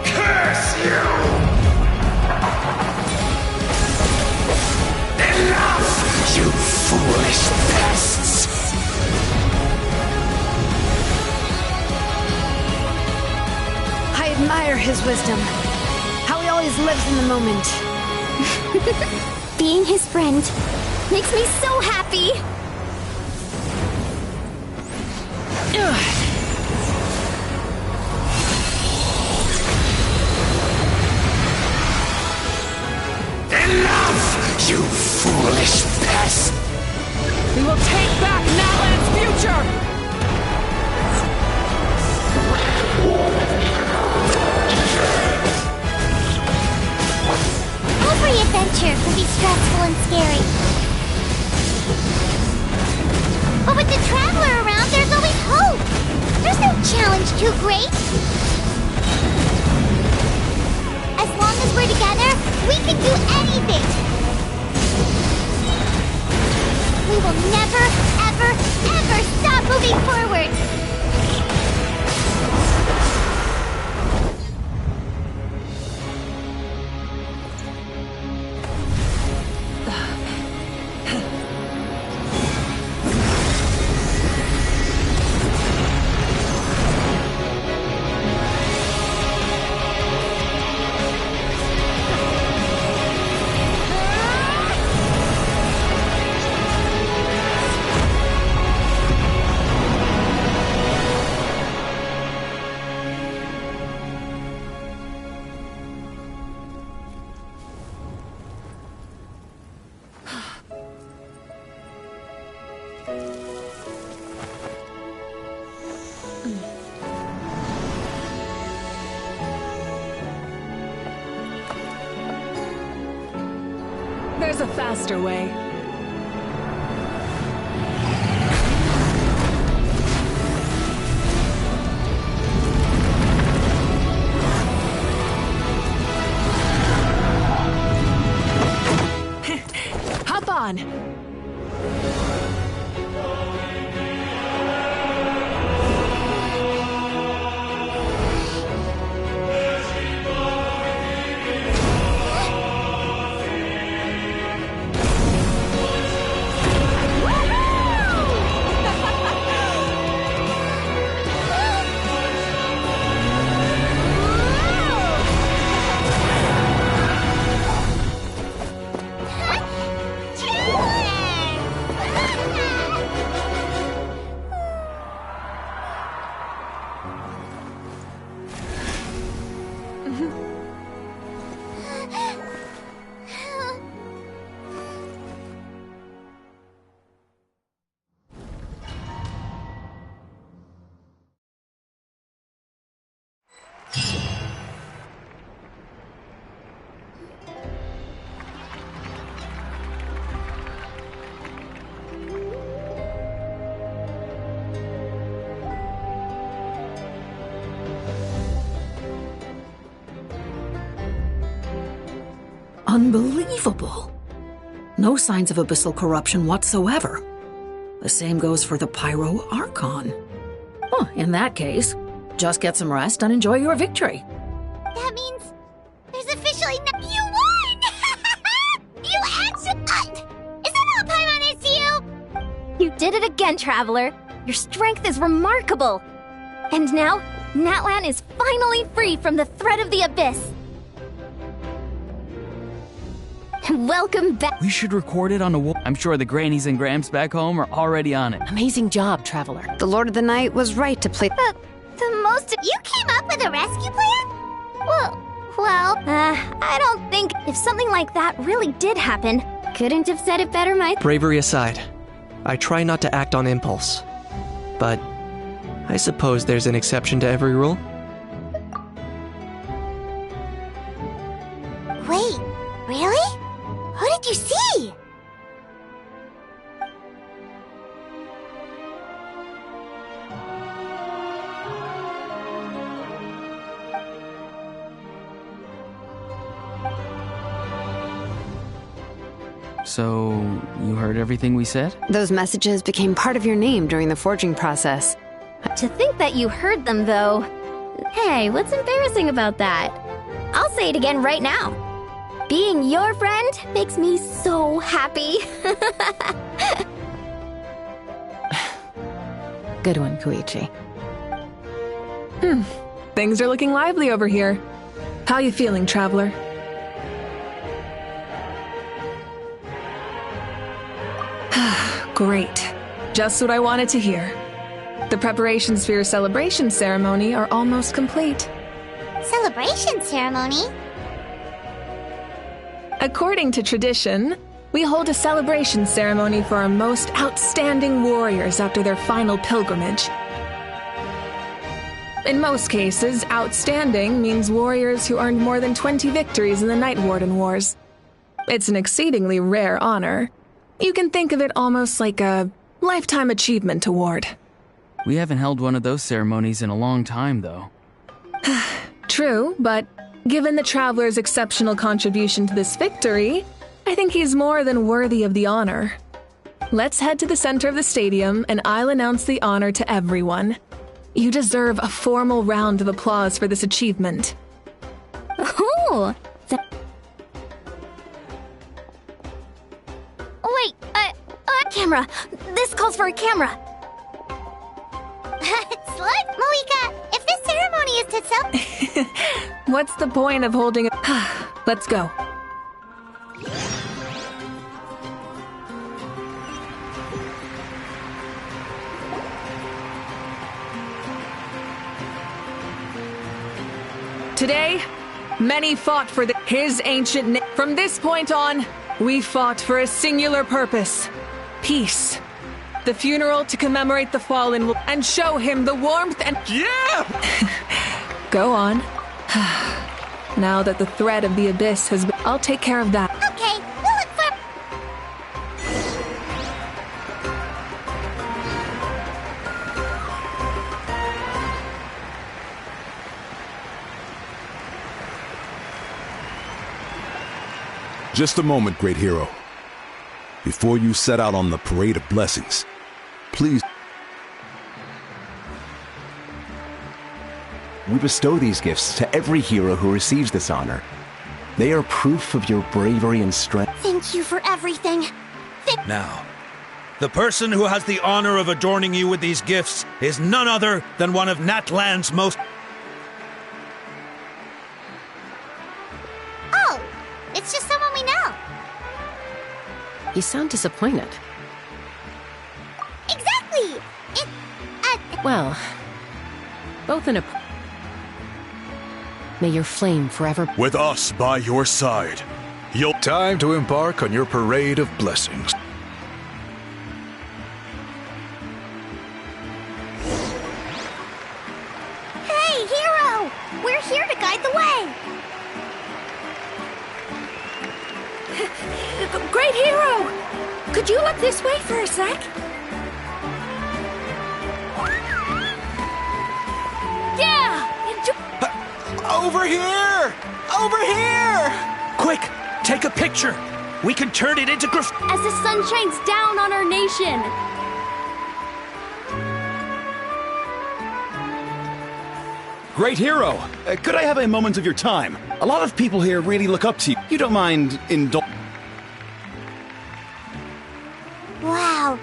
Curse you! Enough, you foolish pests! I admire his wisdom. How he always lives in the moment. Being his friend makes me so happy! Enough, you foolish pest! We will take back Natlan's future! Every adventure can be stressful and scary. But with the Traveler around, there's always hope! There's no challenge too great! As long as we're together, we can do anything! We will never, ever, ever stop moving forward! There's a faster way. Hop on! Unbelievable. No signs of abyssal corruption whatsoever. The same goes for the Pyro Archon. Well, in that case, just get some rest and enjoy your victory. That means there's officially no— You won! You actually— Is that all Paimon is to you? You did it again, Traveler. Your strength is remarkable. And now, Natlan is finally free from the threat of the Abyss. Welcome back. We should record it on a wall. I'm sure the grannies and gramps back home are already on it. Amazing job, Traveler. The Lord of the Night was right to play. The most— You came up with a rescue plan? Well, I don't think if something like that really did happen, couldn't have said it better myself. Bravery aside, I try not to act on impulse. But I suppose there's an exception to every rule. Wait, really? Who did you see? So, you heard everything we said? Those messages became part of your name during the forging process. To think that you heard them, though. Hey, what's embarrassing about that? I'll say it again right now. Being your friend makes me so happy. Good one, Koichi. Things are looking lively over here. How you feeling, Traveler? Great. Just what I wanted to hear. The preparations for your celebration ceremony are almost complete. Celebration ceremony? According to tradition, we hold a celebration ceremony for our most outstanding warriors after their final pilgrimage. In most cases, outstanding means warriors who earned more than 20 victories in the Night Warden Wars. It's an exceedingly rare honor. You can think of it almost like a lifetime achievement award. We haven't held one of those ceremonies in a long time, though. True, but given the Traveler's exceptional contribution to this victory, I think he's more than worthy of the honor. Let's head to the center of the stadium, and I'll announce the honor to everyone. You deserve a formal round of applause for this achievement. Oh! Wait, camera! This calls for a camera! Slut? Moika, if this ceremony is to What's the point of holding it? Let's go. Today, many fought for his ancient name. From this point on, we fought for a singular purpose. Peace. The funeral to commemorate the fallen and show him the warmth and— Yeah! Go on. Now that the threat of the Abyss has been— I'll take care of that. Okay, we'll look for— Just a moment, great hero. Before you set out on the parade of blessings, please. We bestow these gifts to every hero who receives this honor. They are proof of your bravery and strength. Thank you for everything. Now, the person who has the honor of adorning you with these gifts is none other than one of Natlan's most— Oh, it's just someone we know. You sound disappointed. Exactly! Well, both in a... May your flame forever... With us by your side, you'll time to embark on your parade of blessings. Hey, hero! We're here to guide the way! Great hero! Could you look this way for a sec? Yeah! Over here! Over here! Quick, take a picture. We can turn it into As the sun shines down on our nation. Great hero! Could I have a moment of your time? A lot of people here really look up to you. You don't mind Wow,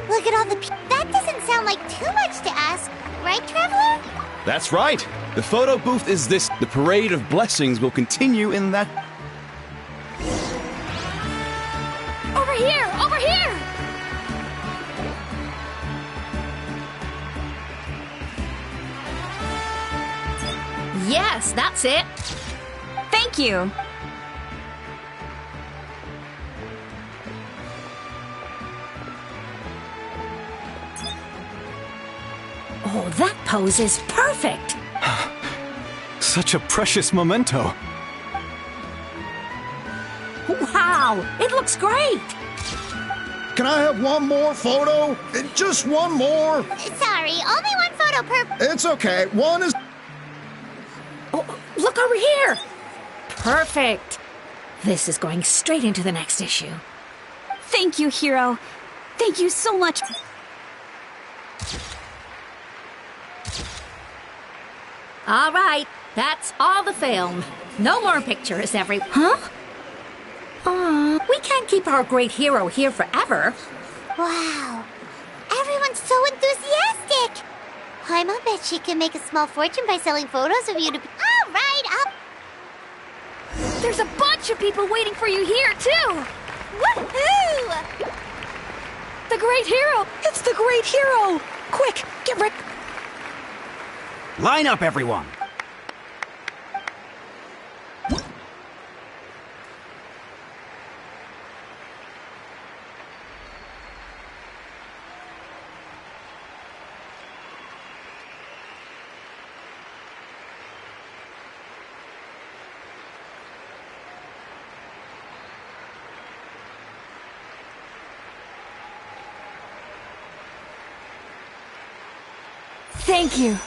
look at all the That doesn't sound like too much to ask, right, Traveler? That's right! The photo booth is this. The parade of blessings will continue in that... Over here! Over here! Yes, that's it. Thank you. Oh, that pose is perfect. Such a precious memento. Wow, it looks great. Can I have one more photo? Just one more. Sorry, only one photo per... It's okay. One is... Oh, look over here. Perfect. This is going straight into the next issue. Thank you, Hero. Thank you so much. All right, that's all the film. No more pictures, Huh? We can't keep our great hero here forever. Wow, everyone's so enthusiastic. Paimon bet she can make a small fortune by selling photos of you to... All right, up. There's a bunch of people waiting for you here, too. Woohoo! The great hero! It's the great hero! Quick, get ready. Line up, everyone. Thank you.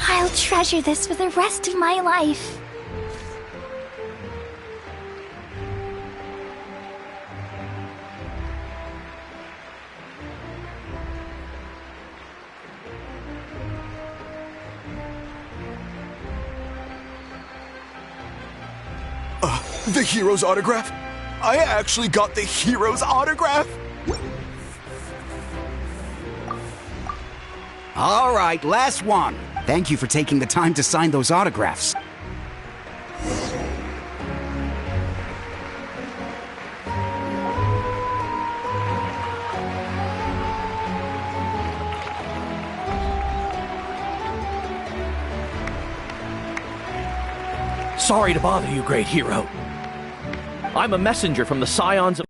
I'll treasure this for the rest of my life. The hero's autograph? I actually got the hero's autograph? All right, last one. Thank you for taking the time to sign those autographs. Sorry to bother you, great hero. I'm a messenger from the Scions of...